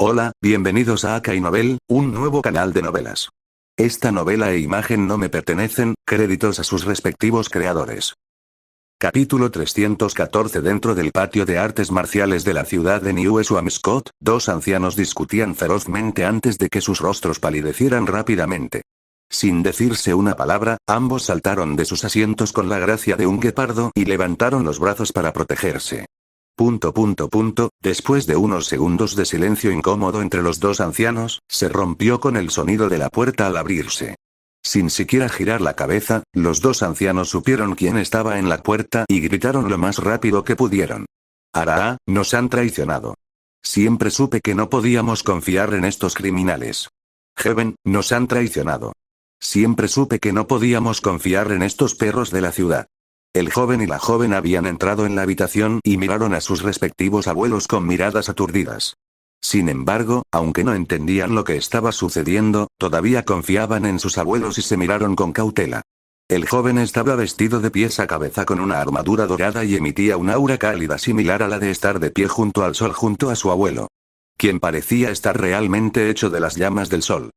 Hola, bienvenidos a Akai Novel, un nuevo canal de novelas. Esta novela e imagen no me pertenecen, créditos a sus respectivos creadores. Capítulo 314. Dentro del patio de artes marciales de la ciudad de New Swampscott, dos ancianos discutían ferozmente antes de que sus rostros palidecieran rápidamente. Sin decirse una palabra, ambos saltaron de sus asientos con la gracia de un guepardo y levantaron los brazos para protegerse. Después de unos segundos de silencio incómodo entre los dos ancianos, se rompió con el sonido de la puerta al abrirse. Sin siquiera girar la cabeza, los dos ancianos supieron quién estaba en la puerta y gritaron lo más rápido que pudieron. «Araa, nos han traicionado. Siempre supe que no podíamos confiar en estos criminales. Heaven, nos han traicionado. Siempre supe que no podíamos confiar en estos perros de la ciudad». El joven y la joven habían entrado en la habitación y miraron a sus respectivos abuelos con miradas aturdidas. Sin embargo, aunque no entendían lo que estaba sucediendo, todavía confiaban en sus abuelos y se miraron con cautela. El joven estaba vestido de pies a cabeza con una armadura dorada y emitía un aura cálida similar a la de estar de pie junto al sol junto a su abuelo, quien parecía estar realmente hecho de las llamas del sol.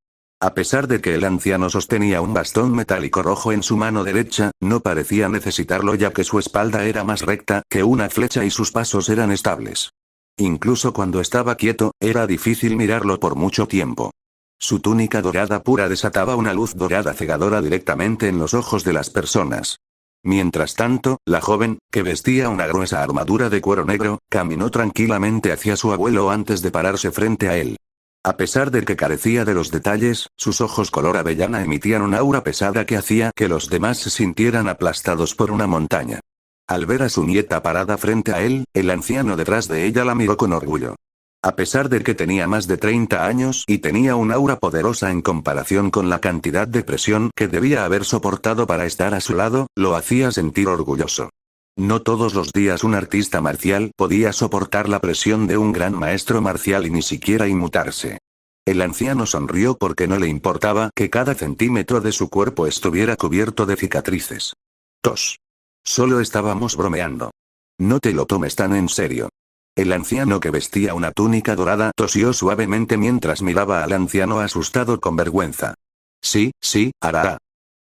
A pesar de que el anciano sostenía un bastón metálico rojo en su mano derecha, no parecía necesitarlo ya que su espalda era más recta que una flecha y sus pasos eran estables. Incluso cuando estaba quieto, era difícil mirarlo por mucho tiempo. Su túnica dorada pura desataba una luz dorada cegadora directamente en los ojos de las personas. Mientras tanto, la joven, que vestía una gruesa armadura de cuero negro, caminó tranquilamente hacia su abuelo antes de pararse frente a él. A pesar de que carecía de los detalles, sus ojos color avellana emitían un aura pesada que hacía que los demás se sintieran aplastados por una montaña. Al ver a su nieta parada frente a él, el anciano detrás de ella la miró con orgullo. A pesar de que tenía más de 30 años y tenía un aura poderosa en comparación con la cantidad de presión que debía haber soportado para estar a su lado, lo hacía sentir orgulloso. No todos los días un artista marcial podía soportar la presión de un gran maestro marcial y ni siquiera inmutarse. El anciano sonrió porque no le importaba que cada centímetro de su cuerpo estuviera cubierto de cicatrices. Tos. Solo estábamos bromeando. No te lo tomes tan en serio. El anciano que vestía una túnica dorada tosió suavemente mientras miraba al anciano asustado con vergüenza. Sí, Araa.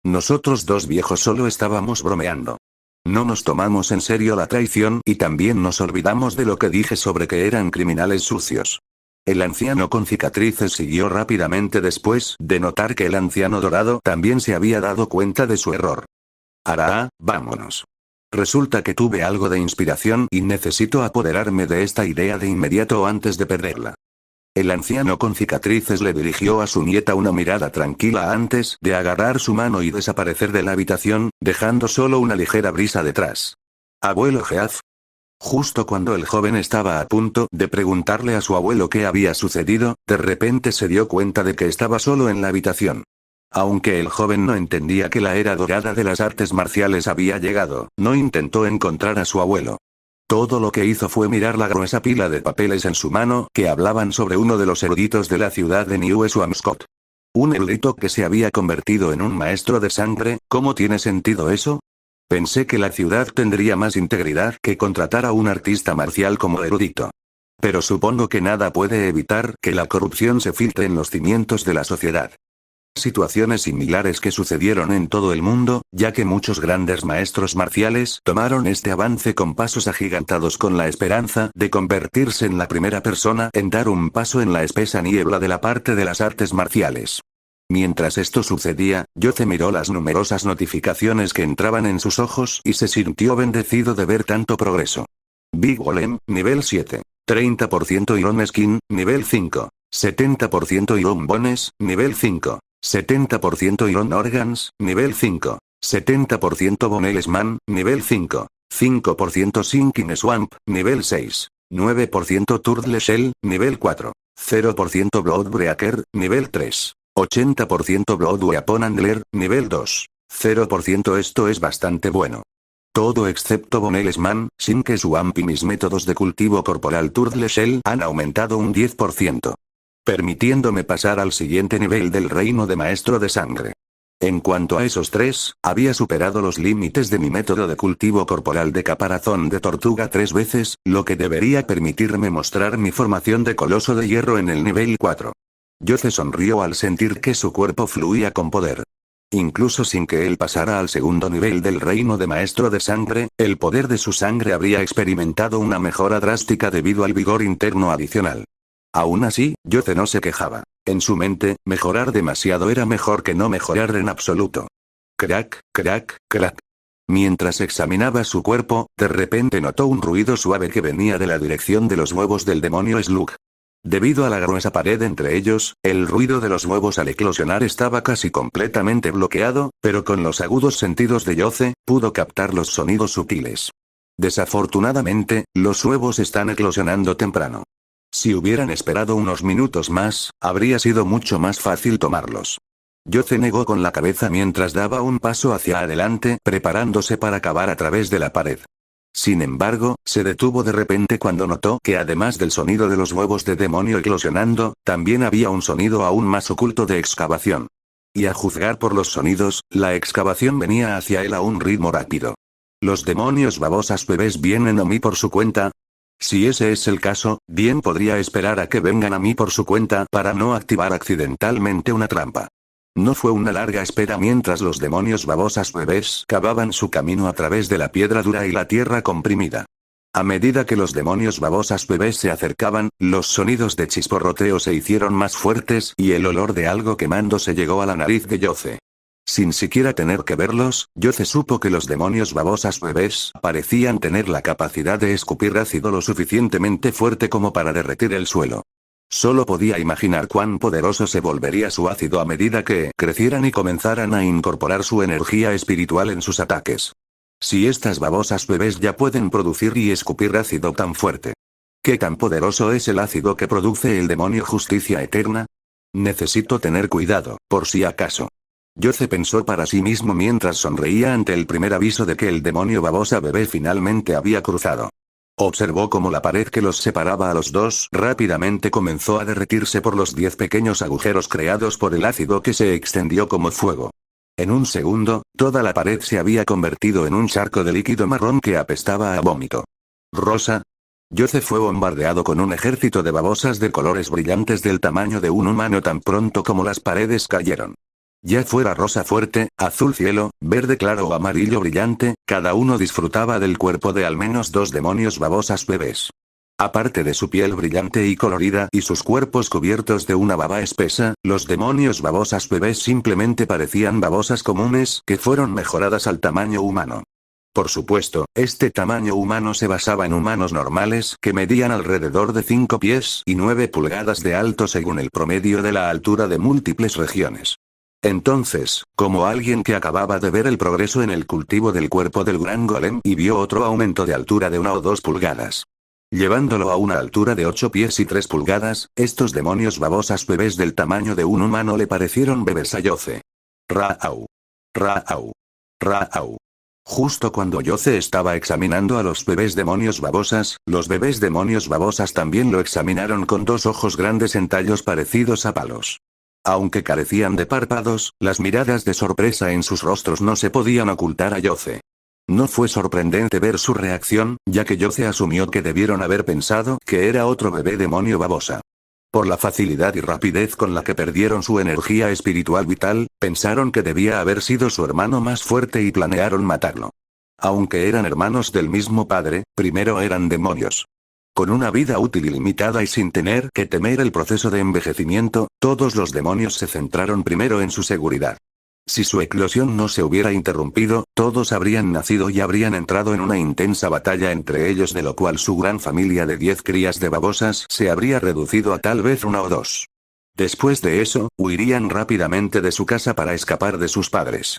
Nosotros dos viejos solo estábamos bromeando. No nos tomamos en serio la traición y también nos olvidamos de lo que dije sobre que eran criminales sucios. El anciano con cicatrices siguió rápidamente después de notar que el anciano dorado también se había dado cuenta de su error. Araa, vámonos. Resulta que tuve algo de inspiración y necesito apoderarme de esta idea de inmediato antes de perderla. El anciano con cicatrices le dirigió a su nieta una mirada tranquila antes de agarrar su mano y desaparecer de la habitación, dejando solo una ligera brisa detrás. ¿Abuelo Geaz? Justo cuando el joven estaba a punto de preguntarle a su abuelo qué había sucedido, de repente se dio cuenta de que estaba solo en la habitación. Aunque el joven no entendía que la era dorada de las artes marciales había llegado, no intentó encontrar a su abuelo. Todo lo que hizo fue mirar la gruesa pila de papeles en su mano que hablaban sobre uno de los eruditos de la ciudad de New Swampscott. Un erudito que se había convertido en un maestro de sangre. ¿Cómo tiene sentido eso? Pensé que la ciudad tendría más integridad que contratar a un artista marcial como erudito. Pero supongo que nada puede evitar que la corrupción se filtre en los cimientos de la sociedad. Situaciones similares que sucedieron en todo el mundo, ya que muchos grandes maestros marciales tomaron este avance con pasos agigantados con la esperanza de convertirse en la primera persona en dar un paso en la espesa niebla de la parte de las artes marciales. Mientras esto sucedía, Yoce miró las numerosas notificaciones que entraban en sus ojos y se sintió bendecido de ver tanto progreso. Big Golem, nivel 7. 30% Iron Skin, nivel 5. 70% Iron Bones, nivel 5. 70% Iron Organs, nivel 5. 70% Boneless Man, nivel 5. 5% Sinking Swamp, nivel 6. 9% Turtle Shell, nivel 4. 0% Bloodbreaker, nivel 3. 80% Blood Weapon Handler, nivel 2. 0%. Esto es bastante bueno. Todo excepto Boneless Man, Sink Swamp y mis métodos de cultivo corporal Turtle Shell han aumentado un 10%. Permitiéndome pasar al siguiente nivel del reino de maestro de sangre. En cuanto a esos tres, había superado los límites de mi método de cultivo corporal de caparazón de tortuga 3 veces, lo que debería permitirme mostrar mi formación de coloso de hierro en el nivel 4. Yoce sonrió al sentir que su cuerpo fluía con poder. Incluso sin que él pasara al segundo nivel del reino de maestro de sangre, el poder de su sangre habría experimentado una mejora drástica debido al vigor interno adicional. Aún así, Yoce no se quejaba. En su mente, mejorar demasiado era mejor que no mejorar en absoluto. Crack, crack, crack. Mientras examinaba su cuerpo, de repente notó un ruido suave que venía de la dirección de los huevos del demonio Slug. Debido a la gruesa pared entre ellos, el ruido de los huevos al eclosionar estaba casi completamente bloqueado, pero con los agudos sentidos de Yoce, pudo captar los sonidos sutiles. Desafortunadamente, los huevos están eclosionando temprano. Si hubieran esperado unos minutos más, habría sido mucho más fácil tomarlos. Yoce negó con la cabeza mientras daba un paso hacia adelante, preparándose para cavar a través de la pared. Sin embargo, se detuvo de repente cuando notó que además del sonido de los huevos de demonio eclosionando, también había un sonido aún más oculto de excavación. Y a juzgar por los sonidos, la excavación venía hacia él a un ritmo rápido. ¿Los demonios babosas bebés vienen a mí por su cuenta? Si ese es el caso, bien podría esperar a que vengan a mí por su cuenta para no activar accidentalmente una trampa. No fue una larga espera mientras los demonios babosas bebés cavaban su camino a través de la piedra dura y la tierra comprimida. A medida que los demonios babosas bebés se acercaban, los sonidos de chisporroteo se hicieron más fuertes y el olor de algo quemándose llegó a la nariz de Yoce. Sin siquiera tener que verlos, Yoce supo que los demonios babosas bebés parecían tener la capacidad de escupir ácido lo suficientemente fuerte como para derretir el suelo. Solo podía imaginar cuán poderoso se volvería su ácido a medida que crecieran y comenzaran a incorporar su energía espiritual en sus ataques. Si estas babosas bebés ya pueden producir y escupir ácido tan fuerte. ¿Qué tan poderoso es el ácido que produce el demonio Justicia Eterna? Necesito tener cuidado, por si acaso. Yoce pensó para sí mismo mientras sonreía ante el primer aviso de que el demonio babosa bebé finalmente había cruzado. Observó cómo la pared que los separaba a los dos rápidamente comenzó a derretirse por los 10 pequeños agujeros creados por el ácido que se extendió como fuego. En un segundo, toda la pared se había convertido en un charco de líquido marrón que apestaba a vómito. Rosa. Yoce fue bombardeado con un ejército de babosas de colores brillantes del tamaño de un humano tan pronto como las paredes cayeron. Ya fuera rosa fuerte, azul cielo, verde claro o amarillo brillante, cada uno disfrutaba del cuerpo de al menos 2 demonios babosas bebés. Aparte de su piel brillante y colorida y sus cuerpos cubiertos de una baba espesa, los demonios babosas bebés simplemente parecían babosas comunes que fueron mejoradas al tamaño humano. Por supuesto, este tamaño humano se basaba en humanos normales que medían alrededor de 5 pies y 9 pulgadas de alto según el promedio de la altura de múltiples regiones. Entonces, como alguien que acababa de ver el progreso en el cultivo del cuerpo del gran golem y vio otro aumento de altura de 1 o 2 pulgadas. Llevándolo a una altura de 8 pies y 3 pulgadas, estos demonios babosas bebés del tamaño de un humano le parecieron bebés a Yoce. Raau. Raau. Raau. Justo cuando Yoce estaba examinando a los bebés demonios babosas, los bebés demonios babosas también lo examinaron con 2 ojos grandes en tallos parecidos a palos. Aunque carecían de párpados, las miradas de sorpresa en sus rostros no se podían ocultar a Yoce. No fue sorprendente ver su reacción, ya que Yoce asumió que debieron haber pensado que era otro bebé demonio babosa. Por la facilidad y rapidez con la que perdieron su energía espiritual vital, pensaron que debía haber sido su hermano más fuerte y planearon matarlo. Aunque eran hermanos del mismo padre, primero eran demonios. Con una vida útil ilimitada y sin tener que temer el proceso de envejecimiento, todos los demonios se centraron primero en su seguridad. Si su eclosión no se hubiera interrumpido, todos habrían nacido y habrían entrado en una intensa batalla entre ellos, de lo cual su gran familia de 10 crías de babosas se habría reducido a tal vez 1 o 2. Después de eso, huirían rápidamente de su casa para escapar de sus padres.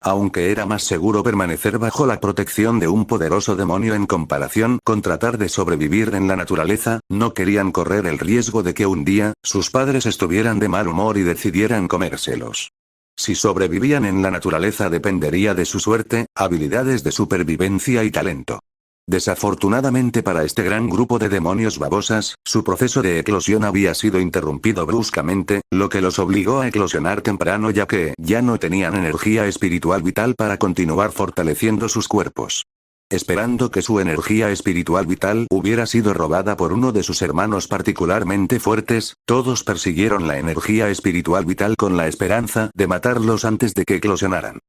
Aunque era más seguro permanecer bajo la protección de un poderoso demonio en comparación con tratar de sobrevivir en la naturaleza, no querían correr el riesgo de que un día, sus padres estuvieran de mal humor y decidieran comérselos. Si sobrevivían en la naturaleza dependería de su suerte, habilidades de supervivencia y talento. Desafortunadamente para este gran grupo de demonios babosas, su proceso de eclosión había sido interrumpido bruscamente, lo que los obligó a eclosionar temprano ya que ya no tenían energía espiritual vital para continuar fortaleciendo sus cuerpos. Esperando que su energía espiritual vital hubiera sido robada por uno de sus hermanos particularmente fuertes, todos persiguieron la energía espiritual vital con la esperanza de matarlos antes de que eclosionaran.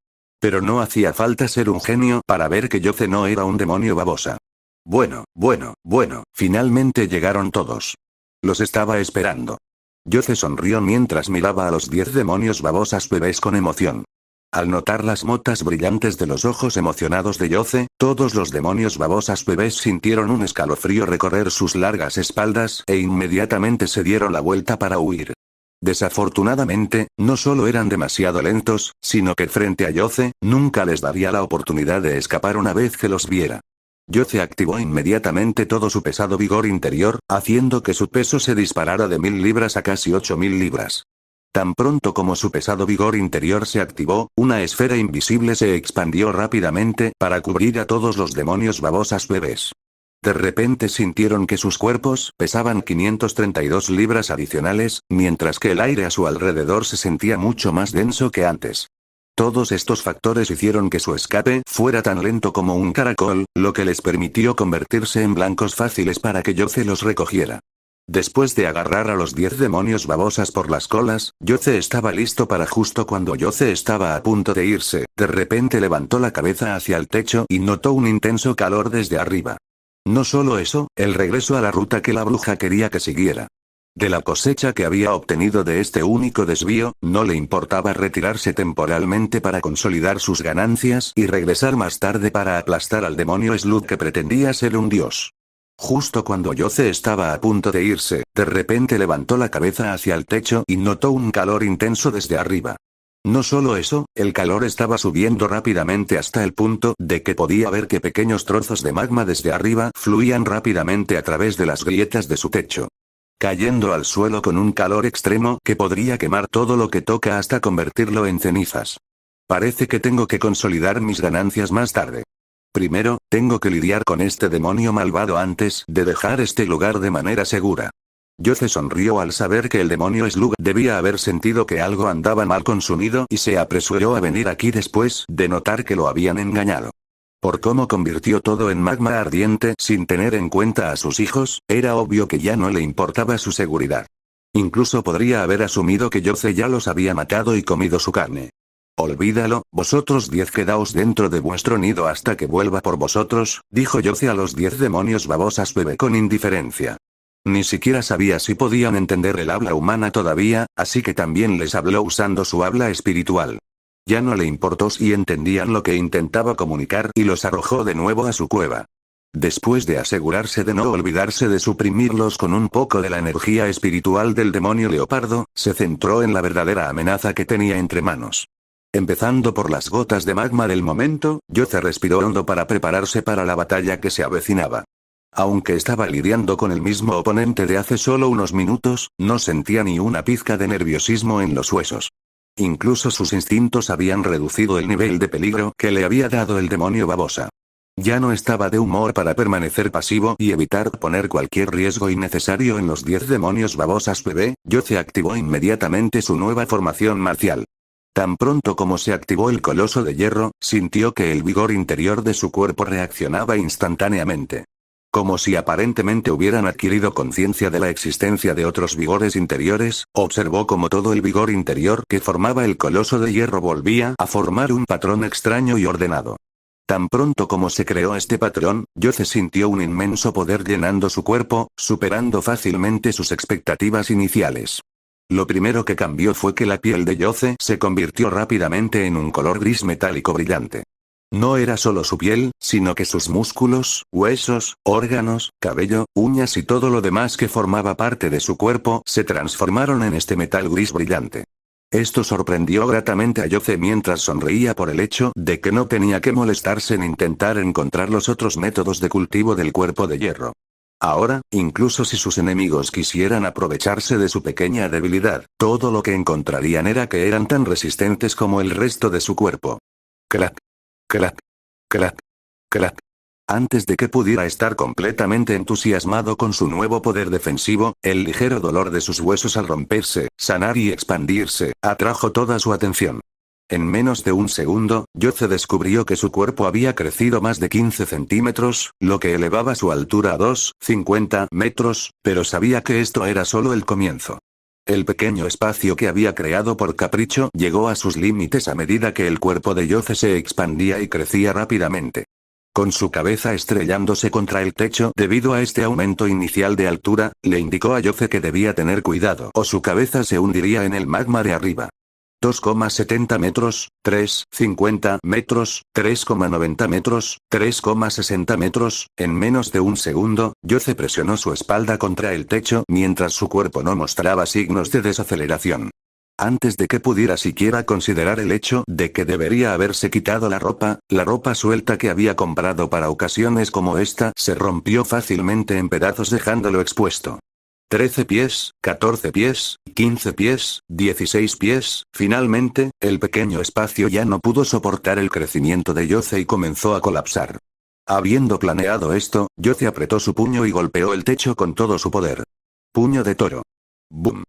Pero no hacía falta ser un genio para ver que Yoce no era un demonio babosa. Bueno, finalmente llegaron todos. Los estaba esperando. Yoce sonrió mientras miraba a los 10 demonios babosas bebés con emoción. Al notar las motas brillantes de los ojos emocionados de Yoce, todos los demonios babosas bebés sintieron un escalofrío recorrer sus largas espaldas e inmediatamente se dieron la vuelta para huir. Desafortunadamente, no solo eran demasiado lentos, sino que frente a Yoce, nunca les daría la oportunidad de escapar una vez que los viera. Yoce activó inmediatamente todo su pesado vigor interior, haciendo que su peso se disparara de 1000 libras a casi 8000 libras. Tan pronto como su pesado vigor interior se activó, una esfera invisible se expandió rápidamente para cubrir a todos los demonios babosas bebés. De repente sintieron que sus cuerpos pesaban 532 libras adicionales, mientras que el aire a su alrededor se sentía mucho más denso que antes. Todos estos factores hicieron que su escape fuera tan lento como un caracol, lo que les permitió convertirse en blancos fáciles para que Yoce los recogiera. Después de agarrar a los 10 demonios babosas por las colas, Yoce estaba listo para justo cuando Yoce estaba a punto de irse, de repente levantó la cabeza hacia el techo y notó un intenso calor desde arriba. No solo eso, el regreso a la ruta que la bruja quería que siguiera. De la cosecha que había obtenido de este único desvío, no le importaba retirarse temporalmente para consolidar sus ganancias y regresar más tarde para aplastar al demonio Slug que pretendía ser un dios. Justo cuando Yoce estaba a punto de irse, de repente levantó la cabeza hacia el techo y notó un calor intenso desde arriba. No solo eso, el calor estaba subiendo rápidamente hasta el punto de que podía ver que pequeños trozos de magma desde arriba fluían rápidamente a través de las grietas de su techo, cayendo al suelo con un calor extremo que podría quemar todo lo que toca hasta convertirlo en cenizas. Parece que tengo que consolidar mis ganancias más tarde. Primero, tengo que lidiar con este demonio malvado antes de dejar este lugar de manera segura. Yoce sonrió al saber que el demonio Slug debía haber sentido que algo andaba mal con su nido y se apresuró a venir aquí después de notar que lo habían engañado. Por cómo convirtió todo en magma ardiente sin tener en cuenta a sus hijos, era obvio que ya no le importaba su seguridad. Incluso podría haber asumido que Yoce ya los había matado y comido su carne. Olvídalo, vosotros 10 quedaos dentro de vuestro nido hasta que vuelva por vosotros, dijo Yoce a los 10 demonios babosas bebé con indiferencia. Ni siquiera sabía si podían entender el habla humana todavía, así que también les habló usando su habla espiritual. Ya no le importó si entendían lo que intentaba comunicar y los arrojó de nuevo a su cueva. Después de asegurarse de no olvidarse de suprimirlos con un poco de la energía espiritual del demonio leopardo, se centró en la verdadera amenaza que tenía entre manos. Empezando por las gotas de magma del momento, Yoce respiró hondo para prepararse para la batalla que se avecinaba. Aunque estaba lidiando con el mismo oponente de hace solo unos minutos, no sentía ni una pizca de nerviosismo en los huesos. Incluso sus instintos habían reducido el nivel de peligro que le había dado el demonio babosa. Ya no estaba de humor para permanecer pasivo y evitar poner cualquier riesgo innecesario en los 10 demonios babosas bebé. Yoce activó inmediatamente su nueva formación marcial. Tan pronto como se activó el coloso de hierro, sintió que el vigor interior de su cuerpo reaccionaba instantáneamente. Como si aparentemente hubieran adquirido conciencia de la existencia de otros vigores interiores, observó como todo el vigor interior que formaba el coloso de hierro volvía a formar un patrón extraño y ordenado. Tan pronto como se creó este patrón, Yoce sintió un inmenso poder llenando su cuerpo, superando fácilmente sus expectativas iniciales. Lo primero que cambió fue que la piel de Yoce se convirtió rápidamente en un color gris metálico brillante. No era solo su piel, sino que sus músculos, huesos, órganos, cabello, uñas y todo lo demás que formaba parte de su cuerpo se transformaron en este metal gris brillante. Esto sorprendió gratamente a Yoce mientras sonreía por el hecho de que no tenía que molestarse en intentar encontrar los otros métodos de cultivo del cuerpo de hierro. Ahora, incluso si sus enemigos quisieran aprovecharse de su pequeña debilidad, todo lo que encontrarían era que eran tan resistentes como el resto de su cuerpo. Clac. Clac. Clac. Clac. Antes de que pudiera estar completamente entusiasmado con su nuevo poder defensivo, el ligero dolor de sus huesos al romperse, sanar y expandirse, atrajo toda su atención. En menos de un segundo, Yoce descubrió que su cuerpo había crecido más de 15 centímetros, lo que elevaba su altura a 2,50 metros, pero sabía que esto era solo el comienzo. El pequeño espacio que había creado por capricho llegó a sus límites a medida que el cuerpo de Yoce se expandía y crecía rápidamente. Con su cabeza estrellándose contra el techo debido a este aumento inicial de altura, le indicó a Yoce que debía tener cuidado o su cabeza se hundiría en el magma de arriba. 2,70 metros, 3,50 metros, 3,90 metros, 3,60 metros, en menos de un segundo, Yoce presionó su espalda contra el techo mientras su cuerpo no mostraba signos de desaceleración. Antes de que pudiera siquiera considerar el hecho de que debería haberse quitado la ropa suelta que había comprado para ocasiones como esta se rompió fácilmente en pedazos dejándolo expuesto. 13 pies, 14 pies, 15 pies, 16 pies, finalmente, el pequeño espacio ya no pudo soportar el crecimiento de Yoce y comenzó a colapsar. Habiendo planeado esto, Yoce apretó su puño y golpeó el techo con todo su poder. Puño de toro. ¡Bum!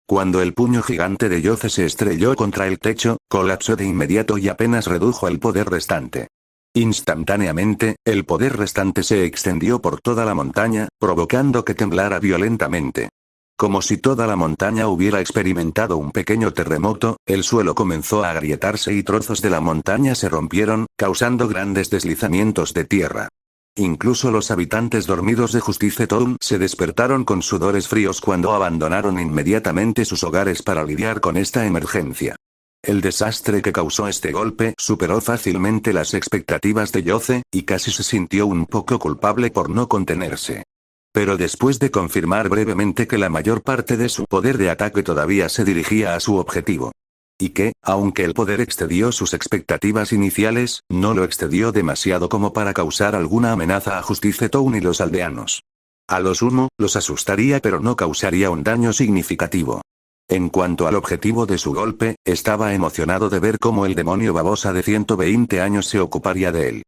Cuando el puño gigante de Yoce se estrelló contra el techo, colapsó de inmediato y apenas redujo el poder restante. Instantáneamente, el poder restante se extendió por toda la montaña, provocando que temblara violentamente. Como si toda la montaña hubiera experimentado un pequeño terremoto, el suelo comenzó a agrietarse y trozos de la montaña se rompieron, causando grandes deslizamientos de tierra. Incluso los habitantes dormidos de Justice Town se despertaron con sudores fríos cuando abandonaron inmediatamente sus hogares para lidiar con esta emergencia. El desastre que causó este golpe superó fácilmente las expectativas de Yoce, y casi se sintió un poco culpable por no contenerse. Pero después de confirmar brevemente que la mayor parte de su poder de ataque todavía se dirigía a su objetivo. Y que, aunque el poder excedió sus expectativas iniciales, no lo excedió demasiado como para causar alguna amenaza a Justice Town y los aldeanos. A lo sumo, los asustaría pero no causaría un daño significativo. En cuanto al objetivo de su golpe, estaba emocionado de ver cómo el demonio babosa de 120 años se ocuparía de él.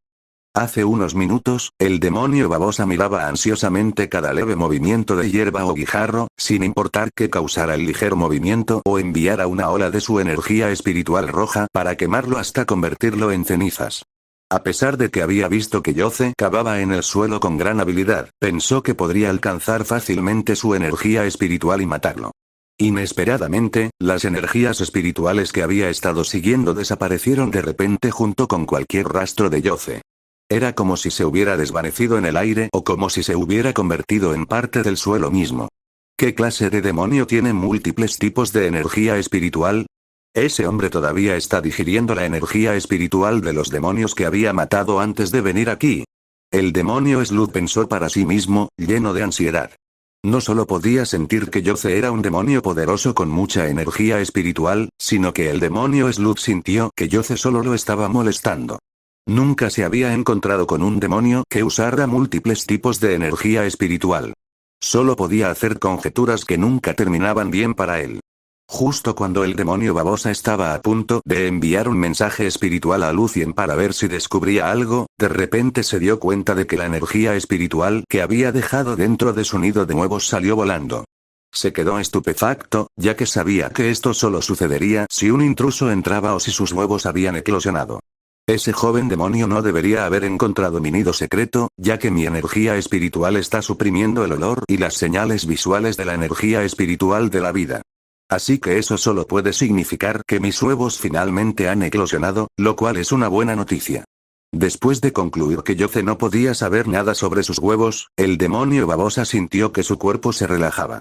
Hace unos minutos, el demonio babosa miraba ansiosamente cada leve movimiento de hierba o guijarro, sin importar que causara el ligero movimiento o enviara una ola de su energía espiritual roja para quemarlo hasta convertirlo en cenizas. A pesar de que había visto que Yoce cavaba en el suelo con gran habilidad, pensó que podría alcanzar fácilmente su energía espiritual y matarlo. Inesperadamente, las energías espirituales que había estado siguiendo desaparecieron de repente junto con cualquier rastro de Yoce. Era como si se hubiera desvanecido en el aire o como si se hubiera convertido en parte del suelo mismo. ¿Qué clase de demonio tiene múltiples tipos de energía espiritual? Ese hombre todavía está digiriendo la energía espiritual de los demonios que había matado antes de venir aquí. El demonio Slud pensó para sí mismo, lleno de ansiedad. No solo podía sentir que Yoce era un demonio poderoso con mucha energía espiritual, sino que el demonio Slud sintió que Yoce solo lo estaba molestando. Nunca se había encontrado con un demonio que usara múltiples tipos de energía espiritual. Solo podía hacer conjeturas que nunca terminaban bien para él. Justo cuando el demonio babosa estaba a punto de enviar un mensaje espiritual a Lucien para ver si descubría algo, de repente se dio cuenta de que la energía espiritual que había dejado dentro de su nido de huevos salió volando. Se quedó estupefacto, ya que sabía que esto solo sucedería si un intruso entraba o si sus huevos habían eclosionado. Ese joven demonio no debería haber encontrado mi nido secreto, ya que mi energía espiritual está suprimiendo el olor y las señales visuales de la energía espiritual de la vida. Así que eso solo puede significar que mis huevos finalmente han eclosionado, lo cual es una buena noticia. Después de concluir que Yoce no podía saber nada sobre sus huevos, el demonio babosa sintió que su cuerpo se relajaba.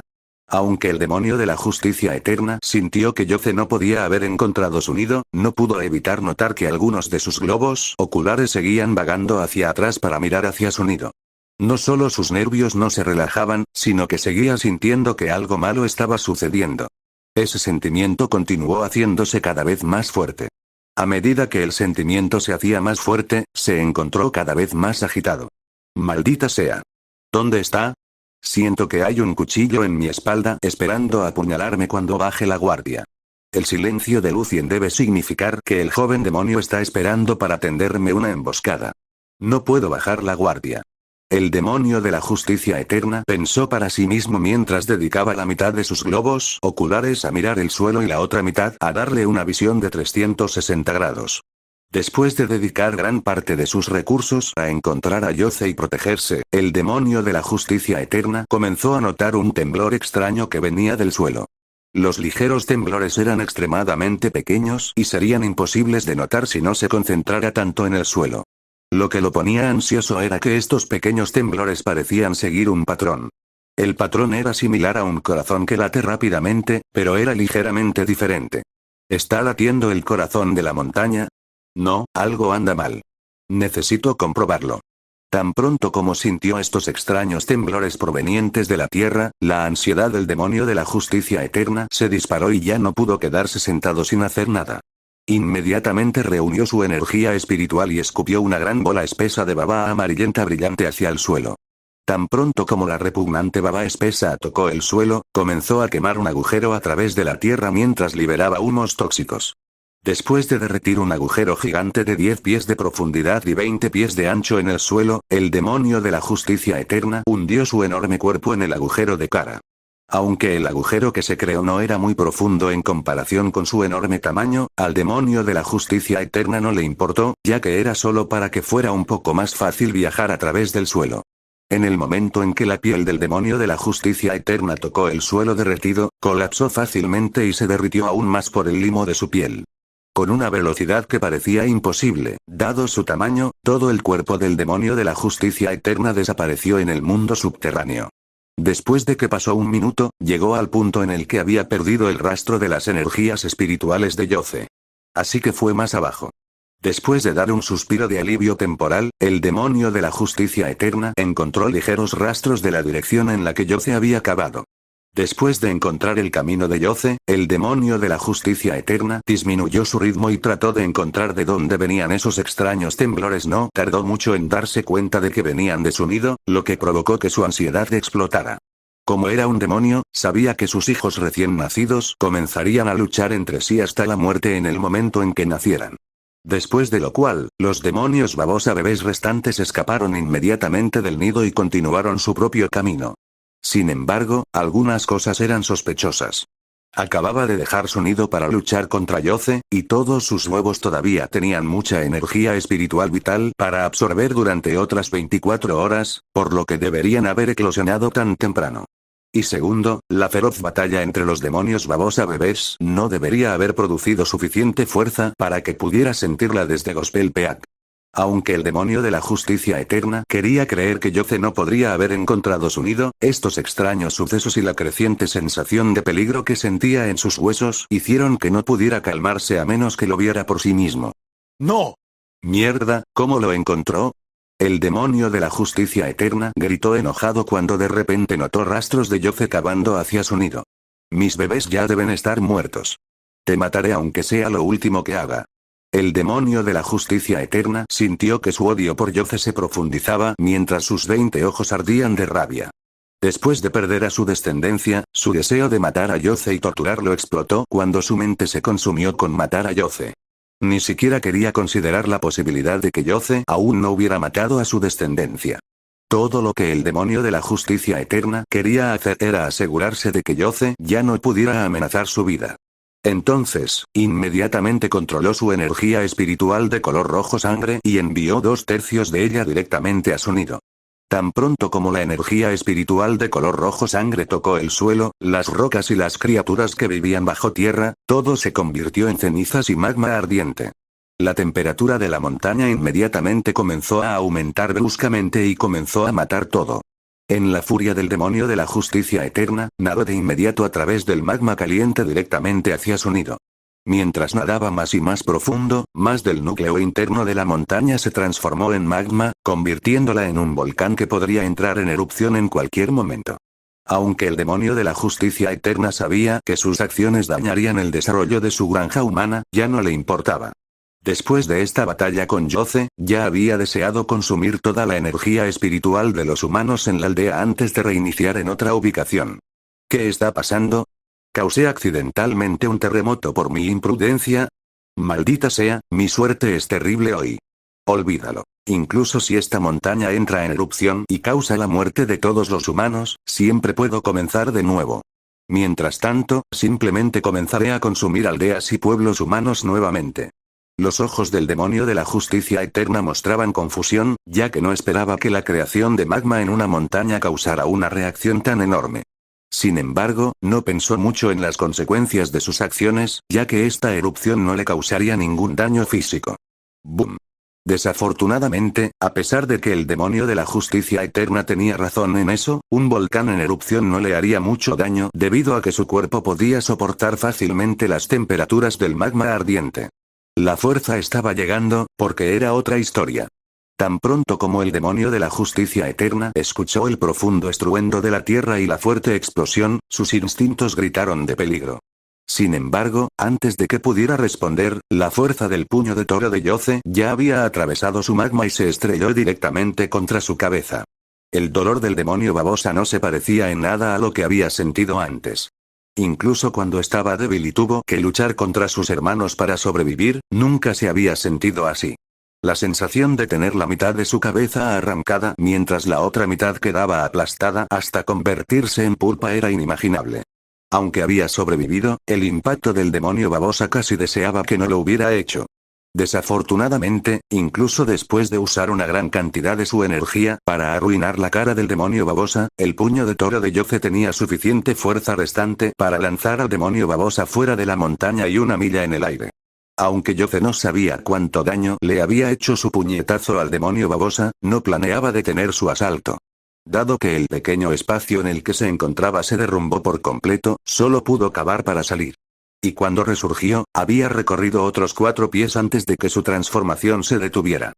Aunque el demonio de la justicia eterna sintió que Yoce no podía haber encontrado su nido, no pudo evitar notar que algunos de sus globos oculares seguían vagando hacia atrás para mirar hacia su nido. No solo sus nervios no se relajaban, sino que seguía sintiendo que algo malo estaba sucediendo. Ese sentimiento continuó haciéndose cada vez más fuerte. A medida que el sentimiento se hacía más fuerte, se encontró cada vez más agitado. ¡Maldita sea! ¿Dónde está? Siento que hay un cuchillo en mi espalda esperando a apuñalarme cuando baje la guardia. El silencio de Lucien debe significar que el joven demonio está esperando para tenderme una emboscada. No puedo bajar la guardia. El demonio de la justicia eterna pensó para sí mismo mientras dedicaba la mitad de sus globos oculares a mirar el suelo y la otra mitad a darle una visión de 360 grados. Después de dedicar gran parte de sus recursos a encontrar a Yoce y protegerse, el demonio de la justicia eterna comenzó a notar un temblor extraño que venía del suelo. Los ligeros temblores eran extremadamente pequeños y serían imposibles de notar si no se concentrara tanto en el suelo. Lo que lo ponía ansioso era que estos pequeños temblores parecían seguir un patrón. El patrón era similar a un corazón que late rápidamente, pero era ligeramente diferente. ¿Está latiendo el corazón de la montaña? No, algo anda mal. Necesito comprobarlo. Tan pronto como sintió estos extraños temblores provenientes de la tierra, la ansiedad del demonio de la justicia eterna se disparó y ya no pudo quedarse sentado sin hacer nada. Inmediatamente reunió su energía espiritual y escupió una gran bola espesa de baba amarillenta brillante hacia el suelo. Tan pronto como la repugnante baba espesa tocó el suelo, comenzó a quemar un agujero a través de la tierra mientras liberaba humos tóxicos. Después de derretir un agujero gigante de 10 pies de profundidad y 20 pies de ancho en el suelo, el demonio de la justicia eterna hundió su enorme cuerpo en el agujero de cara. Aunque el agujero que se creó no era muy profundo en comparación con su enorme tamaño, al demonio de la justicia eterna no le importó, ya que era solo para que fuera un poco más fácil viajar a través del suelo. En el momento en que la piel del demonio de la justicia eterna tocó el suelo derretido, colapsó fácilmente y se derritió aún más por el limo de su piel. Con una velocidad que parecía imposible, dado su tamaño, todo el cuerpo del demonio de la justicia eterna desapareció en el mundo subterráneo. Después de que pasó un minuto, llegó al punto en el que había perdido el rastro de las energías espirituales de Yoce. Así que fue más abajo. Después de dar un suspiro de alivio temporal, el demonio de la justicia eterna encontró ligeros rastros de la dirección en la que Yoce había cavado. Después de encontrar el camino de Yoce, el demonio de la justicia eterna disminuyó su ritmo y trató de encontrar de dónde venían esos extraños temblores. No tardó mucho en darse cuenta de que venían de su nido, lo que provocó que su ansiedad explotara. Como era un demonio, sabía que sus hijos recién nacidos comenzarían a luchar entre sí hasta la muerte en el momento en que nacieran. Después de lo cual, los demonios babosa bebés restantes escaparon inmediatamente del nido y continuaron su propio camino. Sin embargo, algunas cosas eran sospechosas. Acababa de dejar su nido para luchar contra Yoce, y todos sus huevos todavía tenían mucha energía espiritual vital para absorber durante otras 24 horas, por lo que deberían haber eclosionado tan temprano. Y segundo, la feroz batalla entre los demonios babosa bebés no debería haber producido suficiente fuerza para que pudiera sentirla desde Gospel Peak. Aunque el demonio de la justicia eterna quería creer que Yoce no podría haber encontrado su nido, estos extraños sucesos y la creciente sensación de peligro que sentía en sus huesos hicieron que no pudiera calmarse a menos que lo viera por sí mismo. ¡No! ¡Mierda! ¿Cómo lo encontró? El demonio de la justicia eterna gritó enojado cuando de repente notó rastros de Yoce cavando hacia su nido. Mis bebés ya deben estar muertos. Te mataré aunque sea lo último que haga. El demonio de la justicia eterna sintió que su odio por Yoce se profundizaba mientras sus 20 ojos ardían de rabia. Después de perder a su descendencia, su deseo de matar a Yoce y torturarlo explotó cuando su mente se consumió con matar a Yoce. Ni siquiera quería considerar la posibilidad de que Yoce aún no hubiera matado a su descendencia. Todo lo que el demonio de la justicia eterna quería hacer era asegurarse de que Yoce ya no pudiera amenazar su vida. Entonces, inmediatamente controló su energía espiritual de color rojo sangre y envió 2/3 de ella directamente a su nido. Tan pronto como la energía espiritual de color rojo sangre tocó el suelo, las rocas y las criaturas que vivían bajo tierra, todo se convirtió en cenizas y magma ardiente. La temperatura de la montaña inmediatamente comenzó a aumentar bruscamente y comenzó a matar todo. En la furia del demonio de la justicia eterna, nadó de inmediato a través del magma caliente directamente hacia su nido. Mientras nadaba más y más profundo, más del núcleo interno de la montaña se transformó en magma, convirtiéndola en un volcán que podría entrar en erupción en cualquier momento. Aunque el demonio de la justicia eterna sabía que sus acciones dañarían el desarrollo de su granja humana, ya no le importaba. Después de esta batalla con Yoce, ya había deseado consumir toda la energía espiritual de los humanos en la aldea antes de reiniciar en otra ubicación. ¿Qué está pasando? ¿Causé accidentalmente un terremoto por mi imprudencia? Maldita sea, mi suerte es terrible hoy. Olvídalo. Incluso si esta montaña entra en erupción y causa la muerte de todos los humanos, siempre puedo comenzar de nuevo. Mientras tanto, simplemente comenzaré a consumir aldeas y pueblos humanos nuevamente. Los ojos del demonio de la justicia eterna mostraban confusión, ya que no esperaba que la creación de magma en una montaña causara una reacción tan enorme. Sin embargo, no pensó mucho en las consecuencias de sus acciones, ya que esta erupción no le causaría ningún daño físico. ¡Boom! Desafortunadamente, a pesar de que el demonio de la justicia eterna tenía razón en eso, un volcán en erupción no le haría mucho daño debido a que su cuerpo podía soportar fácilmente las temperaturas del magma ardiente. La fuerza estaba llegando, porque era otra historia. Tan pronto como el demonio de la justicia eterna escuchó el profundo estruendo de la tierra y la fuerte explosión, sus instintos gritaron de peligro. Sin embargo, antes de que pudiera responder, la fuerza del puño de toro de Yoce ya había atravesado su magma y se estrelló directamente contra su cabeza. El dolor del demonio babosa no se parecía en nada a lo que había sentido antes. Incluso cuando estaba débil y tuvo que luchar contra sus hermanos para sobrevivir, nunca se había sentido así. La sensación de tener la mitad de su cabeza arrancada mientras la otra mitad quedaba aplastada hasta convertirse en pulpa era inimaginable. Aunque había sobrevivido, el impacto del demonio babosa casi deseaba que no lo hubiera hecho. Desafortunadamente, incluso después de usar una gran cantidad de su energía para arruinar la cara del demonio babosa, el puño de toro de Yoce tenía suficiente fuerza restante para lanzar al demonio babosa fuera de la montaña y 1 milla en el aire. Aunque Yoce no sabía cuánto daño le había hecho su puñetazo al demonio babosa, no planeaba detener su asalto. Dado que el pequeño espacio en el que se encontraba se derrumbó por completo, solo pudo cavar para salir. Y cuando resurgió, había recorrido otros 4 pies antes de que su transformación se detuviera.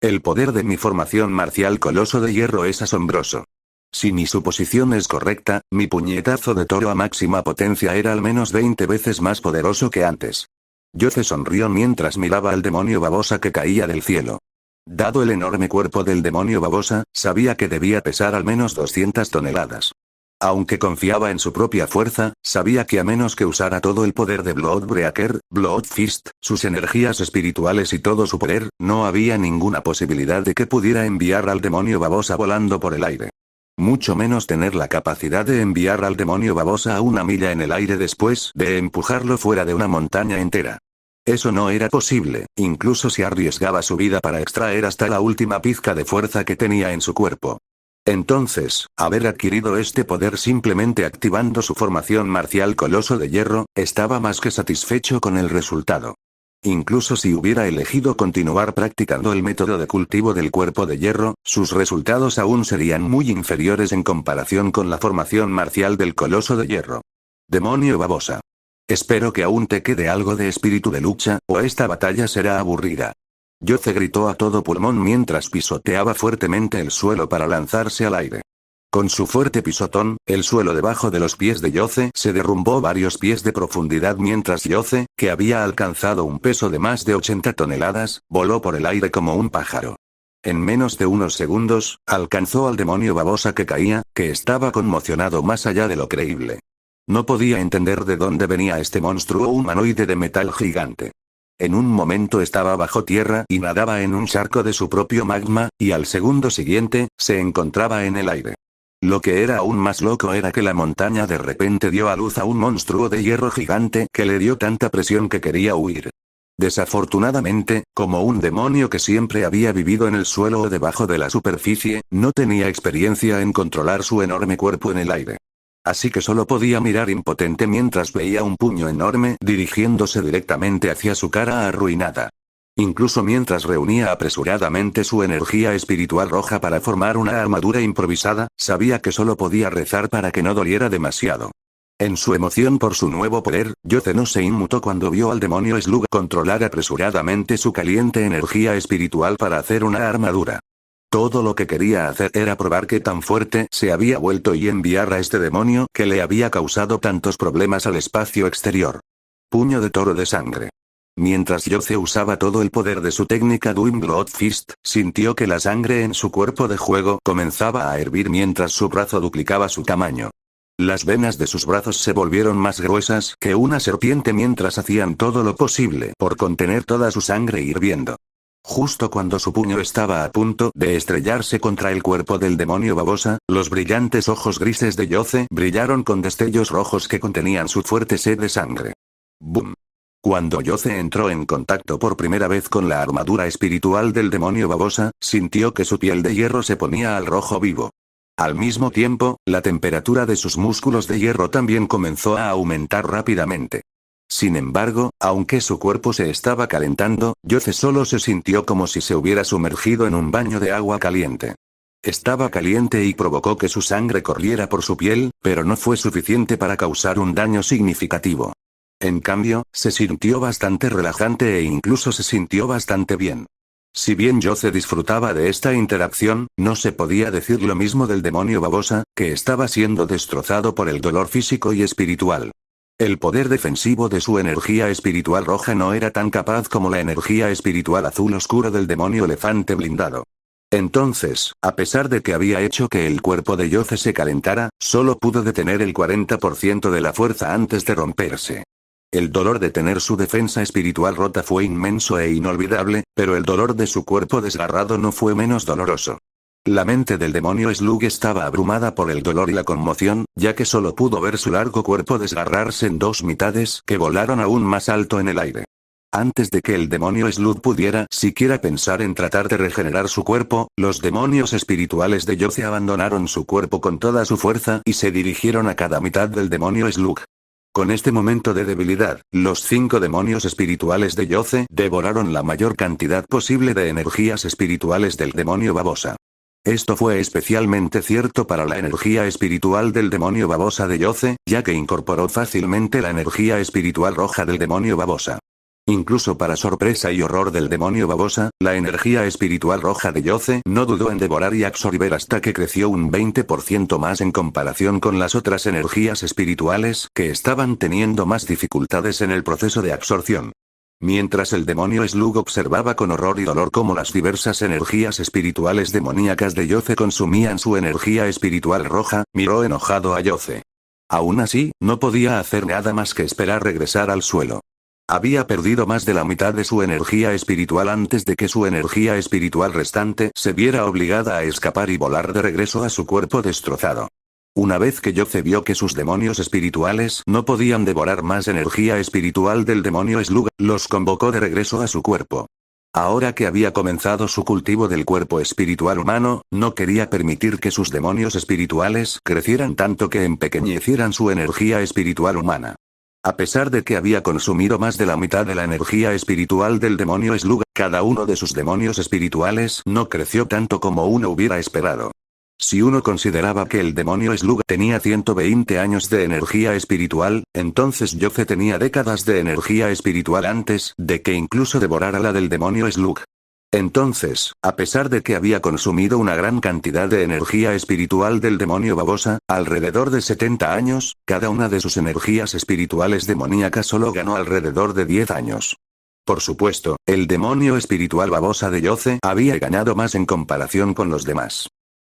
El poder de mi formación marcial coloso de hierro es asombroso. Si mi suposición es correcta, mi puñetazo de toro a máxima potencia era al menos 20 veces más poderoso que antes. Yoce sonrió mientras miraba al demonio babosa que caía del cielo. Dado el enorme cuerpo del demonio babosa, sabía que debía pesar al menos 200 toneladas. Aunque confiaba en su propia fuerza, sabía que a menos que usara todo el poder de Bloodbreaker, Blood Fist, sus energías espirituales y todo su poder, no había ninguna posibilidad de que pudiera enviar al demonio babosa volando por el aire. Mucho menos tener la capacidad de enviar al demonio babosa a 1 milla en el aire después de empujarlo fuera de una montaña entera. Eso no era posible, incluso si arriesgaba su vida para extraer hasta la última pizca de fuerza que tenía en su cuerpo. Entonces, haber adquirido este poder simplemente activando su formación marcial coloso de hierro, estaba más que satisfecho con el resultado. Incluso si hubiera elegido continuar practicando el método de cultivo del cuerpo de hierro, sus resultados aún serían muy inferiores en comparación con la formación marcial del coloso de hierro. Demonio babosa. Espero que aún te quede algo de espíritu de lucha, o esta batalla será aburrida. Yoce gritó a todo pulmón mientras pisoteaba fuertemente el suelo para lanzarse al aire. Con su fuerte pisotón, el suelo debajo de los pies de Yoce se derrumbó varios pies de profundidad mientras Yoce, que había alcanzado un peso de más de 80 toneladas, voló por el aire como un pájaro. En menos de unos segundos, alcanzó al demonio babosa que caía, que estaba conmocionado más allá de lo creíble. No podía entender de dónde venía este monstruo humanoide de metal gigante. En un momento estaba bajo tierra y nadaba en un charco de su propio magma, y al segundo siguiente, se encontraba en el aire. Lo que era aún más loco era que la montaña de repente dio a luz a un monstruo de hierro gigante que le dio tanta presión que quería huir. Desafortunadamente, como un demonio que siempre había vivido en el suelo o debajo de la superficie, no tenía experiencia en controlar su enorme cuerpo en el aire. Así que solo podía mirar impotente mientras veía un puño enorme dirigiéndose directamente hacia su cara arruinada. Incluso mientras reunía apresuradamente su energía espiritual roja para formar una armadura improvisada, sabía que solo podía rezar para que no doliera demasiado. En su emoción por su nuevo poder, Yoce no se inmutó cuando vio al demonio Slug controlar apresuradamente su caliente energía espiritual para hacer una armadura. Todo lo que quería hacer era probar qué tan fuerte se había vuelto y enviar a este demonio que le había causado tantos problemas al espacio exterior. Puño de toro de sangre. Mientras Yoce usaba todo el poder de su técnica Doom Blood Fist, sintió que la sangre en su cuerpo de juego comenzaba a hervir mientras su brazo duplicaba su tamaño. Las venas de sus brazos se volvieron más gruesas que una serpiente mientras hacían todo lo posible por contener toda su sangre hirviendo. Justo cuando su puño estaba a punto de estrellarse contra el cuerpo del demonio babosa, los brillantes ojos grises de Yoce brillaron con destellos rojos que contenían su fuerte sed de sangre. ¡Bum! Cuando Yoce entró en contacto por primera vez con la armadura espiritual del demonio babosa, sintió que su piel de hierro se ponía al rojo vivo. Al mismo tiempo, la temperatura de sus músculos de hierro también comenzó a aumentar rápidamente. Sin embargo, aunque su cuerpo se estaba calentando, Yoce solo se sintió como si se hubiera sumergido en un baño de agua caliente. Estaba caliente y provocó que su sangre corriera por su piel, pero no fue suficiente para causar un daño significativo. En cambio, se sintió bastante relajante e incluso se sintió bastante bien. Si bien Yoce disfrutaba de esta interacción, no se podía decir lo mismo del demonio babosa, que estaba siendo destrozado por el dolor físico y espiritual. El poder defensivo de su energía espiritual roja no era tan capaz como la energía espiritual azul oscuro del demonio elefante blindado. Entonces, a pesar de que había hecho que el cuerpo de Yoce se calentara, solo pudo detener el 40% de la fuerza antes de romperse. El dolor de tener su defensa espiritual rota fue inmenso e inolvidable, pero el dolor de su cuerpo desgarrado no fue menos doloroso. La mente del demonio Slug estaba abrumada por el dolor y la conmoción, ya que solo pudo ver su largo cuerpo desgarrarse en dos mitades que volaron aún más alto en el aire. Antes de que el demonio Slug pudiera siquiera pensar en tratar de regenerar su cuerpo, los demonios espirituales de Yoce abandonaron su cuerpo con toda su fuerza y se dirigieron a cada mitad del demonio Slug. Con este momento de debilidad, los 5 demonios espirituales de Yoce devoraron la mayor cantidad posible de energías espirituales del demonio babosa. Esto fue especialmente cierto para la energía espiritual del demonio babosa de Yoce, ya que incorporó fácilmente la energía espiritual roja del demonio babosa. Incluso para sorpresa y horror del demonio babosa, la energía espiritual roja de Yoce no dudó en devorar y absorber hasta que creció un 20% más en comparación con las otras energías espirituales que estaban teniendo más dificultades en el proceso de absorción. Mientras el demonio Slug observaba con horror y dolor cómo las diversas energías espirituales demoníacas de Yoce consumían su energía espiritual roja, miró enojado a Yoce. Aún así, no podía hacer nada más que esperar regresar al suelo. Había perdido más de la mitad de su energía espiritual antes de que su energía espiritual restante se viera obligada a escapar y volar de regreso a su cuerpo destrozado. Una vez que Yoce vio que sus demonios espirituales no podían devorar más energía espiritual del demonio Slug, los convocó de regreso a su cuerpo. Ahora que había comenzado su cultivo del cuerpo espiritual humano, no quería permitir que sus demonios espirituales crecieran tanto que empequeñecieran su energía espiritual humana. A pesar de que había consumido más de la mitad de la energía espiritual del demonio Slug, cada uno de sus demonios espirituales no creció tanto como uno hubiera esperado. Si uno consideraba que el demonio Slug tenía 120 años de energía espiritual, entonces Yoce tenía décadas de energía espiritual antes de que incluso devorara la del demonio Slug. Entonces, a pesar de que había consumido una gran cantidad de energía espiritual del demonio babosa, alrededor de 70 años, cada una de sus energías espirituales demoníacas solo ganó alrededor de 10 años. Por supuesto, el demonio espiritual babosa de Yoce había ganado más en comparación con los demás.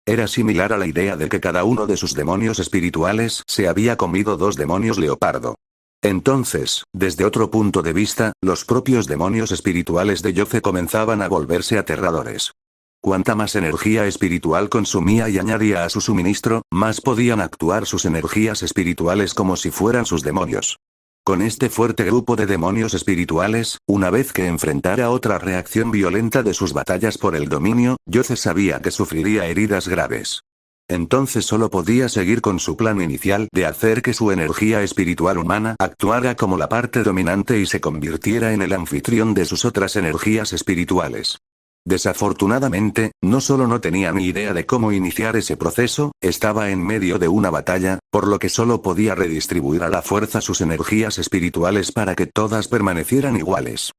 Era similar a la idea de que cada uno de sus demonios espirituales se había comido 2 demonios leopardo. Entonces, desde otro punto de vista, los propios demonios espirituales de Yoce comenzaban a volverse aterradores. Cuanta más energía espiritual consumía y añadía a su suministro, más podían actuar sus energías espirituales como si fueran sus demonios. Con este fuerte grupo de demonios espirituales, una vez que enfrentara otra reacción violenta de sus batallas por el dominio, Yoce sabía que sufriría heridas graves. Entonces solo podía seguir con su plan inicial de hacer que su energía espiritual humana actuara como la parte dominante y se convirtiera en el anfitrión de sus otras energías espirituales. Desafortunadamente, no solo no tenía ni idea de cómo iniciar ese proceso, estaba en medio de una batalla, por lo que solo podía redistribuir a la fuerza sus energías espirituales para que todas permanecieran iguales.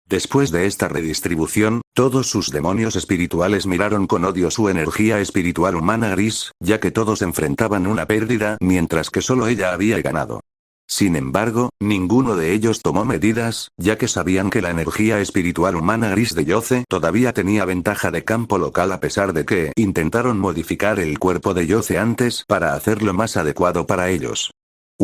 Después de esta redistribución, todos sus demonios espirituales miraron con odio su energía espiritual humana gris, ya que todos enfrentaban una pérdida mientras que solo ella había ganado. Sin embargo, ninguno de ellos tomó medidas, ya que sabían que la energía espiritual humana gris de Yoce todavía tenía ventaja de campo local a pesar de que intentaron modificar el cuerpo de Yoce antes para hacerlo más adecuado para ellos.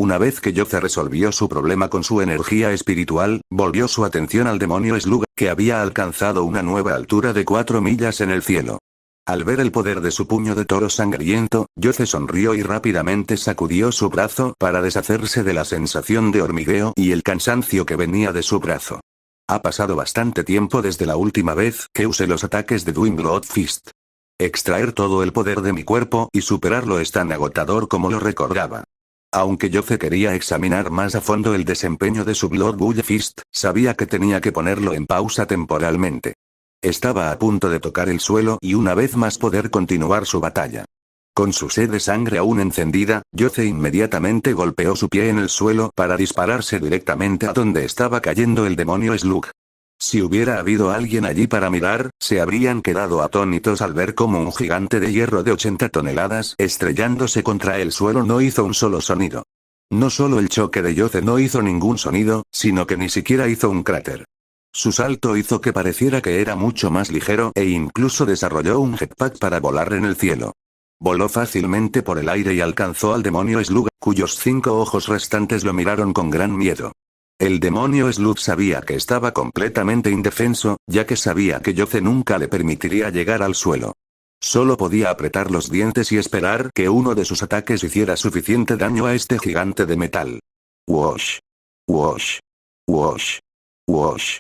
Una vez que Yoce resolvió su problema con su energía espiritual, volvió su atención al demonio Slug, que había alcanzado una nueva altura de 4 millas en el cielo. Al ver el poder de su puño de toro sangriento, Yoce sonrió y rápidamente sacudió su brazo para deshacerse de la sensación de hormigueo y el cansancio que venía de su brazo. Ha pasado bastante tiempo desde la última vez que usé los ataques de Twin Blood Fist. Extraer todo el poder de mi cuerpo y superarlo es tan agotador como lo recordaba. Aunque Yoce quería examinar más a fondo el desempeño de su Blood Bull Fist, sabía que tenía que ponerlo en pausa temporalmente. Estaba a punto de tocar el suelo y una vez más poder continuar su batalla. Con su sed de sangre aún encendida, Yoce inmediatamente golpeó su pie en el suelo para dispararse directamente a donde estaba cayendo el demonio Slug. Si hubiera habido alguien allí para mirar, se habrían quedado atónitos al ver cómo un gigante de hierro de 80 toneladas estrellándose contra el suelo no hizo un solo sonido. No solo el choque de Yoce no hizo ningún sonido, sino que ni siquiera hizo un cráter. Su salto hizo que pareciera que era mucho más ligero e incluso desarrolló un jetpack para volar en el cielo. Voló fácilmente por el aire y alcanzó al demonio Slug, cuyos 5 ojos restantes lo miraron con gran miedo. El demonio Slug sabía que estaba completamente indefenso, ya que sabía que Yoce nunca le permitiría llegar al suelo. Solo podía apretar los dientes y esperar que uno de sus ataques hiciera suficiente daño a este gigante de metal. Wosh. Wosh. Wosh. Wosh.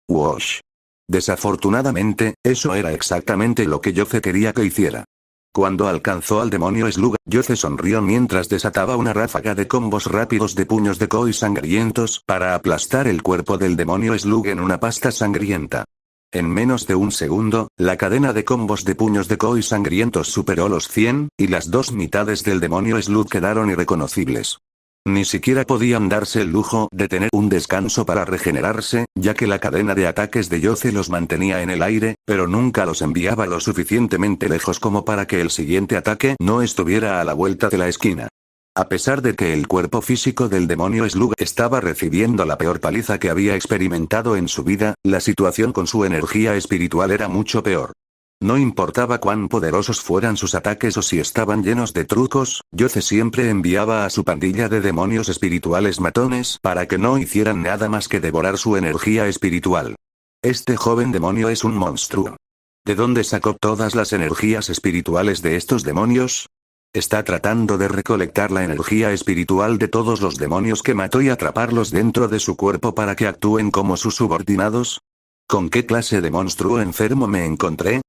Wosh. Desafortunadamente, eso era exactamente lo que Yoce quería que hiciera. Cuando alcanzó al demonio Slug, Yoce sonrió mientras desataba una ráfaga de combos rápidos de puños de koi sangrientos para aplastar el cuerpo del demonio Slug en una pasta sangrienta. En menos de un segundo, la cadena de combos de puños de koi sangrientos superó los 100, y las dos mitades del demonio Slug quedaron irreconocibles. Ni siquiera podían darse el lujo de tener un descanso para regenerarse, ya que la cadena de ataques de Yoce los mantenía en el aire, pero nunca los enviaba lo suficientemente lejos como para que el siguiente ataque no estuviera a la vuelta de la esquina. A pesar de que el cuerpo físico del demonio Slug estaba recibiendo la peor paliza que había experimentado en su vida, la situación con su energía espiritual era mucho peor. No importaba cuán poderosos fueran sus ataques o si estaban llenos de trucos, Yoce siempre enviaba a su pandilla de demonios espirituales matones para que no hicieran nada más que devorar su energía espiritual. Este joven demonio es un monstruo. ¿De dónde sacó todas las energías espirituales de estos demonios? ¿Está tratando de recolectar la energía espiritual de todos los demonios que mató y atraparlos dentro de su cuerpo para que actúen como sus subordinados? ¿Con qué clase de monstruo enfermo me encontré?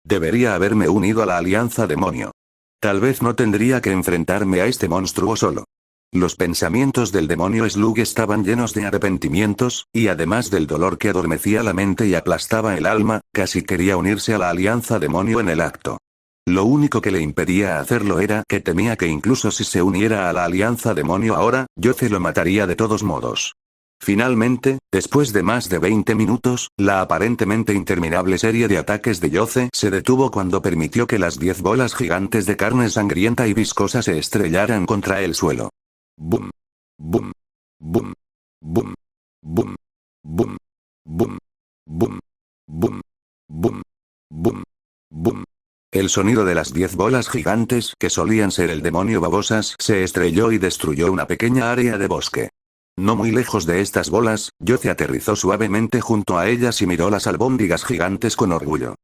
Debería haberme unido a la alianza demonio. Tal vez no tendría que enfrentarme a este monstruo solo. Los pensamientos del demonio Slug estaban llenos de arrepentimientos, y además del dolor que adormecía la mente y aplastaba el alma, casi quería unirse a la alianza demonio en el acto. Lo único que le impedía hacerlo era que temía que incluso si se uniera a la alianza demonio ahora, Yoce lo mataría de todos modos. Finalmente, después de más de 20 minutos, la aparentemente interminable serie de ataques de Yoce se detuvo cuando permitió que las 10 bolas gigantes de carne sangrienta y viscosa se estrellaran contra el suelo. Boom. Boom. Boom. Boom. Boom. Boom. Boom. Boom. Boom. Boom. Boom. Boom. El sonido de las 10 bolas gigantes, que solían ser el demonio babosas, se estrelló y destruyó una pequeña área de bosque. No muy lejos de estas bolas, Yoce aterrizó suavemente junto a ellas y miró las albóndigas gigantes con orgullo.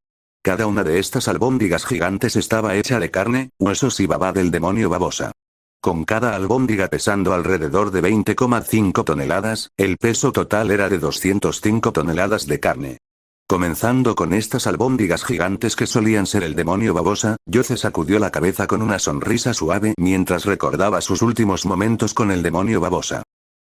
Cada una de estas albóndigas gigantes estaba hecha de carne, huesos y baba del demonio babosa. Con cada albóndiga pesando alrededor de 20,5 toneladas, el peso total era de 205 toneladas de carne. Comenzando con estas albóndigas gigantes que solían ser el demonio babosa, Yoce sacudió la cabeza con una sonrisa suave mientras recordaba sus últimos momentos con el demonio babosa.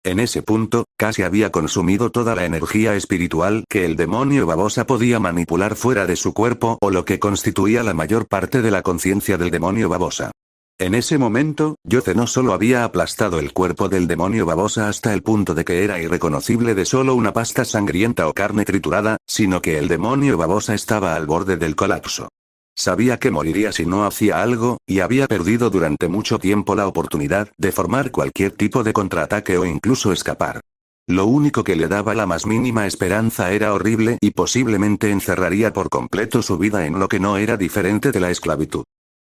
En ese punto, casi había consumido toda la energía espiritual que el demonio babosa podía manipular fuera de su cuerpo o lo que constituía la mayor parte de la conciencia del demonio babosa. En ese momento, Yoce no solo había aplastado el cuerpo del demonio babosa hasta el punto de que era irreconocible de solo una pasta sangrienta o carne triturada, sino que el demonio babosa estaba al borde del colapso. Sabía que moriría si no hacía algo, y había perdido durante mucho tiempo la oportunidad de formar cualquier tipo de contraataque o incluso escapar. Lo único que le daba la más mínima esperanza era horrible y posiblemente encerraría por completo su vida en lo que no era diferente de la esclavitud.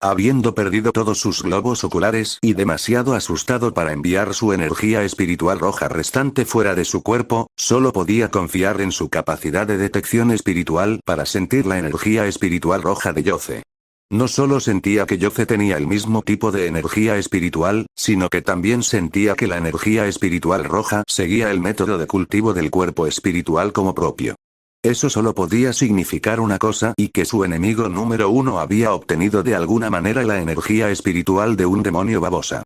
Habiendo perdido todos sus globos oculares y demasiado asustado para enviar su energía espiritual roja restante fuera de su cuerpo, solo podía confiar en su capacidad de detección espiritual para sentir la energía espiritual roja de Yoce. No solo sentía que Yoce tenía el mismo tipo de energía espiritual, sino que también sentía que la energía espiritual roja seguía el método de cultivo del cuerpo espiritual como propio. Eso solo podía significar una cosa, y que su enemigo número uno había obtenido de alguna manera la energía espiritual de un demonio babosa.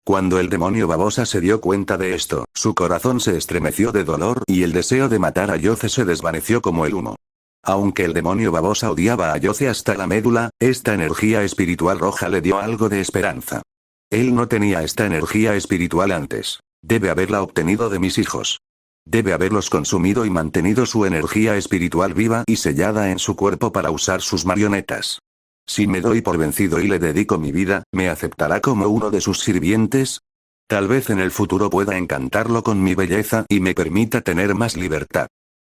Cuando el demonio babosa se dio cuenta de esto, su corazón se estremeció de dolor y el deseo de matar a Yoce se desvaneció como el humo. Aunque el demonio babosa odiaba a Yoce hasta la médula, esta energía espiritual roja le dio algo de esperanza. Él no tenía esta energía espiritual antes. Debe haberla obtenido de mis hijos. Debe haberlos consumido y mantenido su energía espiritual viva y sellada en su cuerpo para usar sus marionetas. Si me doy por vencido y le dedico mi vida, ¿me aceptará como uno de sus sirvientes? Tal vez en el futuro pueda encantarlo con mi belleza y me permita tener más libertad.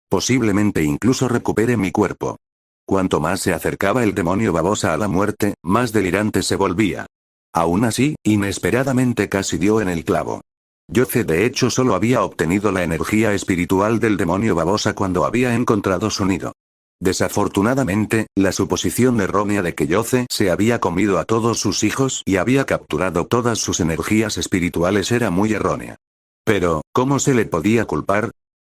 Posiblemente incluso recupere mi cuerpo. Cuanto más se acercaba el demonio babosa a la muerte, más delirante se volvía. Aún así, inesperadamente casi dio en el clavo. Yoce de hecho solo había obtenido la energía espiritual del demonio babosa cuando había encontrado su nido. Desafortunadamente, la suposición errónea de que Yoce se había comido a todos sus hijos y había capturado todas sus energías espirituales era muy errónea. Pero, ¿cómo se le podía culpar?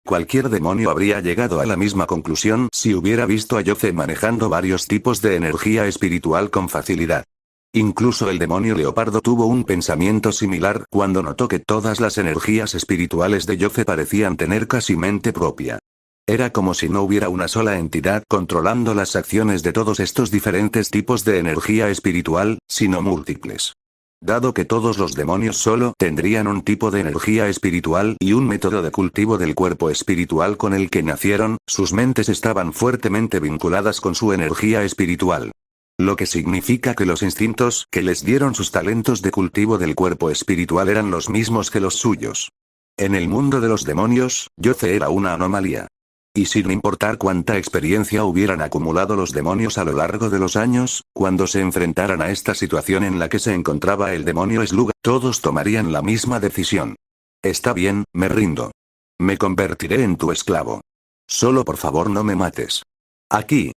Cualquier demonio habría llegado a la misma conclusión si hubiera visto a Yoce manejando varios tipos de energía espiritual con facilidad. Incluso el demonio leopardo tuvo un pensamiento similar cuando notó que todas las energías espirituales de Yoce parecían tener casi mente propia. Era como si no hubiera una sola entidad controlando las acciones de todos estos diferentes tipos de energía espiritual, sino múltiples. Dado que todos los demonios solo tendrían un tipo de energía espiritual y un método de cultivo del cuerpo espiritual con el que nacieron, sus mentes estaban fuertemente vinculadas con su energía espiritual. Lo que significa que los instintos que les dieron sus talentos de cultivo del cuerpo espiritual eran los mismos que los suyos. En el mundo de los demonios, Yoce era una anomalía. Y sin importar cuánta experiencia hubieran acumulado los demonios a lo largo de los años, cuando se enfrentaran a esta situación en la que se encontraba el demonio Slug, todos tomarían la misma decisión. Está bien, me rindo. Me convertiré en tu esclavo. Solo por favor no me mates. Aquí,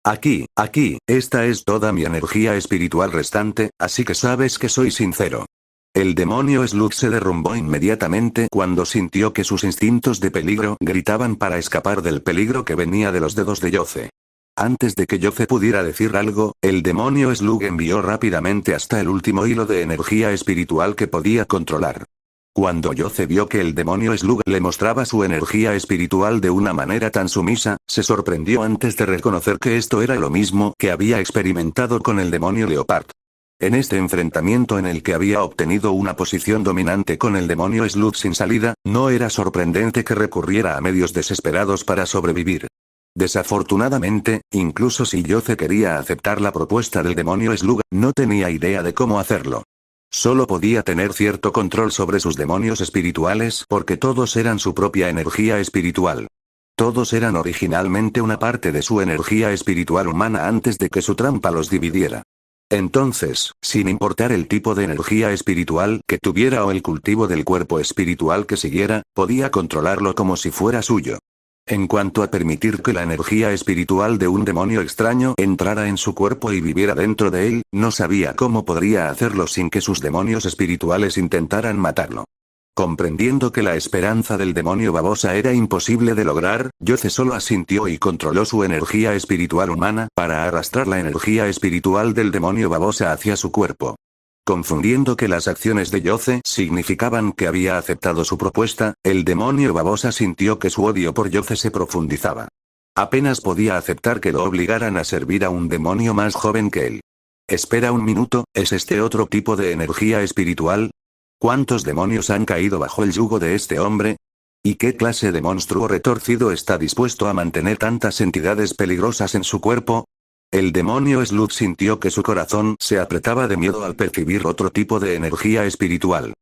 esta es toda mi energía espiritual restante, así que sabes que soy sincero. El demonio Slug se derrumbó inmediatamente cuando sintió que sus instintos de peligro gritaban para escapar del peligro que venía de los dedos de Yoce. Antes de que Yoce pudiera decir algo, el demonio Slug envió rápidamente hasta el último hilo de energía espiritual que podía controlar. Cuando Yoce vio que el demonio Slug le mostraba su energía espiritual de una manera tan sumisa, se sorprendió antes de reconocer que esto era lo mismo que había experimentado con el demonio Leopard. En este enfrentamiento en el que había obtenido una posición dominante con el demonio Slug sin salida, no era sorprendente que recurriera a medios desesperados para sobrevivir. Desafortunadamente, incluso si Yoce quería aceptar la propuesta del demonio Slug, no tenía idea de cómo hacerlo. Solo podía tener cierto control sobre sus demonios espirituales porque todos eran su propia energía espiritual. Todos eran originalmente una parte de su energía espiritual humana antes de que su trampa los dividiera. Entonces, sin importar el tipo de energía espiritual que tuviera o el cultivo del cuerpo espiritual que siguiera, podía controlarlo como si fuera suyo. En cuanto a permitir que la energía espiritual de un demonio extraño entrara en su cuerpo y viviera dentro de él, no sabía cómo podría hacerlo sin que sus demonios espirituales intentaran matarlo. Comprendiendo que la esperanza del demonio babosa era imposible de lograr, Yoce solo asintió y controló su energía espiritual humana para arrastrar la energía espiritual del demonio babosa hacia su cuerpo. Confundiendo que las acciones de Yoce significaban que había aceptado su propuesta, el demonio babosa sintió que su odio por Yoce se profundizaba. Apenas podía aceptar que lo obligaran a servir a un demonio más joven que él. Espera un minuto, ¿es este otro tipo de energía espiritual? ¿Cuántos demonios han caído bajo el yugo de este hombre? ¿Y qué clase de monstruo retorcido está dispuesto a mantener tantas entidades peligrosas en su cuerpo? El demonio Slug sintió que su corazón se apretaba de miedo al percibir otro tipo de energía espiritual.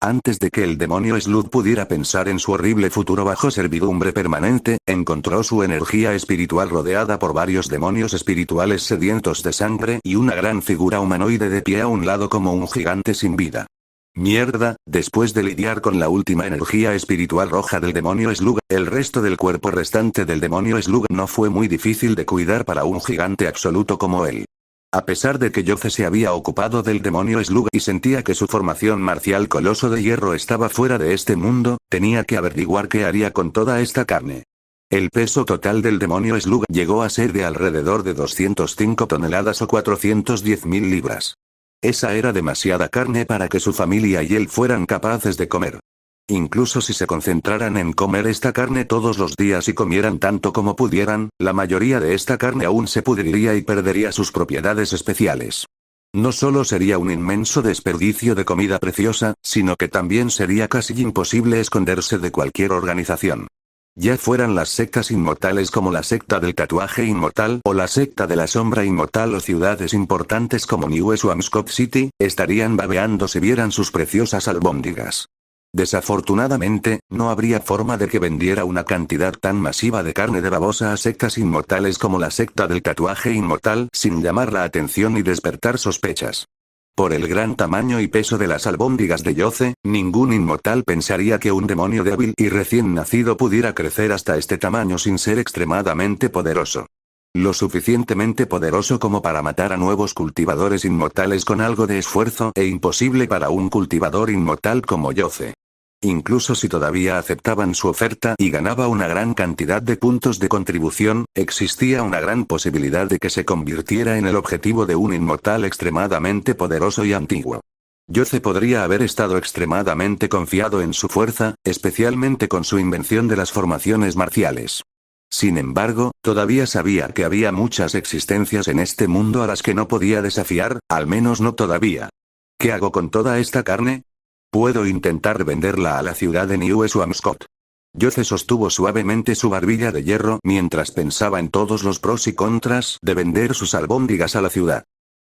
Antes de que el demonio Slug pudiera pensar en su horrible futuro bajo servidumbre permanente, encontró su energía espiritual rodeada por varios demonios espirituales sedientos de sangre y una gran figura humanoide de pie a un lado como un gigante sin vida. Mierda, después de lidiar con la última energía espiritual roja del demonio Slug, el resto del cuerpo restante del demonio Slug no fue muy difícil de cuidar para un gigante absoluto como él. A pesar de que Yoce se había ocupado del demonio Slug y sentía que su formación marcial coloso de hierro estaba fuera de este mundo, tenía que averiguar qué haría con toda esta carne. El peso total del demonio Slug llegó a ser de alrededor de 205 toneladas o 410.000 libras. Esa era demasiada carne para que su familia y él fueran capaces de comer. Incluso si se concentraran en comer esta carne todos los días y comieran tanto como pudieran, la mayoría de esta carne aún se pudriría y perdería sus propiedades especiales. No solo sería un inmenso desperdicio de comida preciosa, sino que también sería casi imposible esconderse de cualquier organización. Ya fueran las sectas inmortales como la secta del tatuaje inmortal o la secta de la sombra inmortal o ciudades importantes como New Swampscott City, estarían babeando si vieran sus preciosas albóndigas. Desafortunadamente, no habría forma de que vendiera una cantidad tan masiva de carne de babosa a sectas inmortales como la secta del tatuaje inmortal sin llamar la atención y despertar sospechas. Por el gran tamaño y peso de las albóndigas de Yoce, ningún inmortal pensaría que un demonio débil y recién nacido pudiera crecer hasta este tamaño sin ser extremadamente poderoso. Lo suficientemente poderoso como para matar a nuevos cultivadores inmortales con algo de esfuerzo e imposible para un cultivador inmortal como Yoce. Incluso si todavía aceptaban su oferta y ganaba una gran cantidad de puntos de contribución, existía una gran posibilidad de que se convirtiera en el objetivo de un inmortal extremadamente poderoso y antiguo. Yoce podría haber estado extremadamente confiado en su fuerza, especialmente con su invención de las formaciones marciales. Sin embargo, todavía sabía que había muchas existencias en este mundo a las que no podía desafiar, al menos no todavía. ¿Qué hago con toda esta carne? Puedo intentar venderla a la ciudad de New Swampscott. Yoce sostuvo suavemente su barbilla de hierro mientras pensaba en todos los pros y contras de vender sus albóndigas a la ciudad.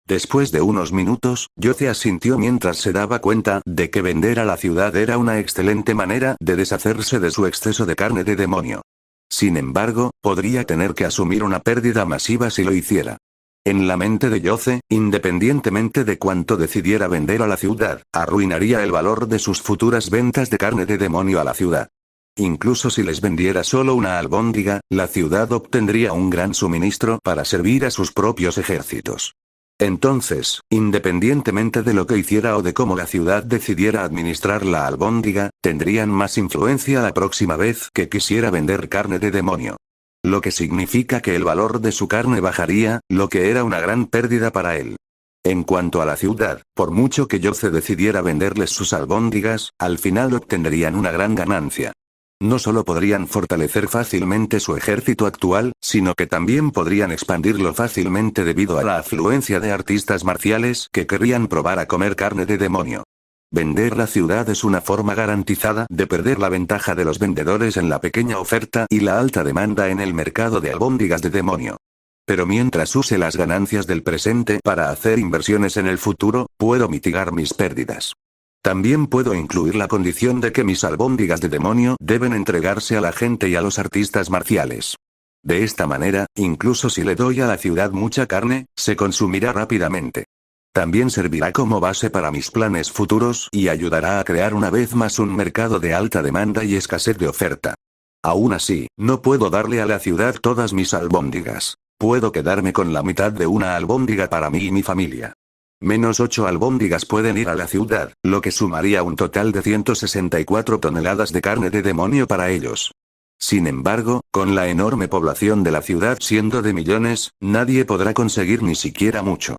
Después de unos minutos, Yoce asintió mientras se daba cuenta de que vender a la ciudad era una excelente manera de deshacerse de su exceso de carne de demonio. Sin embargo, podría tener que asumir una pérdida masiva si lo hiciera. En la mente de Yoce, independientemente de cuánto decidiera vender a la ciudad, arruinaría el valor de sus futuras ventas de carne de demonio a la ciudad. Incluso si les vendiera solo una albóndiga, la ciudad obtendría un gran suministro para servir a sus propios ejércitos. Entonces, independientemente de lo que hiciera o de cómo la ciudad decidiera administrar la albóndiga, tendrían más influencia la próxima vez que quisiera vender carne de demonio. Lo que significa que el valor de su carne bajaría, lo que era una gran pérdida para él. En cuanto a la ciudad, por mucho que Yoce decidiera venderles sus albóndigas, al final obtendrían una gran ganancia. No solo podrían fortalecer fácilmente su ejército actual, sino que también podrían expandirlo fácilmente debido a la afluencia de artistas marciales que querrían probar a comer carne de demonio. Vender la ciudad es una forma garantizada de perder la ventaja de los vendedores en la pequeña oferta y la alta demanda en el mercado de albóndigas de demonio. Pero mientras use las ganancias del presente para hacer inversiones en el futuro, puedo mitigar mis pérdidas. También puedo incluir la condición de que mis albóndigas de demonio deben entregarse a la gente y a los artistas marciales. De esta manera, incluso si le doy a la ciudad mucha carne, se consumirá rápidamente. También servirá como base para mis planes futuros y ayudará a crear una vez más un mercado de alta demanda y escasez de oferta. Aún así, no puedo darle a la ciudad todas mis albóndigas. Puedo quedarme con la mitad de una albóndiga para mí y mi familia. Menos 8 albóndigas pueden ir a la ciudad, lo que sumaría un total de 164 toneladas de carne de demonio para ellos. Sin embargo, con la enorme población de la ciudad siendo de millones, nadie podrá conseguir ni siquiera mucho.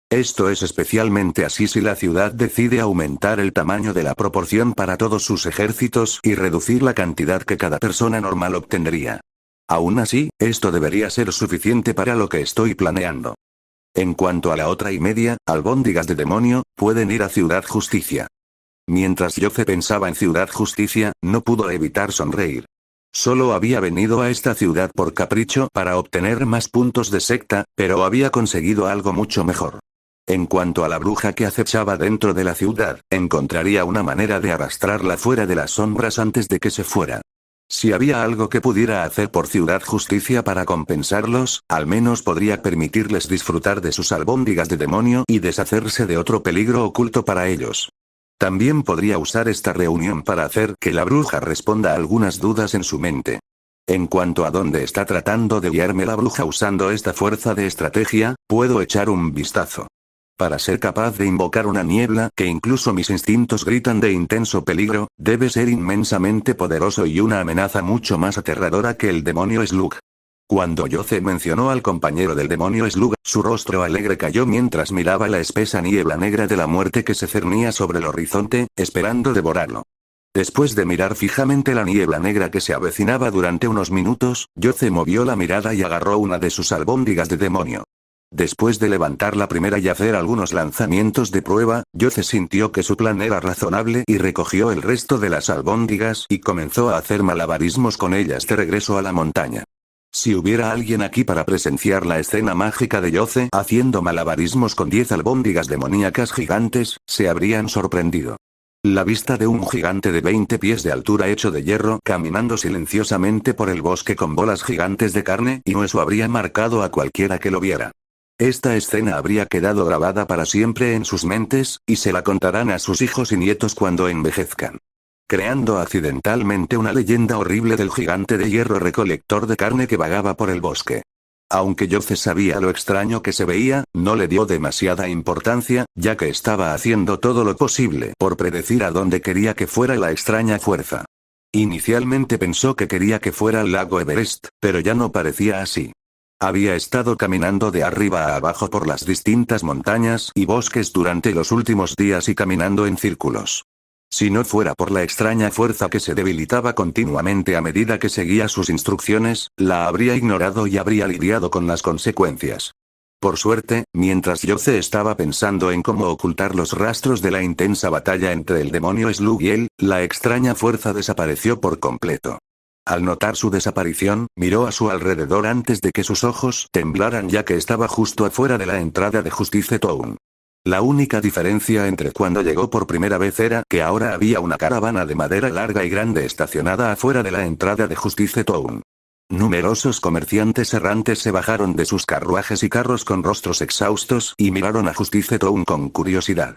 Esto es especialmente así si la ciudad decide aumentar el tamaño de la proporción para todos sus ejércitos y reducir la cantidad que cada persona normal obtendría. Aún así, esto debería ser suficiente para lo que estoy planeando. En cuanto a la otra y media, albóndigas de demonio, pueden ir a Ciudad Justicia. Mientras Yoce pensaba en Ciudad Justicia, no pudo evitar sonreír. Solo había venido a esta ciudad por capricho para obtener más puntos de secta, pero había conseguido algo mucho mejor. En cuanto a la bruja que acechaba dentro de la ciudad, encontraría una manera de arrastrarla fuera de las sombras antes de que se fuera. Si había algo que pudiera hacer por Ciudad Justicia para compensarlos, al menos podría permitirles disfrutar de sus albóndigas de demonio y deshacerse de otro peligro oculto para ellos. También podría usar esta reunión para hacer que la bruja responda a algunas dudas en su mente. En cuanto a dónde está tratando de guiarme la bruja usando esta fuerza de estrategia, puedo echar un vistazo. Para ser capaz de invocar una niebla que incluso mis instintos gritan de intenso peligro, debe ser inmensamente poderoso y una amenaza mucho más aterradora que el demonio Slug. Cuando Yoce mencionó al compañero del demonio Slug, su rostro alegre cayó mientras miraba la espesa niebla negra de la muerte que se cernía sobre el horizonte, esperando devorarlo. Después de mirar fijamente la niebla negra que se avecinaba durante unos minutos, Yoce movió la mirada y agarró una de sus albóndigas de demonio. Después de levantar la primera y hacer algunos lanzamientos de prueba, Yoce sintió que su plan era razonable y recogió el resto de las albóndigas y comenzó a hacer malabarismos con ellas de regreso a la montaña. Si hubiera alguien aquí para presenciar la escena mágica de Yoce haciendo malabarismos con 10 albóndigas demoníacas gigantes, se habrían sorprendido. La vista de un gigante de 20 pies de altura hecho de hierro caminando silenciosamente por el bosque con bolas gigantes de carne y hueso habría marcado a cualquiera que lo viera. Esta escena habría quedado grabada para siempre en sus mentes, y se la contarán a sus hijos y nietos cuando envejezcan. Creando accidentalmente una leyenda horrible del gigante de hierro recolector de carne que vagaba por el bosque. Aunque Yoce sabía lo extraño que se veía, no le dio demasiada importancia, ya que estaba haciendo todo lo posible por predecir a dónde quería que fuera la extraña fuerza. Inicialmente pensó que quería que fuera al lago Everest, pero ya no parecía así. Había estado caminando de arriba a abajo por las distintas montañas y bosques durante los últimos días y caminando en círculos. Si no fuera por la extraña fuerza que se debilitaba continuamente a medida que seguía sus instrucciones, la habría ignorado y habría lidiado con las consecuencias. Por suerte, mientras Yoce estaba pensando en cómo ocultar los rastros de la intensa batalla entre el demonio Slug y él, la extraña fuerza desapareció por completo. Al notar su desaparición, miró a su alrededor antes de que sus ojos temblaran ya que estaba justo afuera de la entrada de Justice Town. La única diferencia entre cuando llegó por primera vez era que ahora había una caravana de madera larga y grande estacionada afuera de la entrada de Justice Town. Numerosos comerciantes errantes se bajaron de sus carruajes y carros con rostros exhaustos y miraron a Justice Town con curiosidad.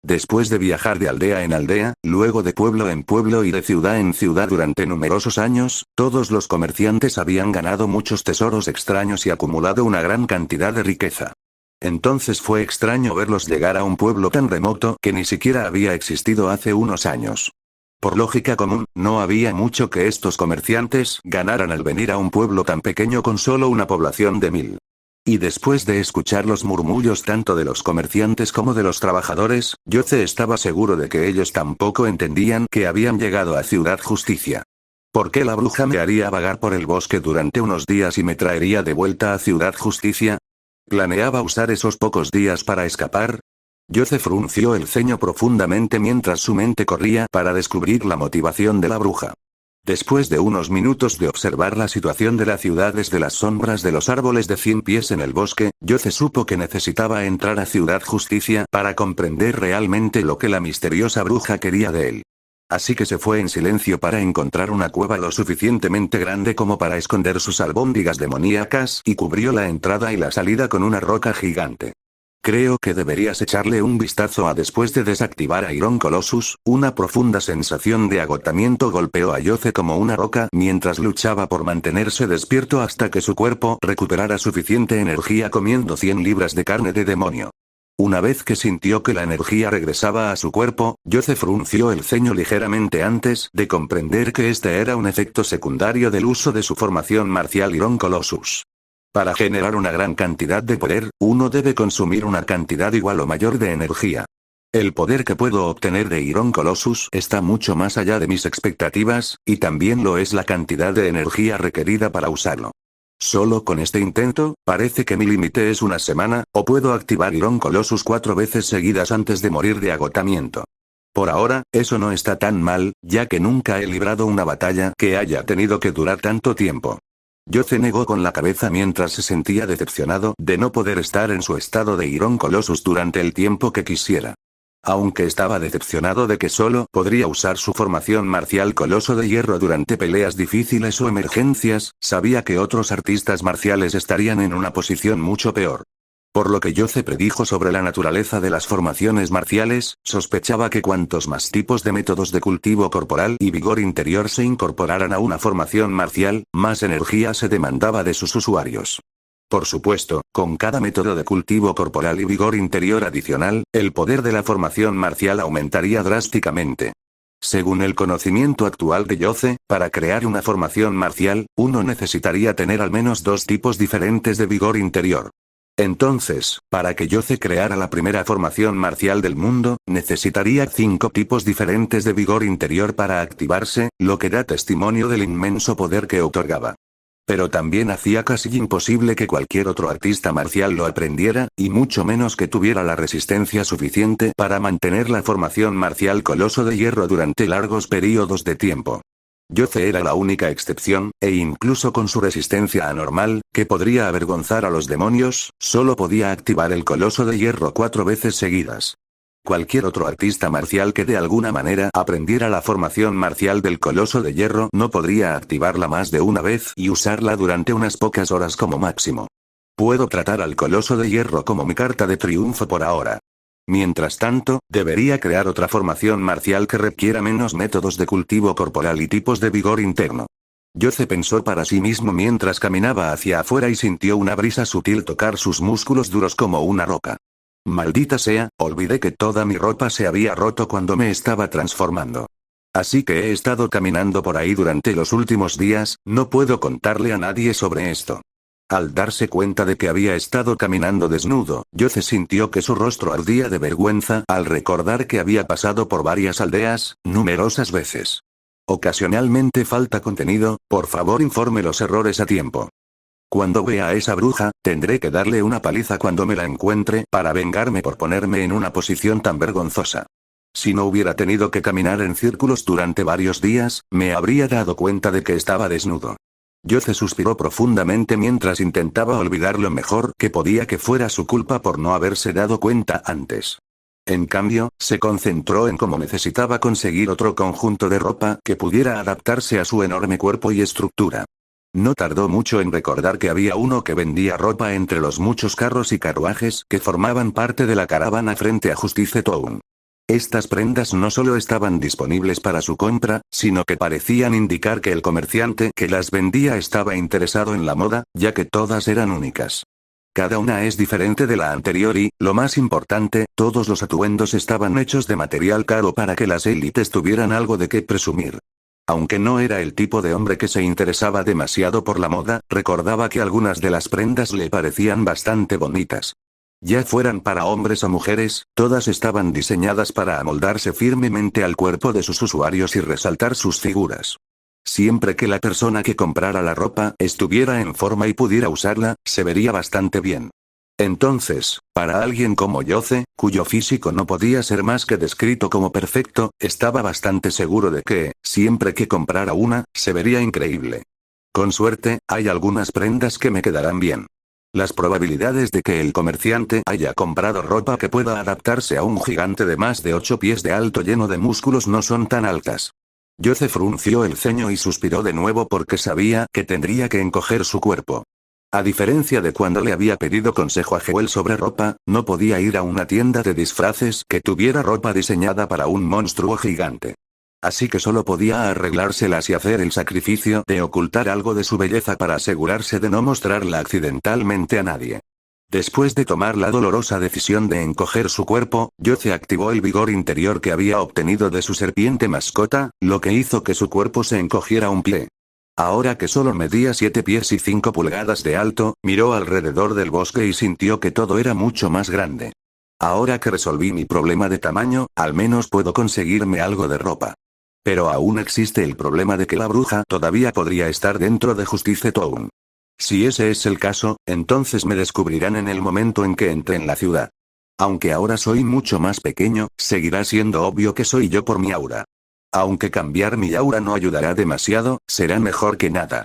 Después de viajar de aldea en aldea, luego de pueblo en pueblo y de ciudad en ciudad durante numerosos años, todos los comerciantes habían ganado muchos tesoros extraños y acumulado una gran cantidad de riqueza. Entonces fue extraño verlos llegar a un pueblo tan remoto que ni siquiera había existido hace unos años. Por lógica común, no había mucho que estos comerciantes ganaran al venir a un pueblo tan pequeño con solo una población de 1000. Y después de escuchar los murmullos tanto de los comerciantes como de los trabajadores, Yoce estaba seguro de que ellos tampoco entendían que habían llegado a Ciudad Justicia. ¿Por qué la bruja me haría vagar por el bosque durante unos días y me traería de vuelta a Ciudad Justicia? ¿Planeaba usar esos pocos días para escapar? Yoce frunció el ceño profundamente mientras su mente corría para descubrir la motivación de la bruja. Después de unos minutos de observar la situación de la ciudad desde las sombras de los árboles de 100 pies en el bosque, Yoce supo que necesitaba entrar a Ciudad Justicia para comprender realmente lo que la misteriosa bruja quería de él. Así que se fue en silencio para encontrar una cueva lo suficientemente grande como para esconder sus albóndigas demoníacas y cubrió la entrada y la salida con una roca gigante. Creo que deberías echarle un vistazo a después de desactivar a Iron Colossus, una profunda sensación de agotamiento golpeó a Yoce como una roca mientras luchaba por mantenerse despierto hasta que su cuerpo recuperara suficiente energía comiendo 100 libras de carne de demonio. Una vez que sintió que la energía regresaba a su cuerpo, Yoce frunció el ceño ligeramente antes de comprender que este era un efecto secundario del uso de su formación marcial Iron Colossus. Para generar una gran cantidad de poder, uno debe consumir una cantidad igual o mayor de energía. El poder que puedo obtener de Iron Colossus está mucho más allá de mis expectativas, y también lo es la cantidad de energía requerida para usarlo. Solo con este intento, parece que mi límite es una semana, o puedo activar Iron Colossus 4 veces seguidas antes de morir de agotamiento. Por ahora, eso no está tan mal, ya que nunca he librado una batalla que haya tenido que durar tanto tiempo. Yoce negó con la cabeza mientras se sentía decepcionado de no poder estar en su estado de Iron Colossus durante el tiempo que quisiera. Aunque estaba decepcionado de que solo podría usar su formación marcial Coloso de Hierro durante peleas difíciles o emergencias, sabía que otros artistas marciales estarían en una posición mucho peor. Por lo que Yoce predijo sobre la naturaleza de las formaciones marciales, sospechaba que cuantos más tipos de métodos de cultivo corporal y vigor interior se incorporaran a una formación marcial, más energía se demandaba de sus usuarios. Por supuesto, con cada método de cultivo corporal y vigor interior adicional, el poder de la formación marcial aumentaría drásticamente. Según el conocimiento actual de Yoce, para crear una formación marcial, uno necesitaría tener al menos 2 tipos diferentes de vigor interior. Entonces, para que Yoce creara la primera formación marcial del mundo, necesitaría 5 tipos diferentes de vigor interior para activarse, lo que da testimonio del inmenso poder que otorgaba. Pero también hacía casi imposible que cualquier otro artista marcial lo aprendiera, y mucho menos que tuviera la resistencia suficiente para mantener la formación marcial Coloso de Hierro durante largos periodos de tiempo. Yoce era la única excepción, e incluso con su resistencia anormal, que podría avergonzar a los demonios, solo podía activar el Coloso de Hierro 4 veces seguidas. Cualquier otro artista marcial que de alguna manera aprendiera la formación marcial del Coloso de Hierro no podría activarla más de una vez y usarla durante unas pocas horas como máximo. Puedo tratar al Coloso de Hierro como mi carta de triunfo por ahora. Mientras tanto, debería crear otra formación marcial que requiera menos métodos de cultivo corporal y tipos de vigor interno. Yoce pensó para sí mismo mientras caminaba hacia afuera y sintió una brisa sutil tocar sus músculos duros como una roca. Maldita sea, olvidé que toda mi ropa se había roto cuando me estaba transformando. Así que he estado caminando por ahí durante los últimos días, no puedo contarle a nadie sobre esto. Al darse cuenta de que había estado caminando desnudo, Yoce sintió que su rostro ardía de vergüenza al recordar que había pasado por varias aldeas, numerosas veces. Ocasionalmente falta contenido, por favor informe los errores a tiempo. Cuando vea a esa bruja, tendré que darle una paliza cuando me la encuentre para vengarme por ponerme en una posición tan vergonzosa. Si no hubiera tenido que caminar en círculos durante varios días, me habría dado cuenta de que estaba desnudo. Yoce suspiró profundamente mientras intentaba olvidar lo mejor que podía que fuera su culpa por no haberse dado cuenta antes. En cambio, se concentró en cómo necesitaba conseguir otro conjunto de ropa que pudiera adaptarse a su enorme cuerpo y estructura. No tardó mucho en recordar que había uno que vendía ropa entre los muchos carros y carruajes que formaban parte de la caravana frente a Justice Town. Estas prendas no solo estaban disponibles para su compra, sino que parecían indicar que el comerciante que las vendía estaba interesado en la moda, ya que todas eran únicas. Cada una es diferente de la anterior y, lo más importante, todos los atuendos estaban hechos de material caro para que las élites tuvieran algo de qué presumir. Aunque no era el tipo de hombre que se interesaba demasiado por la moda, recordaba que algunas de las prendas le parecían bastante bonitas. Ya fueran para hombres o mujeres, todas estaban diseñadas para amoldarse firmemente al cuerpo de sus usuarios y resaltar sus figuras. Siempre que la persona que comprara la ropa estuviera en forma y pudiera usarla, se vería bastante bien. Entonces, para alguien como Yoce, cuyo físico no podía ser más que descrito como perfecto, estaba bastante seguro de que, siempre que comprara una, se vería increíble. Con suerte, hay algunas prendas que me quedarán bien. Las probabilidades de que el comerciante haya comprado ropa que pueda adaptarse a un gigante de más de 8 pies de alto lleno de músculos no son tan altas. Yoce frunció el ceño y suspiró de nuevo porque sabía que tendría que encoger su cuerpo. A diferencia de cuando le había pedido consejo a Jewel sobre ropa, no podía ir a una tienda de disfraces que tuviera ropa diseñada para un monstruo gigante. Así que solo podía arreglárselas y hacer el sacrificio de ocultar algo de su belleza para asegurarse de no mostrarla accidentalmente a nadie. Después de tomar la dolorosa decisión de encoger su cuerpo, Yoce activó el vigor interior que había obtenido de su serpiente mascota, lo que hizo que su cuerpo se encogiera un pie. Ahora que solo medía 7 pies y 5 pulgadas de alto, miró alrededor del bosque y sintió que todo era mucho más grande. Ahora que resolví mi problema de tamaño, al menos puedo conseguirme algo de ropa. Pero aún existe el problema de que la bruja todavía podría estar dentro de Justice Town. Si ese es el caso, entonces me descubrirán en el momento en que entre en la ciudad. Aunque ahora soy mucho más pequeño, seguirá siendo obvio que soy yo por mi aura. Aunque cambiar mi aura no ayudará demasiado, será mejor que nada.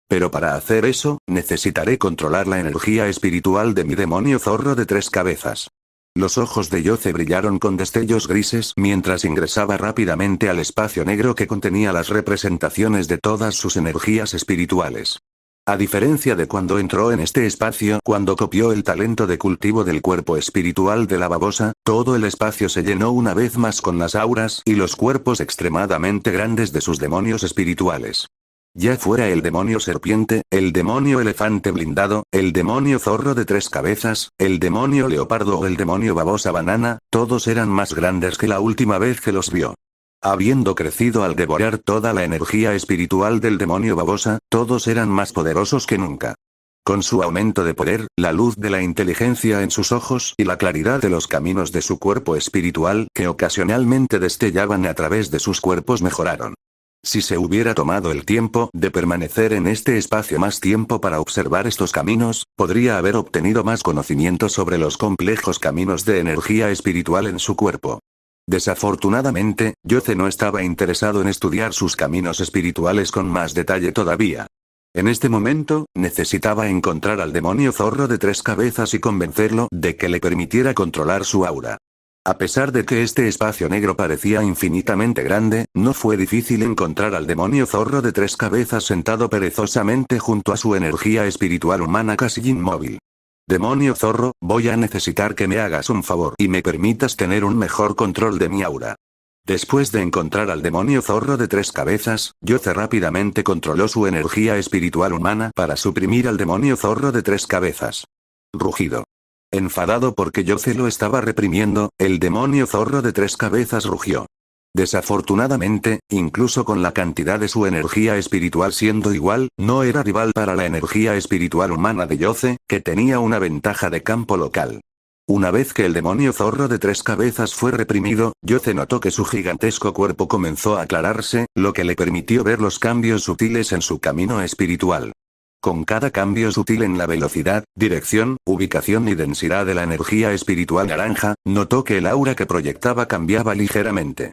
Pero para hacer eso, necesitaré controlar la energía espiritual de mi demonio zorro de 3 cabezas. Los ojos de Yoce brillaron con destellos grises mientras ingresaba rápidamente al espacio negro que contenía las representaciones de todas sus energías espirituales. A diferencia de cuando entró en este espacio, cuando copió el talento de cultivo del cuerpo espiritual de la babosa, todo el espacio se llenó una vez más con las auras y los cuerpos extremadamente grandes de sus demonios espirituales. Ya fuera el demonio serpiente, el demonio elefante blindado, el demonio zorro de 3 cabezas, el demonio leopardo o el demonio babosa banana, todos eran más grandes que la última vez que los vio. Habiendo crecido al devorar toda la energía espiritual del demonio babosa, todos eran más poderosos que nunca. Con su aumento de poder, la luz de la inteligencia en sus ojos y la claridad de los caminos de su cuerpo espiritual que ocasionalmente destellaban a través de sus cuerpos mejoraron. Si se hubiera tomado el tiempo de permanecer en este espacio más tiempo para observar estos caminos, podría haber obtenido más conocimiento sobre los complejos caminos de energía espiritual en su cuerpo. Desafortunadamente, Yoce no estaba interesado en estudiar sus caminos espirituales con más detalle todavía. En este momento, necesitaba encontrar al demonio zorro de 3 cabezas y convencerlo de que le permitiera controlar su aura. A pesar de que este espacio negro parecía infinitamente grande, no fue difícil encontrar al demonio zorro de 3 cabezas sentado perezosamente junto a su energía espiritual humana casi inmóvil. Demonio zorro, voy a necesitar que me hagas un favor y me permitas tener un mejor control de mi aura. Después de encontrar al demonio zorro de 3 cabezas, Yoce rápidamente controló su energía espiritual humana para suprimir al demonio zorro de 3 cabezas. Rugido. Enfadado porque Yoce lo estaba reprimiendo, el demonio zorro de 3 cabezas rugió. Desafortunadamente, incluso con la cantidad de su energía espiritual siendo igual, no era rival para la energía espiritual humana de Yoce, que tenía una ventaja de campo local. Una vez que el demonio zorro de 3 cabezas fue reprimido, Yoce notó que su gigantesco cuerpo comenzó a aclararse, lo que le permitió ver los cambios sutiles en su camino espiritual. Con cada cambio sutil en la velocidad, dirección, ubicación y densidad de la energía espiritual naranja, notó que el aura que proyectaba cambiaba ligeramente.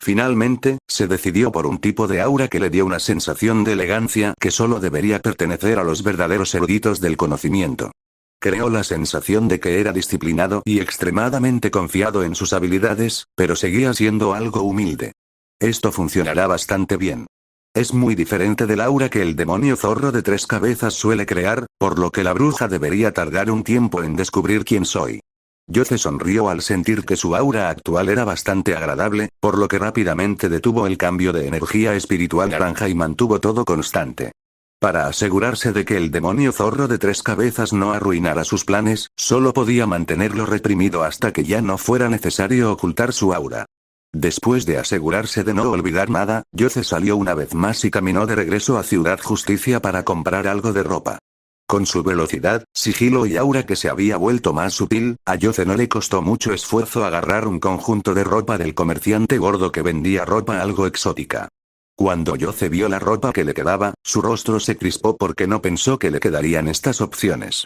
Finalmente, se decidió por un tipo de aura que le dio una sensación de elegancia que solo debería pertenecer a los verdaderos eruditos del conocimiento. Creó la sensación de que era disciplinado y extremadamente confiado en sus habilidades, pero seguía siendo algo humilde. Esto funcionará bastante bien. Es muy diferente del aura que el demonio zorro de 3 cabezas suele crear, por lo que la bruja debería tardar un tiempo en descubrir quién soy. Yoce sonrió al sentir que su aura actual era bastante agradable, por lo que rápidamente detuvo el cambio de energía espiritual naranja y mantuvo todo constante. Para asegurarse de que el demonio zorro de 3 cabezas no arruinara sus planes, solo podía mantenerlo reprimido hasta que ya no fuera necesario ocultar su aura. Después de asegurarse de no olvidar nada, Yoce salió una vez más y caminó de regreso a Ciudad Justicia para comprar algo de ropa. Con su velocidad, sigilo y aura que se había vuelto más sutil, a Yoce no le costó mucho esfuerzo agarrar un conjunto de ropa del comerciante gordo que vendía ropa algo exótica. Cuando Yoce vio la ropa que le quedaba, su rostro se crispó porque no pensó que le quedarían estas opciones.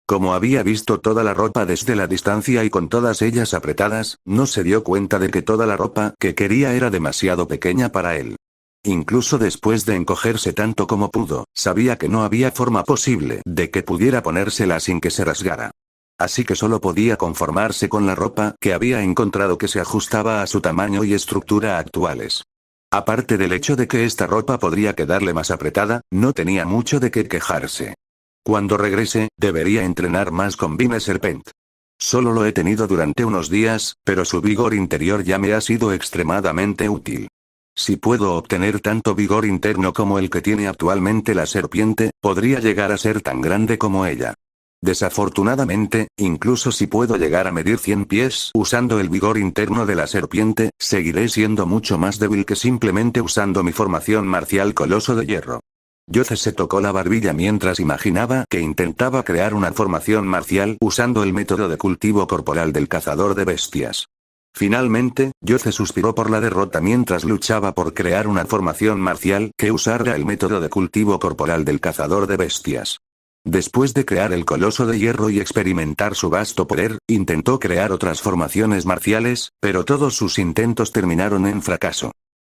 Como había visto toda la ropa desde la distancia y con todas ellas apretadas, no se dio cuenta de que toda la ropa que quería era demasiado pequeña para él. Incluso después de encogerse tanto como pudo, sabía que no había forma posible de que pudiera ponérsela sin que se rasgara. Así que solo podía conformarse con la ropa que había encontrado que se ajustaba a su tamaño y estructura actuales. Aparte del hecho de que esta ropa podría quedarle más apretada, no tenía mucho de qué quejarse. Cuando regrese, debería entrenar más con Vine Serpent. Solo lo he tenido durante unos días, pero su vigor interior ya me ha sido extremadamente útil. Si puedo obtener tanto vigor interno como el que tiene actualmente la serpiente, podría llegar a ser tan grande como ella. Desafortunadamente, incluso si puedo llegar a medir 100 pies usando el vigor interno de la serpiente, seguiré siendo mucho más débil que simplemente usando mi formación marcial coloso de hierro. Yoce se tocó la barbilla mientras imaginaba que intentaba crear una formación marcial usando el método de cultivo corporal del cazador de bestias. Finalmente, Yoce suspiró por la derrota mientras luchaba por crear una formación marcial que usara el método de cultivo corporal del cazador de bestias. Después de crear el coloso de hierro y experimentar su vasto poder, intentó crear otras formaciones marciales, pero todos sus intentos terminaron en fracaso.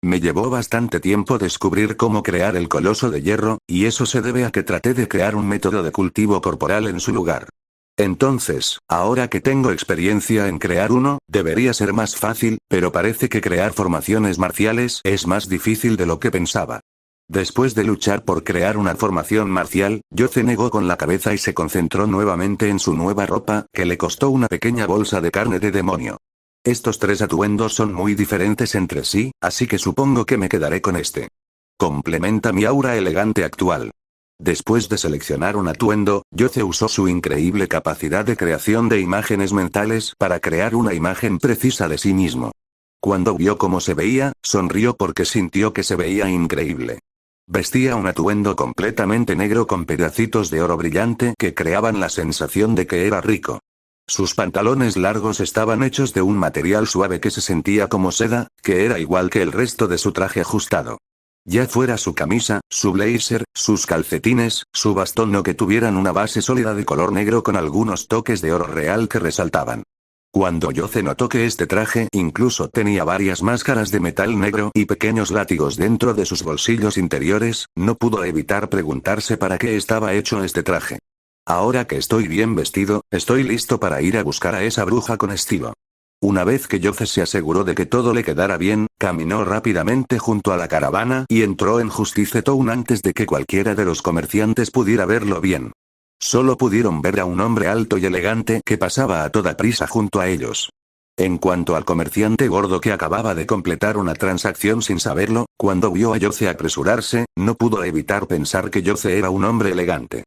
Me llevó bastante tiempo descubrir cómo crear el coloso de hierro, y eso se debe a que traté de crear un método de cultivo corporal en su lugar. Entonces, ahora que tengo experiencia en crear uno, debería ser más fácil, pero parece que crear formaciones marciales es más difícil de lo que pensaba. Después de luchar por crear una formación marcial, Yoce negó con la cabeza y se concentró nuevamente en su nueva ropa, que le costó una pequeña bolsa de carne de demonio. Estos tres atuendos son muy diferentes entre sí, así que supongo que me quedaré con este. Complementa mi aura elegante actual. Después de seleccionar un atuendo, Yoce usó su increíble capacidad de creación de imágenes mentales para crear una imagen precisa de sí mismo. Cuando vio cómo se veía, sonrió porque sintió que se veía increíble. Vestía un atuendo completamente negro con pedacitos de oro brillante que creaban la sensación de que era rico. Sus pantalones largos estaban hechos de un material suave que se sentía como seda, que era igual que el resto de su traje ajustado. Ya fuera su camisa, su blazer, sus calcetines, su bastón o que tuvieran una base sólida de color negro con algunos toques de oro real que resaltaban. Cuando Yoce notó que este traje incluso tenía varias máscaras de metal negro y pequeños látigos dentro de sus bolsillos interiores, no pudo evitar preguntarse para qué estaba hecho este traje. Ahora que estoy bien vestido, estoy listo para ir a buscar a esa bruja con estilo. Una vez que Yoce se aseguró de que todo le quedara bien, caminó rápidamente junto a la caravana y entró en Justice Town antes de que cualquiera de los comerciantes pudiera verlo bien. Solo pudieron ver a un hombre alto y elegante que pasaba a toda prisa junto a ellos. En cuanto al comerciante gordo que acababa de completar una transacción sin saberlo, cuando vio a Yoce apresurarse, no pudo evitar pensar que Yoce era un hombre elegante.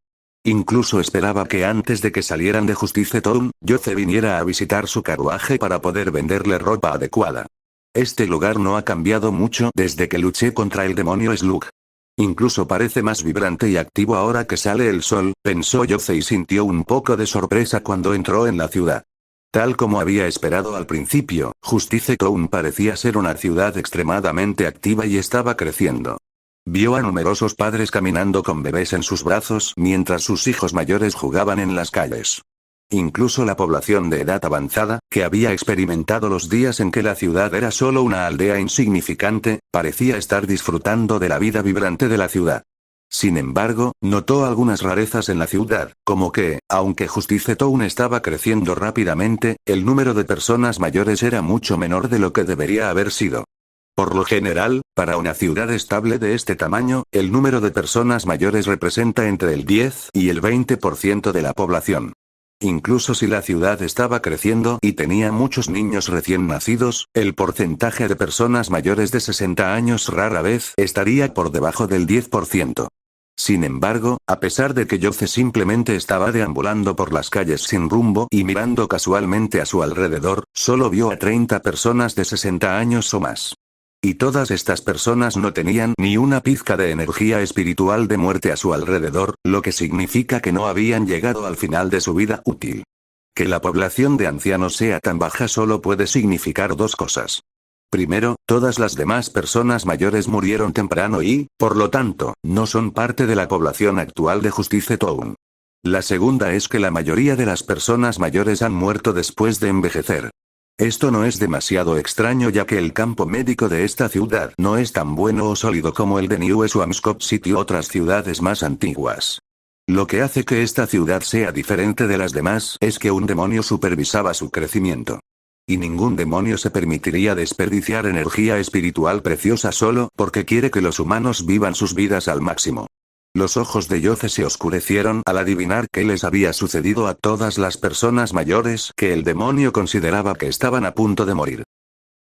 Incluso esperaba que antes de que salieran de Justice Town, Yoce viniera a visitar su carruaje para poder venderle ropa adecuada. Este lugar no ha cambiado mucho desde que luché contra el demonio Slug. Incluso parece más vibrante y activo ahora que sale el sol, pensó Yoce y sintió un poco de sorpresa cuando entró en la ciudad. Tal como había esperado al principio, Justice Town parecía ser una ciudad extremadamente activa y estaba creciendo. Vio a numerosos padres caminando con bebés en sus brazos mientras sus hijos mayores jugaban en las calles. Incluso la población de edad avanzada, que había experimentado los días en que la ciudad era solo una aldea insignificante, parecía estar disfrutando de la vida vibrante de la ciudad. Sin embargo, notó algunas rarezas en la ciudad, como que, aunque Justice Town estaba creciendo rápidamente, el número de personas mayores era mucho menor de lo que debería haber sido. Por lo general, para una ciudad estable de este tamaño, el número de personas mayores representa entre el 10 y el 20% de la población. Incluso si la ciudad estaba creciendo y tenía muchos niños recién nacidos, el porcentaje de personas mayores de 60 años rara vez estaría por debajo del 10%. Sin embargo, a pesar de que Yoce simplemente estaba deambulando por las calles sin rumbo y mirando casualmente a su alrededor, solo vio a 30 personas de 60 años o más. Y todas estas personas no tenían ni una pizca de energía espiritual de muerte a su alrededor, lo que significa que no habían llegado al final de su vida útil. Que la población de ancianos sea tan baja solo puede significar dos cosas. Primero, todas las demás personas mayores murieron temprano y, por lo tanto, no son parte de la población actual de Justice Town. La segunda es que la mayoría de las personas mayores han muerto después de envejecer. Esto no es demasiado extraño ya que el campo médico de esta ciudad no es tan bueno o sólido como el de New Swampscott City u otras ciudades más antiguas. Lo que hace que esta ciudad sea diferente de las demás es que un demonio supervisaba su crecimiento. Y ningún demonio se permitiría desperdiciar energía espiritual preciosa solo porque quiere que los humanos vivan sus vidas al máximo. Los ojos de Yoce se oscurecieron al adivinar qué les había sucedido a todas las personas mayores que el demonio consideraba que estaban a punto de morir.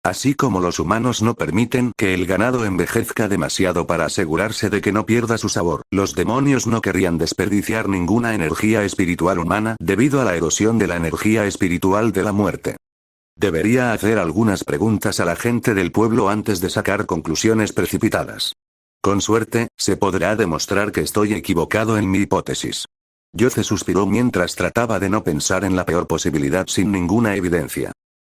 Así como los humanos no permiten que el ganado envejezca demasiado para asegurarse de que no pierda su sabor, los demonios no querrían desperdiciar ninguna energía espiritual humana debido a la erosión de la energía espiritual de la muerte. Debería hacer algunas preguntas a la gente del pueblo antes de sacar conclusiones precipitadas. Con suerte, se podrá demostrar que estoy equivocado en mi hipótesis. Yoce suspiró mientras trataba de no pensar en la peor posibilidad sin ninguna evidencia.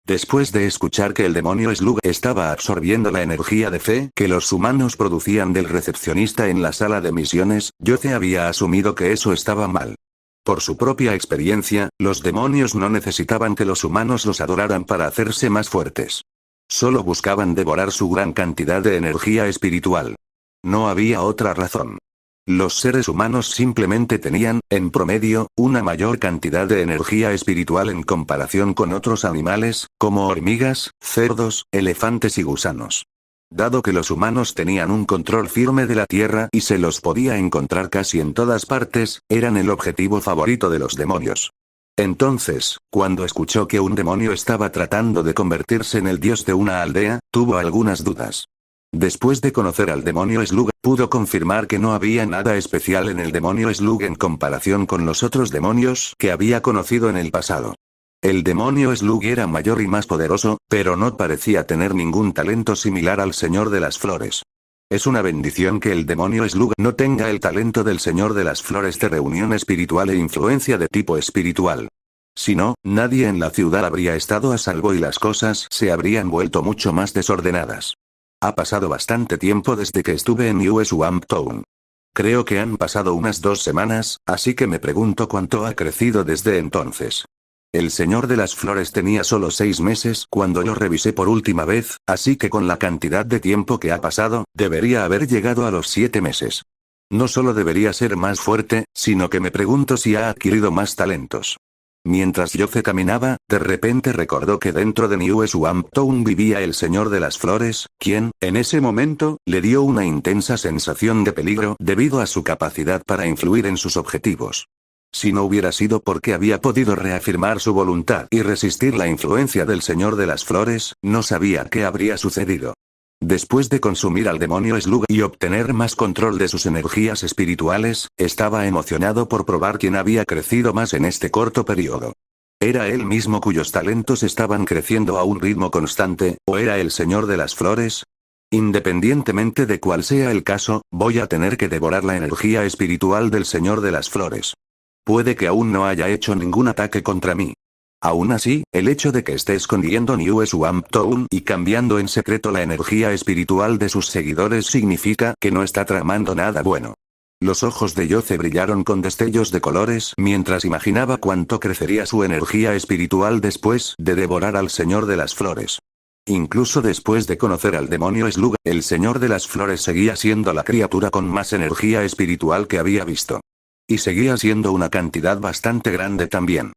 Después de escuchar que el demonio Slug estaba absorbiendo la energía de fe que los humanos producían del recepcionista en la sala de misiones, Yoce había asumido que eso estaba mal. Por su propia experiencia, los demonios no necesitaban que los humanos los adoraran para hacerse más fuertes. Solo buscaban devorar su gran cantidad de energía espiritual. No había otra razón. Los seres humanos simplemente tenían, en promedio, una mayor cantidad de energía espiritual en comparación con otros animales, como hormigas, cerdos, elefantes y gusanos. Dado que los humanos tenían un control firme de la Tierra y se los podía encontrar casi en todas partes, eran el objetivo favorito de los demonios. Entonces, cuando escuchó que un demonio estaba tratando de convertirse en el dios de una aldea, tuvo algunas dudas. Después de conocer al demonio Slug, pudo confirmar que no había nada especial en el demonio Slug en comparación con los otros demonios que había conocido en el pasado. El demonio Slug era mayor y más poderoso, pero no parecía tener ningún talento similar al Señor de las Flores. Es una bendición que el demonio Slug no tenga el talento del Señor de las Flores de reunión espiritual e influencia de tipo espiritual. Si no, nadie en la ciudad habría estado a salvo y las cosas se habrían vuelto mucho más desordenadas. Ha pasado bastante tiempo desde que estuve en New Swamp Town. Creo que han pasado unas 2 semanas, así que me pregunto cuánto ha crecido desde entonces. El Señor de las Flores tenía solo 6 meses cuando lo revisé por última vez, así que con la cantidad de tiempo que ha pasado, debería haber llegado a los 7 meses. No solo debería ser más fuerte, sino que me pregunto si ha adquirido más talentos. Mientras Yoce caminaba, de repente recordó que dentro de New Swamp Town vivía el Señor de las Flores, quien, en ese momento, le dio una intensa sensación de peligro debido a su capacidad para influir en sus objetivos. Si no hubiera sido porque había podido reafirmar su voluntad y resistir la influencia del Señor de las Flores, no sabía qué habría sucedido. Después de consumir al demonio Slug y obtener más control de sus energías espirituales, estaba emocionado por probar quién había crecido más en este corto periodo. ¿Era él mismo cuyos talentos estaban creciendo a un ritmo constante, o era el Señor de las Flores? Independientemente de cuál sea el caso, voy a tener que devorar la energía espiritual del Señor de las Flores. Puede que aún no haya hecho ningún ataque contra mí. Aún así, el hecho de que esté escondiendo New Swamp Town y cambiando en secreto la energía espiritual de sus seguidores significa que no está tramando nada bueno. Los ojos de Yoce brillaron con destellos de colores mientras imaginaba cuánto crecería su energía espiritual después de devorar al Señor de las Flores. Incluso después de conocer al demonio Slug, el Señor de las Flores seguía siendo la criatura con más energía espiritual que había visto. Y seguía siendo una cantidad bastante grande también.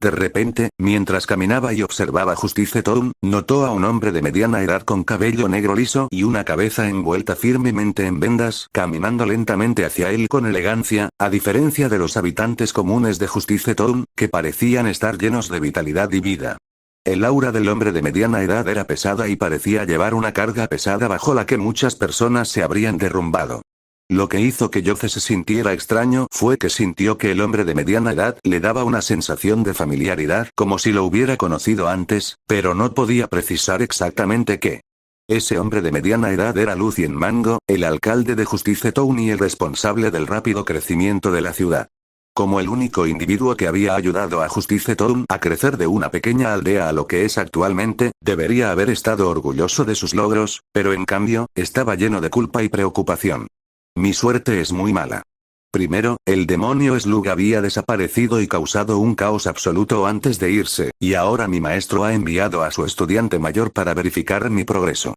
De repente, mientras caminaba y observaba Justice Town, notó a un hombre de mediana edad con cabello negro liso y una cabeza envuelta firmemente en vendas, caminando lentamente hacia él con elegancia, a diferencia de los habitantes comunes de Justice Town, que parecían estar llenos de vitalidad y vida. El aura del hombre de mediana edad era pesada y parecía llevar una carga pesada bajo la que muchas personas se habrían derrumbado. Lo que hizo que Yoce se sintiera extraño fue que sintió que el hombre de mediana edad le daba una sensación de familiaridad como si lo hubiera conocido antes, pero no podía precisar exactamente qué. Ese hombre de mediana edad era Lucien Mango, el alcalde de Justice Town y el responsable del rápido crecimiento de la ciudad. Como el único individuo que había ayudado a Justice Town a crecer de una pequeña aldea a lo que es actualmente, debería haber estado orgulloso de sus logros, pero en cambio, estaba lleno de culpa y preocupación. Mi suerte es muy mala. Primero, el demonio Slug había desaparecido y causado un caos absoluto antes de irse, y ahora mi maestro ha enviado a su estudiante mayor para verificar mi progreso.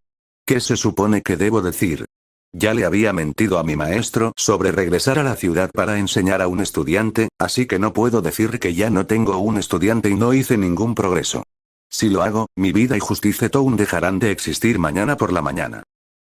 ¿Qué se supone que debo decir? Ya le había mentido a mi maestro sobre regresar a la ciudad para enseñar a un estudiante, así que no puedo decir que ya no tengo un estudiante y no hice ningún progreso. Si lo hago, mi vida y Justice Town dejarán de existir mañana por la mañana.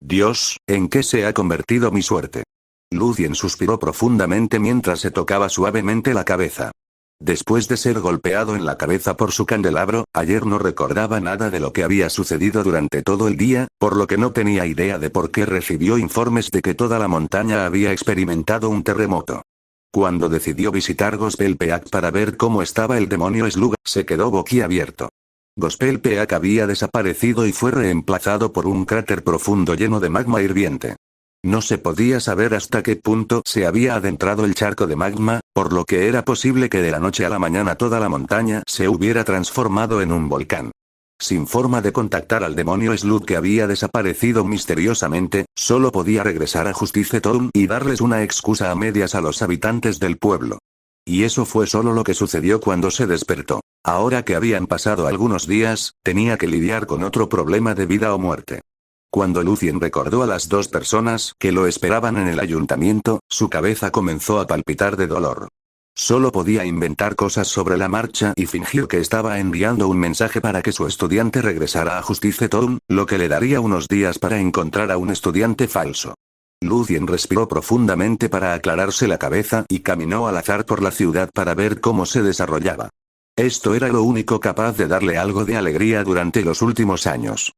Dios, ¿en qué se ha convertido mi suerte? Lucien suspiró profundamente mientras se tocaba suavemente la cabeza. Después de ser golpeado en la cabeza por su candelabro, ayer no recordaba nada de lo que había sucedido durante todo el día, por lo que no tenía idea de por qué recibió informes de que toda la montaña había experimentado un terremoto. Cuando decidió visitar Gospel Peak para ver cómo estaba el demonio Slug, se quedó boquiabierto. Gospel Peak había desaparecido y fue reemplazado por un cráter profundo lleno de magma hirviente. No se podía saber hasta qué punto se había adentrado el charco de magma, por lo que era posible que de la noche a la mañana toda la montaña se hubiera transformado en un volcán. Sin forma de contactar al demonio Slug que había desaparecido misteriosamente, solo podía regresar a Justice Town y darles una excusa a medias a los habitantes del pueblo. Y eso fue solo lo que sucedió cuando se despertó. Ahora que habían pasado algunos días, tenía que lidiar con otro problema de vida o muerte. Cuando Lucien recordó a las dos personas que lo esperaban en el ayuntamiento, su cabeza comenzó a palpitar de dolor. Solo podía inventar cosas sobre la marcha y fingió que estaba enviando un mensaje para que su estudiante regresara a Justice Town, lo que le daría unos días para encontrar a un estudiante falso. Lucien respiró profundamente para aclararse la cabeza y caminó al azar por la ciudad para ver cómo se desarrollaba. Esto era lo único capaz de darle algo de alegría durante los últimos años.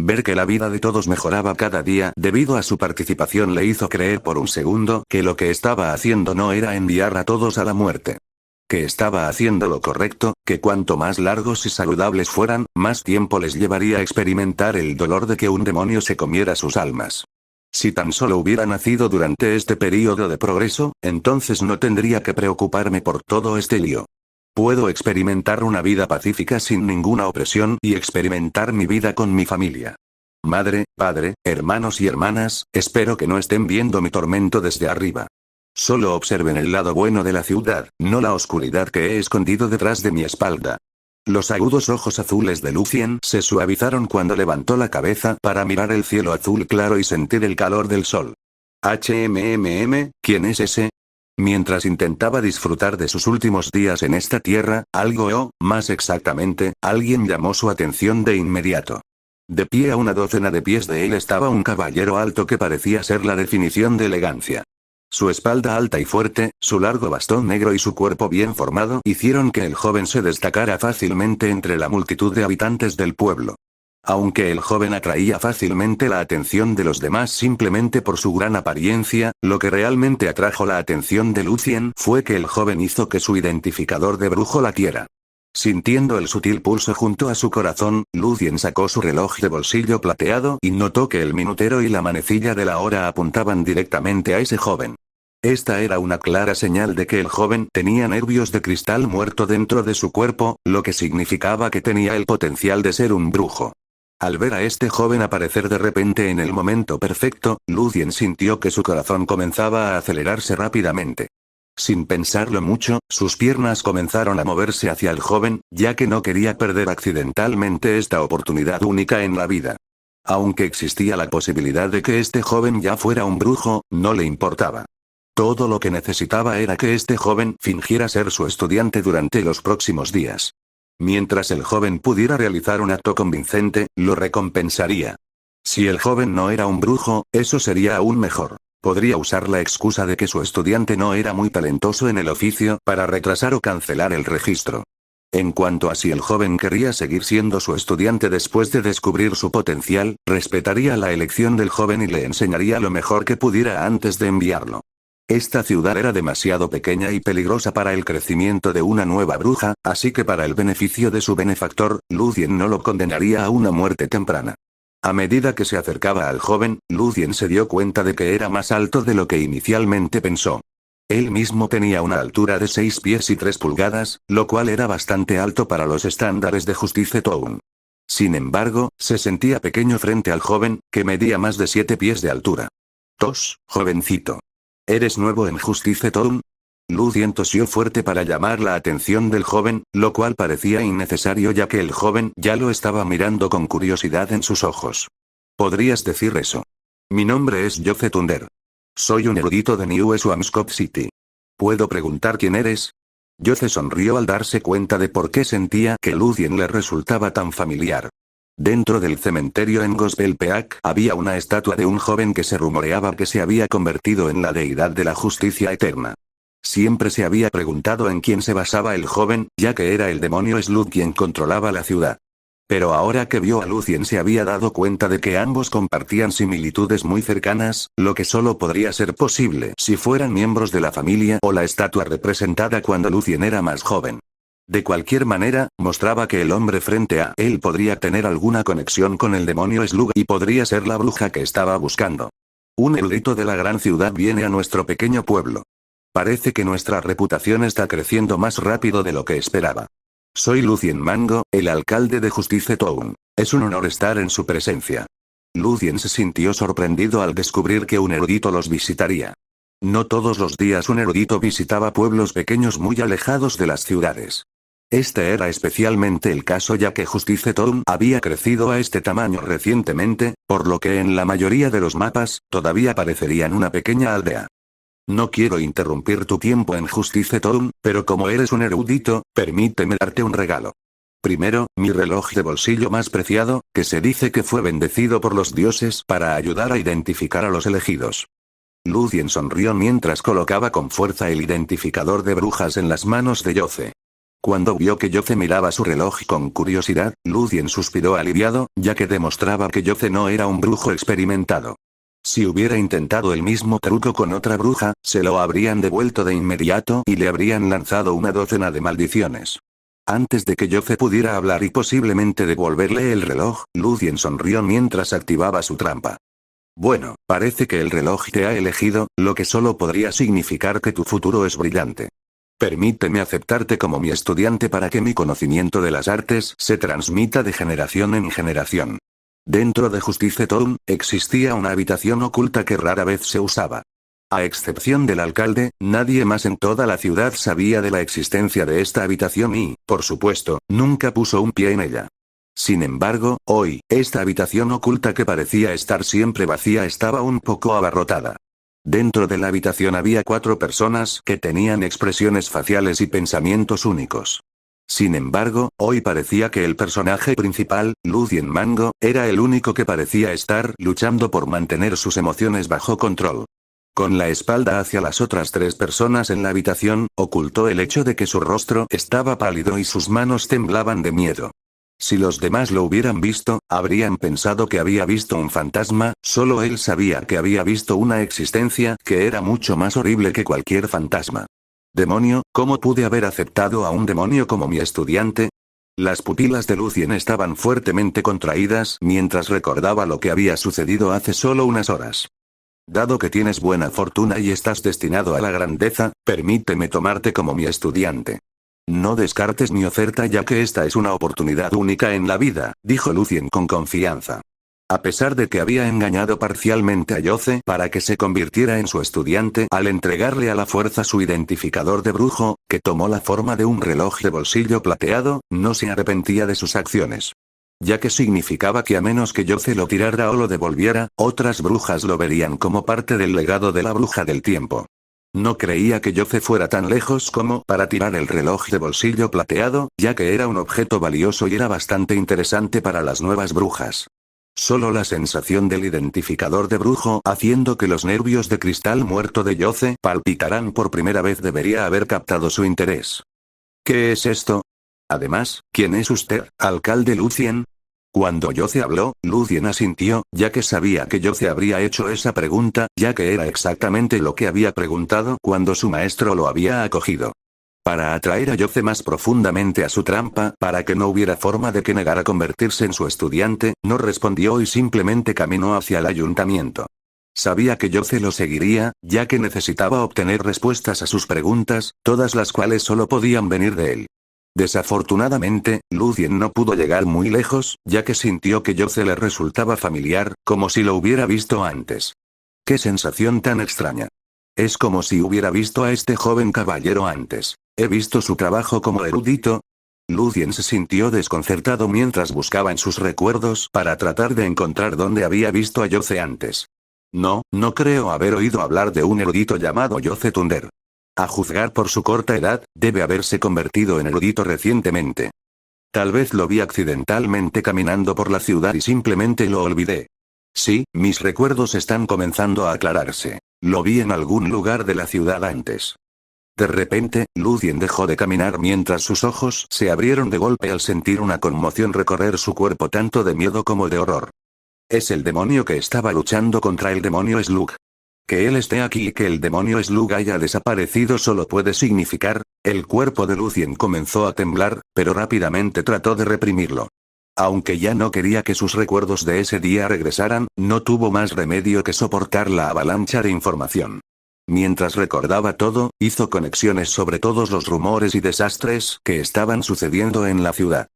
Ver que la vida de todos mejoraba cada día debido a su participación le hizo creer por un segundo que lo que estaba haciendo no era enviar a todos a la muerte. Que estaba haciendo lo correcto, que cuanto más largos y saludables fueran, más tiempo les llevaría a experimentar el dolor de que un demonio se comiera sus almas. Si tan solo hubiera nacido durante este período de progreso, entonces no tendría que preocuparme por todo este lío. Puedo experimentar una vida pacífica sin ninguna opresión y experimentar mi vida con mi familia. Madre, padre, hermanos y hermanas, espero que no estén viendo mi tormento desde arriba. Solo observen el lado bueno de la ciudad, no la oscuridad que he escondido detrás de mi espalda. Los agudos ojos azules de Lucien se suavizaron cuando levantó la cabeza para mirar el cielo azul claro y sentir el calor del sol. ¿Quién es ese? Mientras intentaba disfrutar de sus últimos días en esta tierra, algo o, más exactamente, alguien llamó su atención de inmediato. De pie a una docena de pies de él estaba un caballero alto que parecía ser la definición de elegancia. Su espalda alta y fuerte, su largo bastón negro y su cuerpo bien formado hicieron que el joven se destacara fácilmente entre la multitud de habitantes del pueblo. Aunque el joven atraía fácilmente la atención de los demás simplemente por su gran apariencia, lo que realmente atrajo la atención de Lucien fue que el joven hizo que su identificador de brujo latiera. Sintiendo el sutil pulso junto a su corazón, Lucien sacó su reloj de bolsillo plateado y notó que el minutero y la manecilla de la hora apuntaban directamente a ese joven. Esta era una clara señal de que el joven tenía nervios de cristal muerto dentro de su cuerpo, lo que significaba que tenía el potencial de ser un brujo. Al ver a este joven aparecer de repente en el momento perfecto, Lucien sintió que su corazón comenzaba a acelerarse rápidamente. Sin pensarlo mucho, sus piernas comenzaron a moverse hacia el joven, ya que no quería perder accidentalmente esta oportunidad única en la vida. Aunque existía la posibilidad de que este joven ya fuera un brujo, no le importaba. Todo lo que necesitaba era que este joven fingiera ser su estudiante durante los próximos días. Mientras el joven pudiera realizar un acto convincente, lo recompensaría. Si el joven no era un brujo, eso sería aún mejor. Podría usar la excusa de que su estudiante no era muy talentoso en el oficio para retrasar o cancelar el registro. En cuanto a si el joven querría seguir siendo su estudiante después de descubrir su potencial, respetaría la elección del joven y le enseñaría lo mejor que pudiera antes de enviarlo. Esta ciudad era demasiado pequeña y peligrosa para el crecimiento de una nueva bruja, así que para el beneficio de su benefactor, Lucien no lo condenaría a una muerte temprana. A medida que se acercaba al joven, Lucien se dio cuenta de que era más alto de lo que inicialmente pensó. Él mismo tenía una altura de 6 pies y 3 pulgadas, lo cual era bastante alto para los estándares de Justice Town. Sin embargo, se sentía pequeño frente al joven, que medía más de 7 pies de altura. Jovencito. ¿Eres nuevo en Justice Town? Lucien tosió fuerte para llamar la atención del joven, lo cual parecía innecesario ya que el joven ya lo estaba mirando con curiosidad en sus ojos. ¿Podrías decir eso? Mi nombre es Joseph Thunder. Soy un erudito de New Swampscott City. ¿Puedo preguntar quién eres? Joseph sonrió al darse cuenta de por qué sentía que Lucien le resultaba tan familiar. Dentro del cementerio en Gospel Peak había una estatua de un joven que se rumoreaba que se había convertido en la deidad de la justicia eterna. Siempre se había preguntado en quién se basaba el joven, ya que era el demonio Slug quien controlaba la ciudad. Pero ahora que vio a Lucien se había dado cuenta de que ambos compartían similitudes muy cercanas, lo que solo podría ser posible si fueran miembros de la familia o la estatua representada cuando Lucien era más joven. De cualquier manera, mostraba que el hombre frente a él podría tener alguna conexión con el demonio Slug y podría ser la bruja que estaba buscando. Un erudito de la gran ciudad viene a nuestro pequeño pueblo. Parece que nuestra reputación está creciendo más rápido de lo que esperaba. Soy Lucien Mango, el alcalde de Justice Town. Es un honor estar en su presencia. Lucien se sintió sorprendido al descubrir que un erudito los visitaría. No todos los días un erudito visitaba pueblos pequeños muy alejados de las ciudades. Este era especialmente el caso ya que Justice Town había crecido a este tamaño recientemente, por lo que en la mayoría de los mapas, todavía parecerían una pequeña aldea. No quiero interrumpir tu tiempo en Justice Town, pero como eres un erudito, permíteme darte un regalo. Primero, mi reloj de bolsillo más preciado, que se dice que fue bendecido por los dioses para ayudar a identificar a los elegidos. Lucien sonrió mientras colocaba con fuerza el identificador de brujas en las manos de Yoce. Cuando vio que Yoce miraba su reloj con curiosidad, Lucien suspiró aliviado, ya que demostraba que Yoce no era un brujo experimentado. Si hubiera intentado el mismo truco con otra bruja, se lo habrían devuelto de inmediato y le habrían lanzado una docena de maldiciones. Antes de que Yoce pudiera hablar y posiblemente devolverle el reloj, Lucien sonrió mientras activaba su trampa. Bueno, parece que el reloj te ha elegido, lo que solo podría significar que tu futuro es brillante. Permíteme aceptarte como mi estudiante para que mi conocimiento de las artes se transmita de generación en generación. Dentro de Justice Town, existía una habitación oculta que rara vez se usaba. A excepción del alcalde, nadie más en toda la ciudad sabía de la existencia de esta habitación y, por supuesto, nunca puso un pie en ella. Sin embargo, hoy, esta habitación oculta que parecía estar siempre vacía estaba un poco abarrotada. Dentro de la habitación había 4 personas que tenían expresiones faciales y pensamientos únicos. Sin embargo, hoy parecía que el personaje principal, Lucien Mango, era el único que parecía estar luchando por mantener sus emociones bajo control. Con la espalda hacia las otras 3 personas en la habitación, ocultó el hecho de que su rostro estaba pálido y sus manos temblaban de miedo. Si los demás lo hubieran visto, habrían pensado que había visto un fantasma, solo él sabía que había visto una existencia que era mucho más horrible que cualquier fantasma. Demonio, ¿cómo pude haber aceptado a un demonio como mi estudiante? Las pupilas de Lucien estaban fuertemente contraídas mientras recordaba lo que había sucedido hace solo unas horas. Dado que tienes buena fortuna y estás destinado a la grandeza, permíteme tomarte como mi estudiante. No descartes mi oferta ya que esta es una oportunidad única en la vida, dijo Lucien con confianza. A pesar de que había engañado parcialmente a Yoce para que se convirtiera en su estudiante al entregarle a la fuerza su identificador de brujo, que tomó la forma de un reloj de bolsillo plateado, no se arrepentía de sus acciones. Ya que significaba que a menos que Yoce lo tirara o lo devolviera, otras brujas lo verían como parte del legado de la bruja del tiempo. No creía que Yoce fuera tan lejos como para tirar el reloj de bolsillo plateado, ya que era un objeto valioso y era bastante interesante para las nuevas brujas. Solo la sensación del identificador de brujo haciendo que los nervios de cristal muerto de Yoce palpitaran por primera vez debería haber captado su interés. ¿Qué es esto? Además, ¿quién es usted, alcalde Lucien? Cuando Yoce habló, Lucien asintió, ya que sabía que Yoce habría hecho esa pregunta, ya que era exactamente lo que había preguntado cuando su maestro lo había acogido. Para atraer a Yoce más profundamente a su trampa, para que no hubiera forma de que negara convertirse en su estudiante, no respondió y simplemente caminó hacia el ayuntamiento. Sabía que Yoce lo seguiría, ya que necesitaba obtener respuestas a sus preguntas, todas las cuales solo podían venir de él. Desafortunadamente, Lucien no pudo llegar muy lejos, ya que sintió que Yoce le resultaba familiar, como si lo hubiera visto antes. ¡Qué sensación tan extraña! Es como si hubiera visto a este joven caballero antes. ¿He visto su trabajo como erudito? Lucien se sintió desconcertado mientras buscaba en sus recuerdos para tratar de encontrar dónde había visto a Yoce antes. No creo haber oído hablar de un erudito llamado Yoce Thunder. A juzgar por su corta edad, debe haberse convertido en erudito recientemente. Tal vez lo vi accidentalmente caminando por la ciudad y simplemente lo olvidé. Sí, mis recuerdos están comenzando a aclararse. Lo vi en algún lugar de la ciudad antes. De repente, Lucien dejó de caminar mientras sus ojos se abrieron de golpe al sentir una conmoción recorrer su cuerpo tanto de miedo como de horror. Es el demonio que estaba luchando contra el demonio Slug. Que él esté aquí y que el demonio Slug haya desaparecido solo puede significar, el cuerpo de Lucien comenzó a temblar, pero rápidamente trató de reprimirlo. Aunque ya no quería que sus recuerdos de ese día regresaran, no tuvo más remedio que soportar la avalancha de información. Mientras recordaba todo, hizo conexiones sobre todos los rumores y desastres que estaban sucediendo en la ciudad.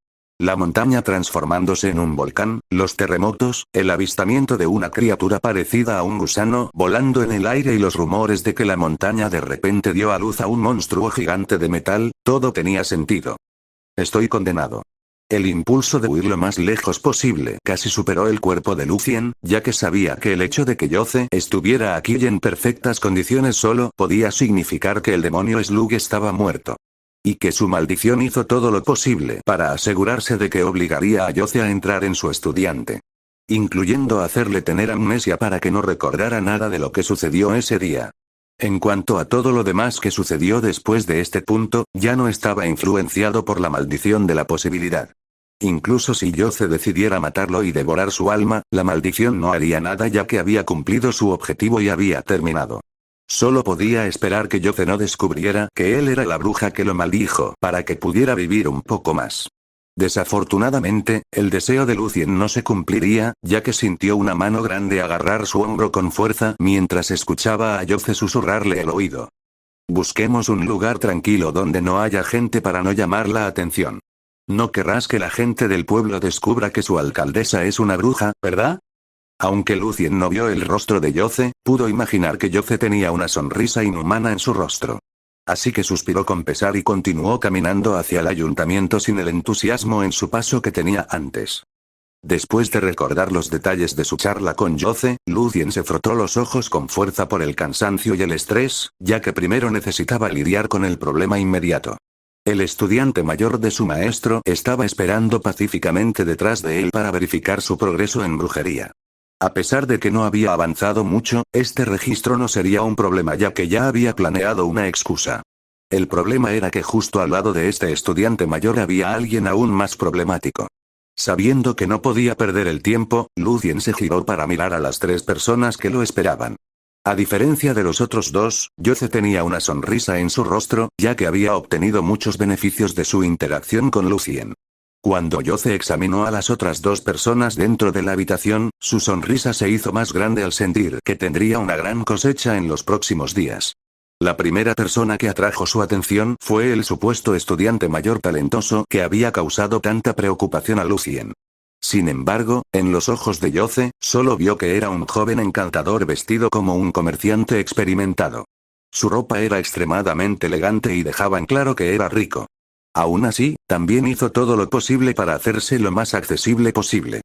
La montaña transformándose en un volcán, los terremotos, el avistamiento de una criatura parecida a un gusano volando en el aire y los rumores de que la montaña de repente dio a luz a un monstruo gigante de metal, todo tenía sentido. Estoy condenado. El impulso de huir lo más lejos posible casi superó el cuerpo de Lucien, ya que sabía que el hecho de que Yoce estuviera aquí y en perfectas condiciones solo podía significar que el demonio Slug estaba muerto. Y que su maldición hizo todo lo posible para asegurarse de que obligaría a Yoce a entrar en su estudiante. Incluyendo hacerle tener amnesia para que no recordara nada de lo que sucedió ese día. En cuanto a todo lo demás que sucedió después de este punto, ya no estaba influenciado por la maldición de la posibilidad. Incluso si Yoce decidiera matarlo y devorar su alma, la maldición no haría nada ya que había cumplido su objetivo y había terminado. Solo podía esperar que Yoce no descubriera que él era la bruja que lo maldijo para que pudiera vivir un poco más. Desafortunadamente, el deseo de Lucien no se cumpliría, ya que sintió una mano grande agarrar su hombro con fuerza mientras escuchaba a Yoce susurrarle al oído. Busquemos un lugar tranquilo donde no haya gente para no llamar la atención. No querrás que la gente del pueblo descubra que su alcaldesa es una bruja, ¿verdad? Aunque Lucien no vio el rostro de Yoce, pudo imaginar que Yoce tenía una sonrisa inhumana en su rostro. Así que suspiró con pesar y continuó caminando hacia el ayuntamiento sin el entusiasmo en su paso que tenía antes. Después de recordar los detalles de su charla con Yoce, Lucien se frotó los ojos con fuerza por el cansancio y el estrés, ya que primero necesitaba lidiar con el problema inmediato. El estudiante mayor de su maestro estaba esperando pacíficamente detrás de él para verificar su progreso en brujería. A pesar de que no había avanzado mucho, este registro no sería un problema ya que ya había planeado una excusa. El problema era que justo al lado de este estudiante mayor había alguien aún más problemático. Sabiendo que no podía perder el tiempo, Lucien se giró para mirar a las tres personas que lo esperaban. A diferencia de los otros dos, Yoce tenía una sonrisa en su rostro, ya que había obtenido muchos beneficios de su interacción con Lucien. Cuando Yoce examinó a las otras dos personas dentro de la habitación, su sonrisa se hizo más grande al sentir que tendría una gran cosecha en los próximos días. La primera persona que atrajo su atención fue el supuesto estudiante mayor talentoso que había causado tanta preocupación a Lucien. Sin embargo, en los ojos de Yoce, solo vio que era un joven encantador vestido como un comerciante experimentado. Su ropa era extremadamente elegante y dejaba en claro que era rico. Aún así, también hizo todo lo posible para hacerse lo más accesible posible.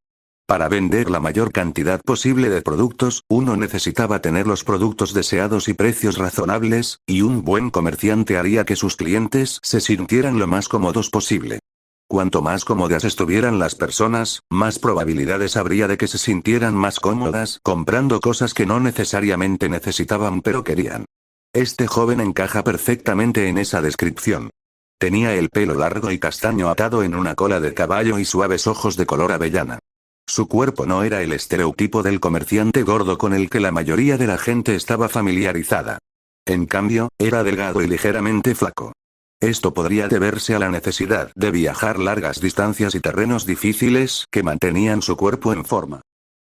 Para vender la mayor cantidad posible de productos, uno necesitaba tener los productos deseados y precios razonables, y un buen comerciante haría que sus clientes se sintieran lo más cómodos posible. Cuanto más cómodas estuvieran las personas, más probabilidades habría de que se sintieran más cómodas comprando cosas que no necesariamente necesitaban pero querían. Este joven encaja perfectamente en esa descripción. Tenía el pelo largo y castaño atado en una cola de caballo y suaves ojos de color avellana. Su cuerpo no era el estereotipo del comerciante gordo con el que la mayoría de la gente estaba familiarizada. En cambio, era delgado y ligeramente flaco. Esto podría deberse a la necesidad de viajar largas distancias y terrenos difíciles que mantenían su cuerpo en forma.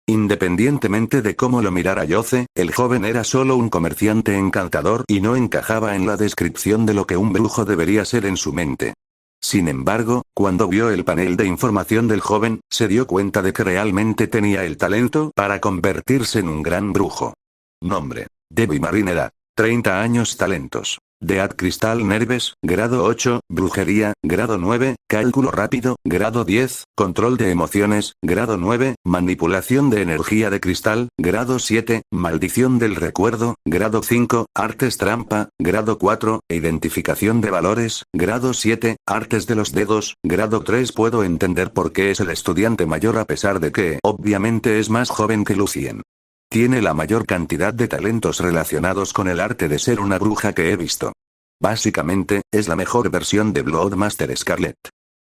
Independientemente de cómo lo mirara Yoce, el joven era solo un comerciante encantador y no encajaba en la descripción de lo que un brujo debería ser en su mente. Sin embargo, cuando vio el panel de información del joven, se dio cuenta de que realmente tenía el talento para convertirse en un gran brujo. Nombre: Debbie Marin. Edad: 30 años. Talentos: Dead Crystal Nerves, grado 8, Brujería, grado 9, Cálculo rápido, grado 10, Control de emociones, grado 9, Manipulación de energía de cristal, grado 7, Maldición del recuerdo, grado 5, Artes trampa, grado 4, Identificación de valores, grado 7, Artes de los dedos, grado 3. Puedo entender por qué es el estudiante mayor a pesar de que, obviamente es más joven que Lucien. Tiene la mayor cantidad de talentos relacionados con el arte de ser una bruja que he visto. Básicamente, es la mejor versión de Bloodmaster Scarlet.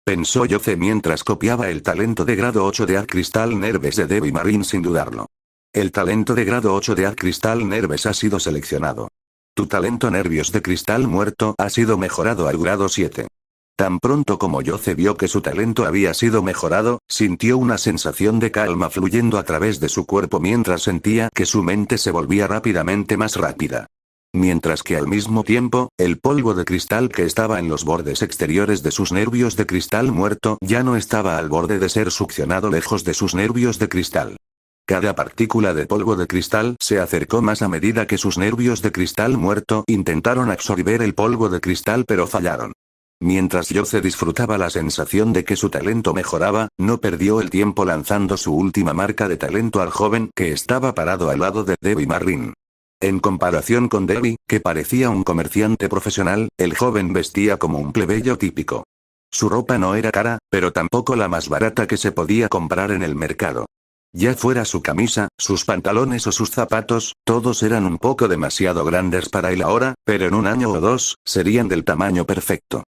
Pensó Yoce mientras copiaba el talento de grado 8 de Ad Crystal Nerves de Debbie Marin sin dudarlo. El talento de grado 8 de Ad Crystal Nerves ha sido seleccionado. Tu talento Nervios de Cristal Muerto ha sido mejorado al grado 7. Tan pronto como Yoce vio que su talento había sido mejorado, sintió una sensación de calma fluyendo a través de su cuerpo mientras sentía que su mente se volvía rápidamente más rápida. Mientras que al mismo tiempo, el polvo de cristal que estaba en los bordes exteriores de sus nervios de cristal muerto ya no estaba al borde de ser succionado lejos de sus nervios de cristal. Cada partícula de polvo de cristal se acercó más a medida que sus nervios de cristal muerto intentaron absorber el polvo de cristal pero fallaron. Mientras Yoce disfrutaba la sensación de que su talento mejoraba, no perdió el tiempo lanzando su última marca de talento al joven que estaba parado al lado de Debbie Marrin. En comparación con Debbie, que parecía un comerciante profesional, el joven vestía como un plebeyo típico. Su ropa no era cara, pero tampoco la más barata que se podía comprar en el mercado. Ya fuera su camisa, sus pantalones o sus zapatos, todos eran un poco demasiado grandes para él ahora, pero en un año o dos, serían del tamaño perfecto.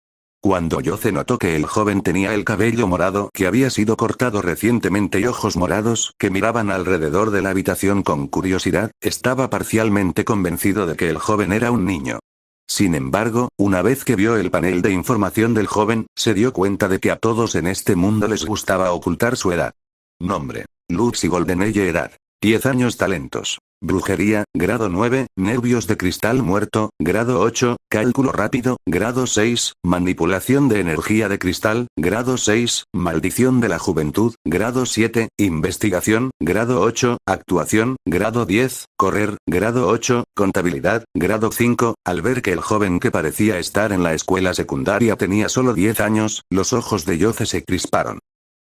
Cuando Yoce notó que el joven tenía el cabello morado que había sido cortado recientemente y ojos morados que miraban alrededor de la habitación con curiosidad, estaba parcialmente convencido de que el joven era un niño. Sin embargo, una vez que vio el panel de información del joven, se dio cuenta de que a todos en este mundo les gustaba ocultar su edad. Nombre: Luxy Goldeneye. Edad: 10 años. Talentos: brujería, grado 9, nervios de cristal muerto, grado 8, cálculo rápido, grado 6, manipulación de energía de cristal, grado 6, maldición de la juventud, grado 7, investigación, grado 8, actuación, grado 10, correr, grado 8, contabilidad, grado 5. Al ver que el joven que parecía estar en la escuela secundaria tenía solo 10 años, los ojos de Yoce se crisparon.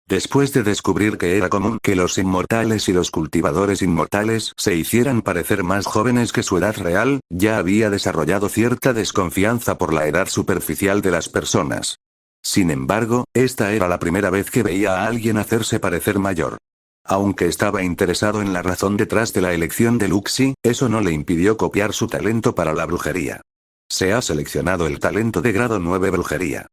Después de descubrir que era común que los inmortales y los cultivadores inmortales se hicieran parecer más jóvenes que su edad real, ya había desarrollado cierta desconfianza por la edad superficial de las personas. Sin embargo, esta era la primera vez que veía a alguien hacerse parecer mayor. Aunque estaba interesado en la razón detrás de la elección de Luxy, eso no le impidió copiar su talento para la brujería. Se ha seleccionado el talento de grado 9 brujería.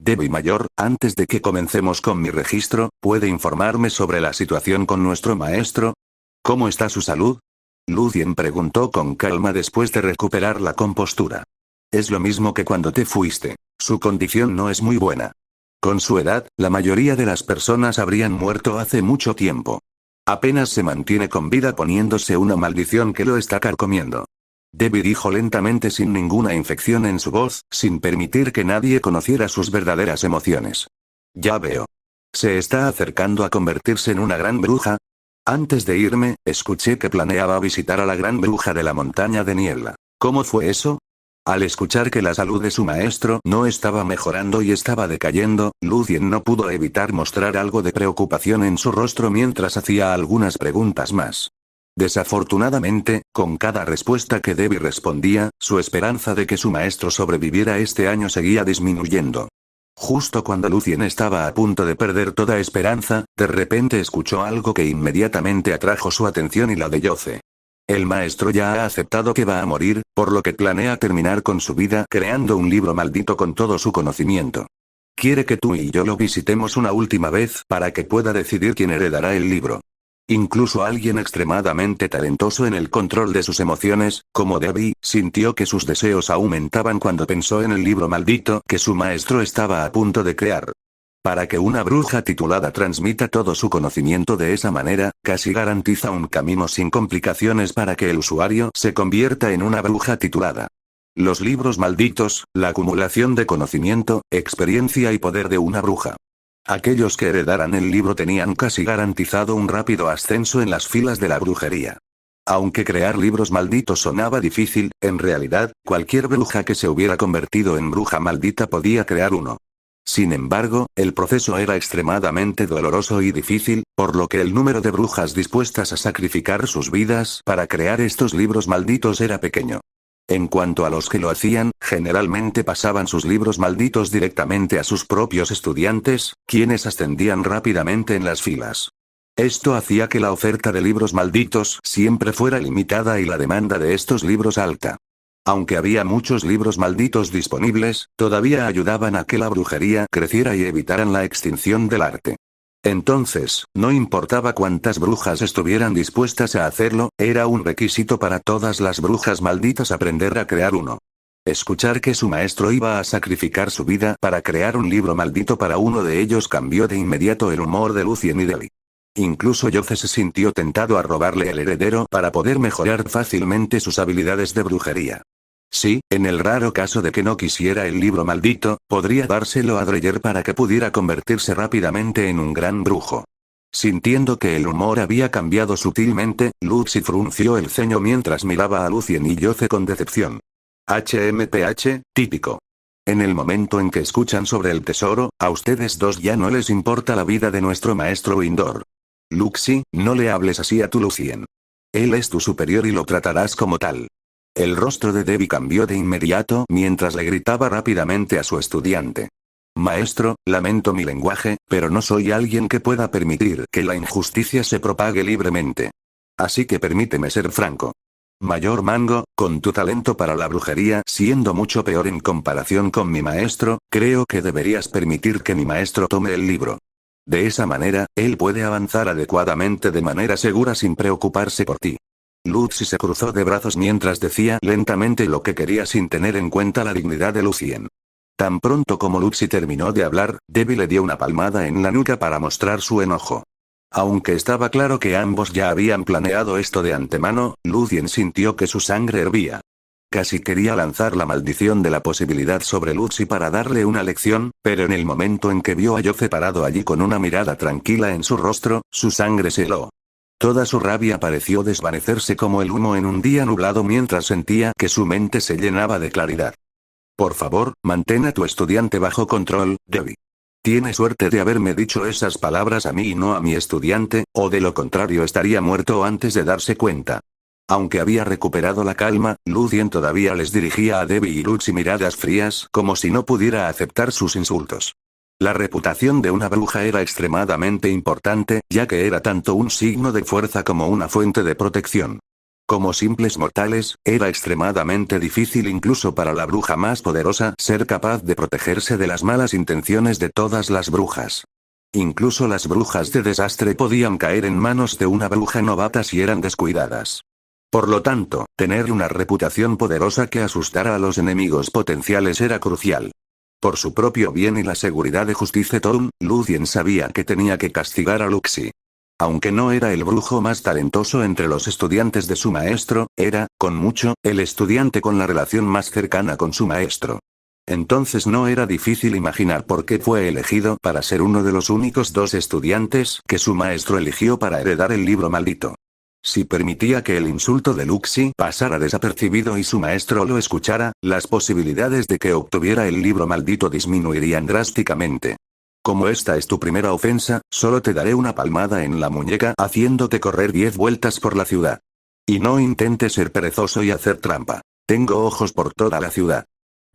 Debbie Mayor, antes de que comencemos con mi registro, ¿puede informarme sobre la situación con nuestro maestro? ¿Cómo está su salud? Lucien preguntó con calma después de recuperar la compostura. Es lo mismo que cuando te fuiste. Su condición no es muy buena. Con su edad, la mayoría de las personas habrían muerto hace mucho tiempo. Apenas se mantiene con vida poniéndose una maldición que lo está carcomiendo. Debbie dijo lentamente sin ninguna infección en su voz, sin permitir que nadie conociera sus verdaderas emociones. Ya veo. ¿Se está acercando a convertirse en una gran bruja? Antes de irme, escuché que planeaba visitar a la gran bruja de la montaña de niebla. ¿Cómo fue eso? Al escuchar que la salud de su maestro no estaba mejorando y estaba decayendo, Lucien no pudo evitar mostrar algo de preocupación en su rostro mientras hacía algunas preguntas más. Desafortunadamente, con cada respuesta que Debbie respondía, su esperanza de que su maestro sobreviviera este año seguía disminuyendo. Justo cuando Lucien estaba a punto de perder toda esperanza, de repente escuchó algo que inmediatamente atrajo su atención y la de Yoce. El maestro ya ha aceptado que va a morir, por lo que planea terminar con su vida creando un libro maldito con todo su conocimiento. Quiere que tú y yo lo visitemos una última vez para que pueda decidir quién heredará el libro. Incluso alguien extremadamente talentoso en el control de sus emociones, como Debbie, sintió que sus deseos aumentaban cuando pensó en el libro maldito que su maestro estaba a punto de crear. Para que una bruja titulada transmita todo su conocimiento de esa manera, casi garantiza un camino sin complicaciones para que el usuario se convierta en una bruja titulada. Los libros malditos, la acumulación de conocimiento, experiencia y poder de una bruja. Aquellos que heredaran el libro tenían casi garantizado un rápido ascenso en las filas de la brujería. Aunque crear libros malditos sonaba difícil, en realidad, cualquier bruja que se hubiera convertido en bruja maldita podía crear uno. Sin embargo, el proceso era extremadamente doloroso y difícil, por lo que el número de brujas dispuestas a sacrificar sus vidas para crear estos libros malditos era pequeño. En cuanto a los que lo hacían, generalmente pasaban sus libros malditos directamente a sus propios estudiantes, quienes ascendían rápidamente en las filas. Esto hacía que la oferta de libros malditos siempre fuera limitada y la demanda de estos libros alta. Aunque había muchos libros malditos disponibles, todavía ayudaban a que la brujería creciera y evitaran la extinción del arte. Entonces, no importaba cuántas brujas estuvieran dispuestas a hacerlo, era un requisito para todas las brujas malditas aprender a crear uno. Escuchar que su maestro iba a sacrificar su vida para crear un libro maldito para uno de ellos cambió de inmediato el humor de Lucien y Debbie. Incluso Yoce se sintió tentado a robarle el heredero para poder mejorar fácilmente sus habilidades de brujería. Sí, en el raro caso de que no quisiera el libro maldito, podría dárselo a Dreyer para que pudiera convertirse rápidamente en un gran brujo. Sintiendo que el humor había cambiado sutilmente, Luxie frunció el ceño mientras miraba a Lucien y Yoce con decepción. HMPH, típico. En el momento en que escuchan sobre el tesoro, a ustedes dos ya no les importa la vida de nuestro maestro Windor. Luxie, no le hables así a tu Lucien. Él es tu superior y lo tratarás como tal. El rostro de Debbie cambió de inmediato mientras le gritaba rápidamente a su estudiante. Maestro, lamento mi lenguaje, pero no soy alguien que pueda permitir que la injusticia se propague libremente. Así que permíteme ser franco. Mayor Mango, con tu talento para la brujería siendo mucho peor en comparación con mi maestro, creo que deberías permitir que mi maestro tome el libro. De esa manera, él puede avanzar adecuadamente de manera segura sin preocuparse por ti. Luxie se cruzó de brazos mientras decía lentamente lo que quería sin tener en cuenta la dignidad de Lucien. Tan pronto como Luxie terminó de hablar, Debbie le dio una palmada en la nuca para mostrar su enojo. Aunque estaba claro que ambos ya habían planeado esto de antemano, Lucien sintió que su sangre hervía. Casi quería lanzar la maldición de la posibilidad sobre Luxie para darle una lección, pero en el momento en que vio a Yoce parado allí con una mirada tranquila en su rostro, su sangre se heló. Toda su rabia pareció desvanecerse como el humo en un día nublado mientras sentía que su mente se llenaba de claridad. Por favor, mantén a tu estudiante bajo control, Debbie. Tiene suerte de haberme dicho esas palabras a mí y no a mi estudiante, o de lo contrario estaría muerto antes de darse cuenta. Aunque había recuperado la calma, Lucien todavía les dirigía a Debbie y Luxie miradas frías como si no pudiera aceptar sus insultos. La reputación de una bruja era extremadamente importante, ya que era tanto un signo de fuerza como una fuente de protección. Como simples mortales, era extremadamente difícil incluso para la bruja más poderosa ser capaz de protegerse de las malas intenciones de todas las brujas. Incluso las brujas de desastre podían caer en manos de una bruja novata si eran descuidadas. Por lo tanto, tener una reputación poderosa que asustara a los enemigos potenciales era crucial. Por su propio bien y la seguridad de Justice Town, Lucien sabía que tenía que castigar a Luxie. Aunque no era el brujo más talentoso entre los estudiantes de su maestro, era, con mucho, el estudiante con la relación más cercana con su maestro. Entonces no era difícil imaginar por qué fue elegido para ser uno de los únicos dos estudiantes que su maestro eligió para heredar el libro maldito. Si permitía que el insulto de Luxie pasara desapercibido y su maestro lo escuchara, las posibilidades de que obtuviera el libro maldito disminuirían drásticamente. Como esta es tu primera ofensa, solo te daré una palmada en la muñeca haciéndote correr 10 vueltas por la ciudad. Y no intentes ser perezoso y hacer trampa. Tengo ojos por toda la ciudad.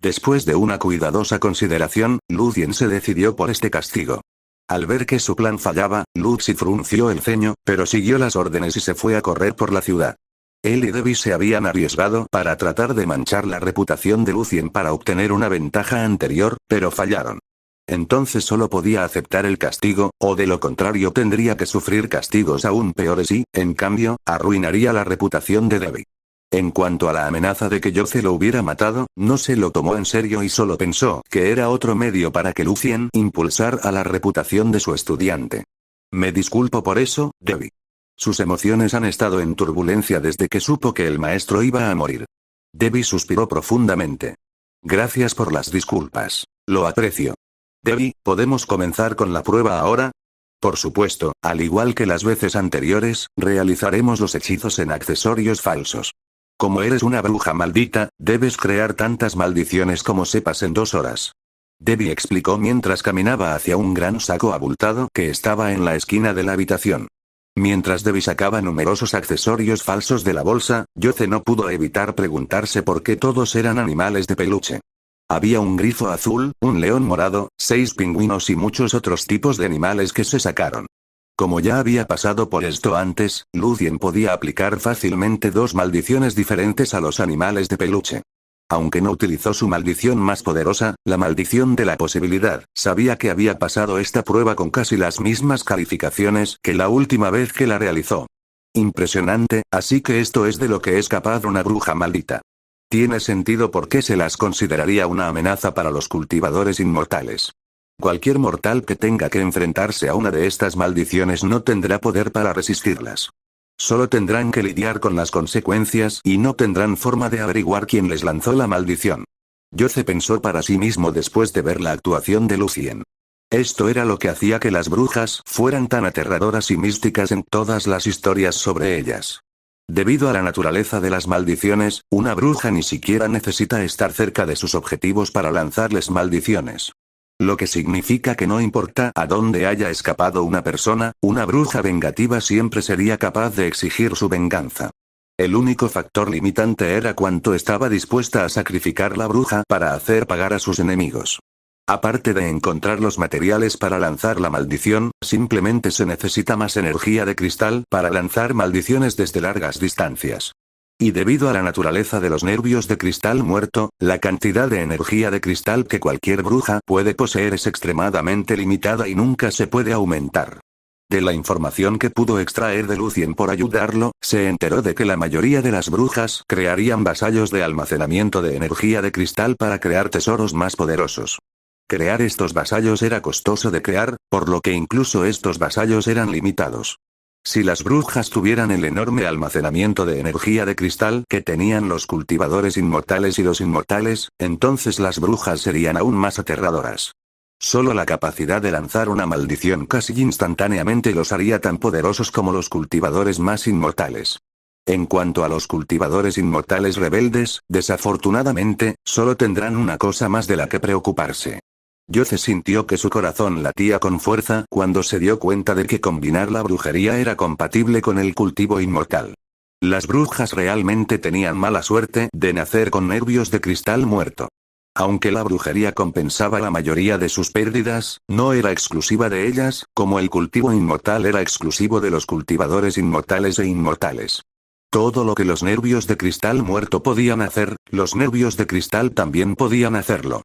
Después de una cuidadosa consideración, Lucien se decidió por este castigo. Al ver que su plan fallaba, Luxie frunció el ceño, pero siguió las órdenes y se fue a correr por la ciudad. Él y Debbie se habían arriesgado para tratar de manchar la reputación de Lucien para obtener una ventaja anterior, pero fallaron. Entonces solo podía aceptar el castigo, o de lo contrario tendría que sufrir castigos aún peores y, en cambio, arruinaría la reputación de Debbie. En cuanto a la amenaza de que Yoce lo hubiera matado, no se lo tomó en serio y solo pensó que era otro medio para que Lucien impulsara la reputación de su estudiante. Me disculpo por eso, Debbie. Sus emociones han estado en turbulencia desde que supo que el maestro iba a morir. Debbie suspiró profundamente. Gracias por las disculpas. Lo aprecio. Debbie, ¿podemos comenzar con la prueba ahora? Por supuesto, al igual que las veces anteriores, realizaremos los hechizos en accesorios falsos. Como eres una bruja maldita, debes crear tantas maldiciones como sepas en 2 horas. Debbie explicó mientras caminaba hacia un gran saco abultado que estaba en la esquina de la habitación. Mientras Debbie sacaba numerosos accesorios falsos de la bolsa, Yoce no pudo evitar preguntarse por qué todos eran animales de peluche. Había un grifo azul, un león morado, 6 pingüinos y muchos otros tipos de animales que se sacaron. Como ya había pasado por esto antes, Lucien podía aplicar fácilmente 2 maldiciones diferentes a los animales de peluche. Aunque no utilizó su maldición más poderosa, la maldición de la posibilidad, sabía que había pasado esta prueba con casi las mismas calificaciones que la última vez que la realizó. Impresionante, así que esto es de lo que es capaz una bruja maldita. Tiene sentido por qué se las consideraría una amenaza para los cultivadores inmortales. Cualquier mortal que tenga que enfrentarse a una de estas maldiciones no tendrá poder para resistirlas. solo tendrán que lidiar con las consecuencias y no tendrán forma de averiguar quién les lanzó la maldición. Yoce pensó para sí mismo después de ver la actuación de Lucien. Esto era lo que hacía que las brujas fueran tan aterradoras y místicas en todas las historias sobre ellas. Debido a la naturaleza de las maldiciones, una bruja ni siquiera necesita estar cerca de sus objetivos para lanzarles maldiciones. Lo que significa que no importa a dónde haya escapado una persona, una bruja vengativa siempre sería capaz de exigir su venganza. El único factor limitante era cuánto estaba dispuesta a sacrificar la bruja para hacer pagar a sus enemigos. Aparte de encontrar los materiales para lanzar la maldición, simplemente se necesita más energía de cristal para lanzar maldiciones desde largas distancias. Y debido a la naturaleza de los nervios de cristal muerto, la cantidad de energía de cristal que cualquier bruja puede poseer es extremadamente limitada y nunca se puede aumentar. De la información que pudo extraer de Lucien por ayudarlo, se enteró de que la mayoría de las brujas crearían vasallos de almacenamiento de energía de cristal para crear tesoros más poderosos. Crear estos vasallos era costoso de crear, por lo que incluso estos vasallos eran limitados. Si las brujas tuvieran el enorme almacenamiento de energía de cristal que tenían los cultivadores inmortales y los inmortales, entonces las brujas serían aún más aterradoras. Solo la capacidad de lanzar una maldición casi instantáneamente los haría tan poderosos como los cultivadores más inmortales. En cuanto a los cultivadores inmortales rebeldes, desafortunadamente, solo tendrán una cosa más de la que preocuparse. Yoce sintió que su corazón latía con fuerza cuando se dio cuenta de que combinar la brujería era compatible con el cultivo inmortal. Las brujas realmente tenían mala suerte de nacer con nervios de cristal muerto. Aunque la brujería compensaba la mayoría de sus pérdidas, no era exclusiva de ellas, como el cultivo inmortal era exclusivo de los cultivadores inmortales e inmortales. Todo lo que los nervios de cristal muerto podían hacer, los nervios de cristal también podían hacerlo.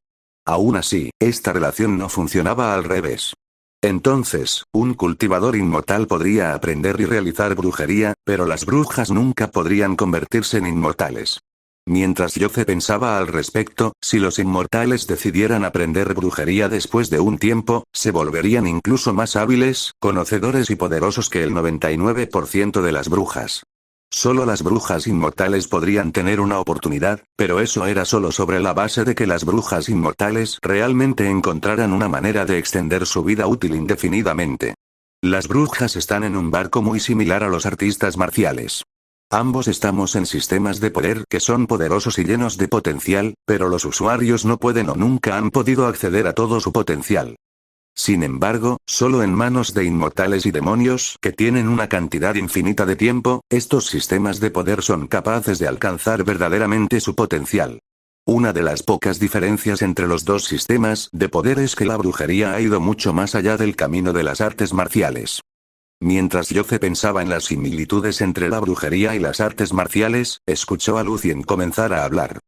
Aún así, esta relación no funcionaba al revés. Entonces, un cultivador inmortal podría aprender y realizar brujería, pero las brujas nunca podrían convertirse en inmortales. Mientras Yoce pensaba al respecto, si los inmortales decidieran aprender brujería después de un tiempo, se volverían incluso más hábiles, conocedores y poderosos que el 99% de las brujas. Solo las brujas inmortales podrían tener una oportunidad, pero eso era solo sobre la base de que las brujas inmortales realmente encontraran una manera de extender su vida útil indefinidamente. Las brujas están en un barco muy similar a los artistas marciales. Ambos estamos en sistemas de poder que son poderosos y llenos de potencial, pero los usuarios no pueden o nunca han podido acceder a todo su potencial. Sin embargo, solo en manos de inmortales y demonios que tienen una cantidad infinita de tiempo, estos sistemas de poder son capaces de alcanzar verdaderamente su potencial. Una de las pocas diferencias entre los dos sistemas de poder es que la brujería ha ido mucho más allá del camino de las artes marciales. Mientras Yoce pensaba en las similitudes entre la brujería y las artes marciales, escuchó a Lucien comenzar a hablar.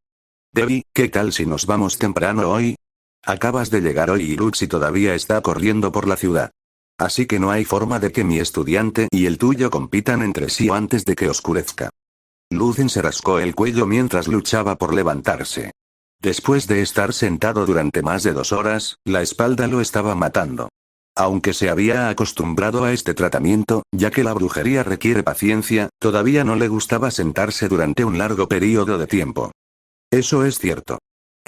Debbie, ¿qué tal si nos vamos temprano hoy? Acabas de llegar hoy y Luxi todavía está corriendo por la ciudad. Así que no hay forma de que mi estudiante y el tuyo compitan entre sí antes de que oscurezca. Lucien se rascó el cuello mientras luchaba por levantarse. Después de estar sentado durante más de 2 horas, la espalda lo estaba matando. Aunque se había acostumbrado a este tratamiento, ya que la brujería requiere paciencia, todavía no le gustaba sentarse durante un largo periodo de tiempo. Eso es cierto.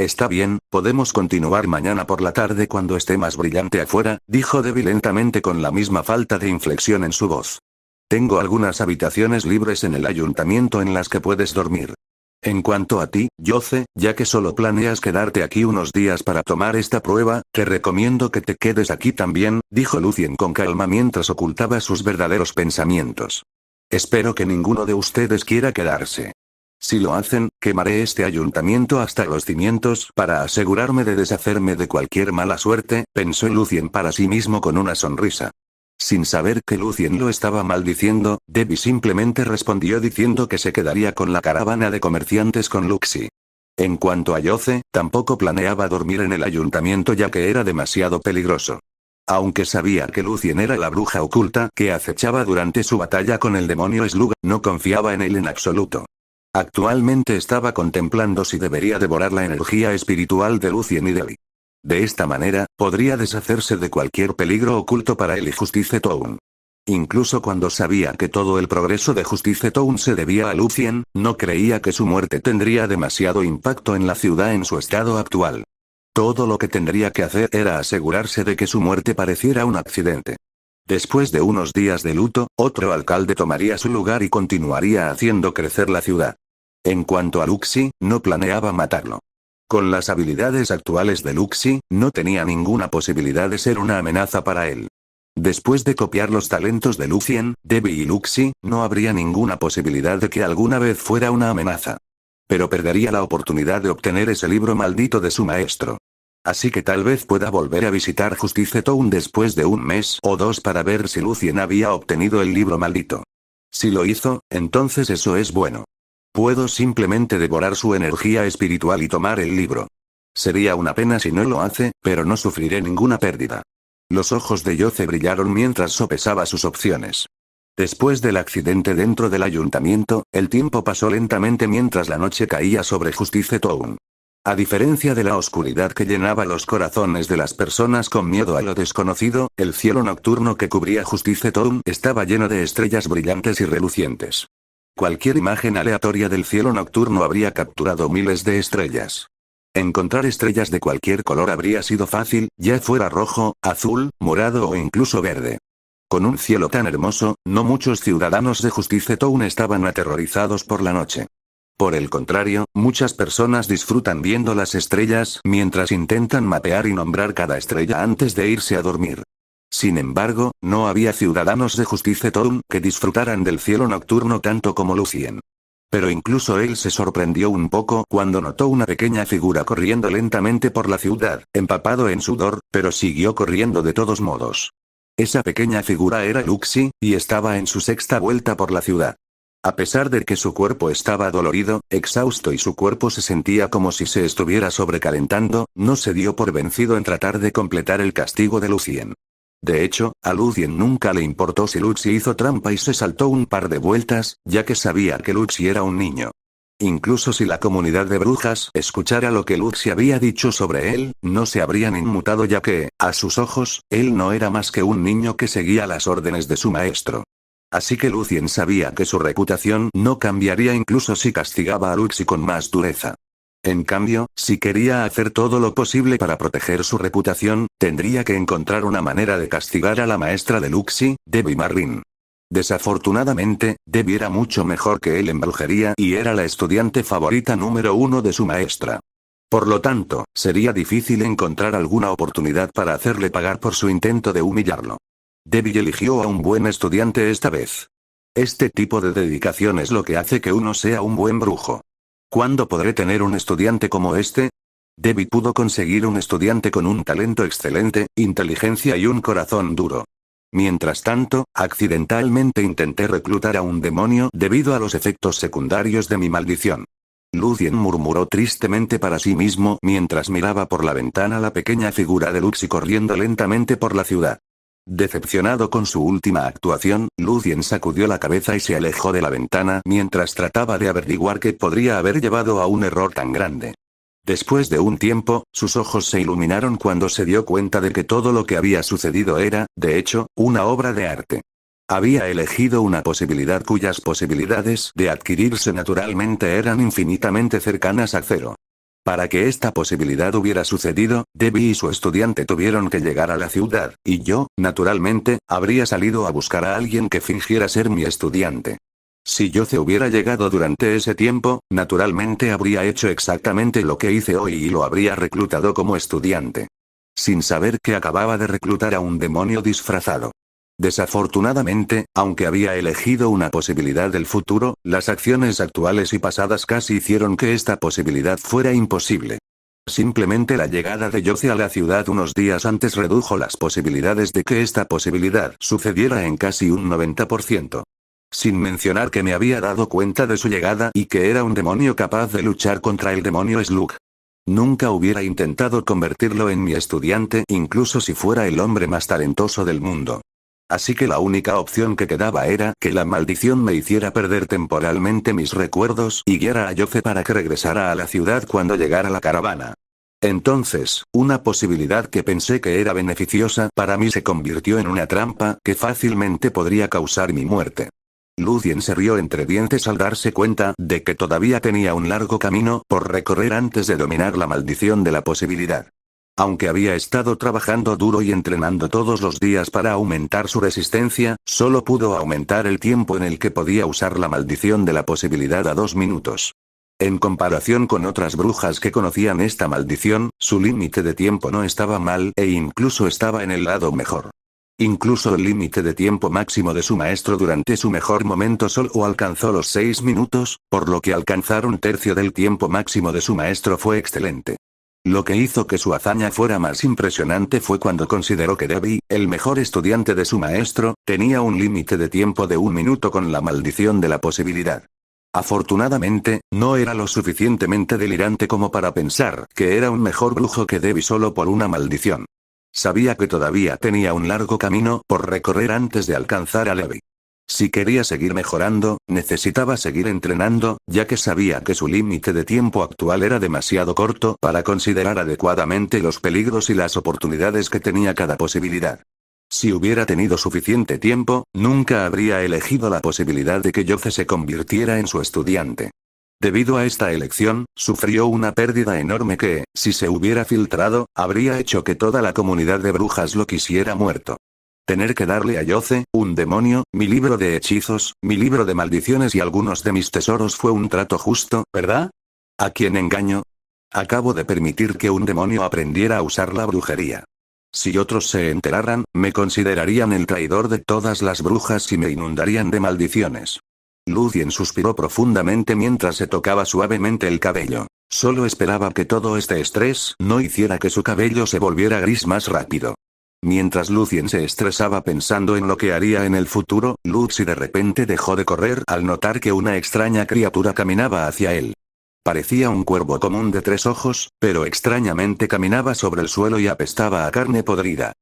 Está bien, podemos continuar mañana por la tarde cuando esté más brillante afuera, dijo Debbie lentamente con la misma falta de inflexión en su voz. Tengo algunas habitaciones libres en el ayuntamiento en las que puedes dormir. En cuanto a ti, Yoce, ya que solo planeas quedarte aquí unos días para tomar esta prueba, te recomiendo que te quedes aquí también, dijo Lucien con calma mientras ocultaba sus verdaderos pensamientos. Espero que ninguno de ustedes quiera quedarse. Si lo hacen, quemaré este ayuntamiento hasta los cimientos para asegurarme de deshacerme de cualquier mala suerte, pensó Lucien para sí mismo con una sonrisa. Sin saber que Lucien lo estaba maldiciendo, Debbie simplemente respondió diciendo que se quedaría con la caravana de comerciantes con Luxi. En cuanto a Yoce, tampoco planeaba dormir en el ayuntamiento ya que era demasiado peligroso. Aunque sabía que Lucien era la bruja oculta que acechaba durante su batalla con el demonio Slug, no confiaba en él en absoluto. Actualmente estaba contemplando si debería devorar la energía espiritual de Lucien y Debbie. De esta manera, podría deshacerse de cualquier peligro oculto para él y Justice Town. Incluso cuando sabía que todo el progreso de Justice Town se debía a Lucien, no creía que su muerte tendría demasiado impacto en la ciudad en su estado actual. Todo lo que tendría que hacer era asegurarse de que su muerte pareciera un accidente. Después de unos días de luto, otro alcalde tomaría su lugar y continuaría haciendo crecer la ciudad. En cuanto a Luxie, no planeaba matarlo. Con las habilidades actuales de Luxie, no tenía ninguna posibilidad de ser una amenaza para él. Después de copiar los talentos de Lucien, Debbie y Luxie, no habría ninguna posibilidad de que alguna vez fuera una amenaza. Pero perdería la oportunidad de obtener ese libro maldito de su maestro. Así que tal vez pueda volver a visitar Justice Town después de un mes o dos para ver si Lucien había obtenido el libro maldito. Si lo hizo, entonces eso es bueno. Puedo simplemente devorar su energía espiritual y tomar el libro. Sería una pena si no lo hace, pero no sufriré ninguna pérdida. Los ojos de Yoce brillaron mientras sopesaba sus opciones. Después del accidente dentro del ayuntamiento, el tiempo pasó lentamente mientras la noche caía sobre Justice Town. A diferencia de la oscuridad que llenaba los corazones de las personas con miedo a lo desconocido, el cielo nocturno que cubría Justice Town estaba lleno de estrellas brillantes y relucientes. Cualquier imagen aleatoria del cielo nocturno habría capturado miles de estrellas. Encontrar estrellas de cualquier color habría sido fácil, ya fuera rojo, azul, morado o incluso verde. Con un cielo tan hermoso, no muchos ciudadanos de Justice Town estaban aterrorizados por la noche. Por el contrario, muchas personas disfrutan viendo las estrellas mientras intentan mapear y nombrar cada estrella antes de irse a dormir. Sin embargo, no había ciudadanos de Justice Town que disfrutaran del cielo nocturno tanto como Lucien. Pero incluso él se sorprendió un poco cuando notó una pequeña figura corriendo lentamente por la ciudad, empapado en sudor, pero siguió corriendo de todos modos. Esa pequeña figura era Luxie, y estaba en su sexta vuelta por la ciudad. A pesar de que su cuerpo estaba dolorido, exhausto y su cuerpo se sentía como si se estuviera sobrecalentando, no se dio por vencido en tratar de completar el castigo de Lucien. De hecho, a Lucien nunca le importó si Luxie hizo trampa y se saltó un par de vueltas, ya que sabía que Luxie era un niño. Incluso si la comunidad de brujas escuchara lo que Luxie había dicho sobre él, no se habrían inmutado ya que, a sus ojos, él no era más que un niño que seguía las órdenes de su maestro. Así que Lucien sabía que su reputación no cambiaría incluso si castigaba a Luxie con más dureza. En cambio, si quería hacer todo lo posible para proteger su reputación, tendría que encontrar una manera de castigar a la maestra de Luxie, Debbie Marlin. Desafortunadamente, Debbie era mucho mejor que él en brujería y era la estudiante favorita número 1 de su maestra. Por lo tanto, sería difícil encontrar alguna oportunidad para hacerle pagar por su intento de humillarlo. Debbie eligió a un buen estudiante esta vez. Este tipo de dedicación es lo que hace que uno sea un buen brujo. ¿Cuándo podré tener un estudiante como este? Debbie pudo conseguir un estudiante con un talento excelente, inteligencia y un corazón duro. Mientras tanto, accidentalmente intenté reclutar a un demonio debido a los efectos secundarios de mi maldición. Lucien murmuró tristemente para sí mismo mientras miraba por la ventana la pequeña figura de Luxie corriendo lentamente por la ciudad. Decepcionado con su última actuación, Lucien sacudió la cabeza y se alejó de la ventana mientras trataba de averiguar qué podría haber llevado a un error tan grande. Después de un tiempo, sus ojos se iluminaron cuando se dio cuenta de que todo lo que había sucedido era, de hecho, una obra de arte. Había elegido una posibilidad cuyas posibilidades de adquirirse naturalmente eran infinitamente cercanas a cero. Para que esta posibilidad hubiera sucedido, Debbie y su estudiante tuvieron que llegar a la ciudad, y yo, naturalmente, habría salido a buscar a alguien que fingiera ser mi estudiante. Si Yoce hubiera llegado durante ese tiempo, naturalmente habría hecho exactamente lo que hice hoy y lo habría reclutado como estudiante. Sin saber que acababa de reclutar a un demonio disfrazado. Desafortunadamente, aunque había elegido una posibilidad del futuro, las acciones actuales y pasadas casi hicieron que esta posibilidad fuera imposible. Simplemente la llegada de Yoce a la ciudad unos días antes redujo las posibilidades de que esta posibilidad sucediera en casi un 90%. Sin mencionar que me había dado cuenta de su llegada y que era un demonio capaz de luchar contra el demonio Slug. Nunca hubiera intentado convertirlo en mi estudiante incluso si fuera el hombre más talentoso del mundo. Así que la única opción que quedaba era que la maldición me hiciera perder temporalmente mis recuerdos y guiara a Yoce para que regresara a la ciudad cuando llegara la caravana. Entonces, una posibilidad que pensé que era beneficiosa para mí se convirtió en una trampa que fácilmente podría causar mi muerte. Lucien se rió entre dientes al darse cuenta de que todavía tenía un largo camino por recorrer antes de dominar la maldición de la posibilidad. Aunque había estado trabajando duro y entrenando todos los días para aumentar su resistencia, solo pudo aumentar el tiempo en el que podía usar la maldición de la posibilidad a 2 minutos. En comparación con otras brujas que conocían esta maldición, su límite de tiempo no estaba mal e incluso estaba en el lado mejor. Incluso el límite de tiempo máximo de su maestro durante su mejor momento solo alcanzó los 6 minutos, por lo que alcanzar un tercio del tiempo máximo de su maestro fue excelente. Lo que hizo que su hazaña fuera más impresionante fue cuando consideró que Debbie, el mejor estudiante de su maestro, tenía un límite de tiempo de 1 minuto con la maldición de la posibilidad. Afortunadamente, no era lo suficientemente delirante como para pensar que era un mejor brujo que Debbie solo por una maldición. Sabía que todavía tenía un largo camino por recorrer antes de alcanzar a Levi. Si quería seguir mejorando, necesitaba seguir entrenando, ya que sabía que su límite de tiempo actual era demasiado corto para considerar adecuadamente los peligros y las oportunidades que tenía cada posibilidad. Si hubiera tenido suficiente tiempo, nunca habría elegido la posibilidad de que Yoce se convirtiera en su estudiante. Debido a esta elección, sufrió una pérdida enorme que, si se hubiera filtrado, habría hecho que toda la comunidad de brujas lo quisiera muerto. Tener que darle a Yoce, un demonio, mi libro de hechizos, mi libro de maldiciones y algunos de mis tesoros fue un trato justo, ¿verdad? ¿A quién engaño? Acabo de permitir que un demonio aprendiera a usar la brujería. Si otros se enteraran, me considerarían el traidor de todas las brujas y me inundarían de maldiciones. Lucien suspiró profundamente mientras se tocaba suavemente el cabello. Solo esperaba que todo este estrés no hiciera que su cabello se volviera gris más rápido. Mientras Lucien se estresaba pensando en lo que haría en el futuro, Lucy de repente dejó de correr al notar que una extraña criatura caminaba hacia él. Parecía un cuervo común de 3 ojos, pero extrañamente caminaba sobre el suelo y apestaba a carne podrida.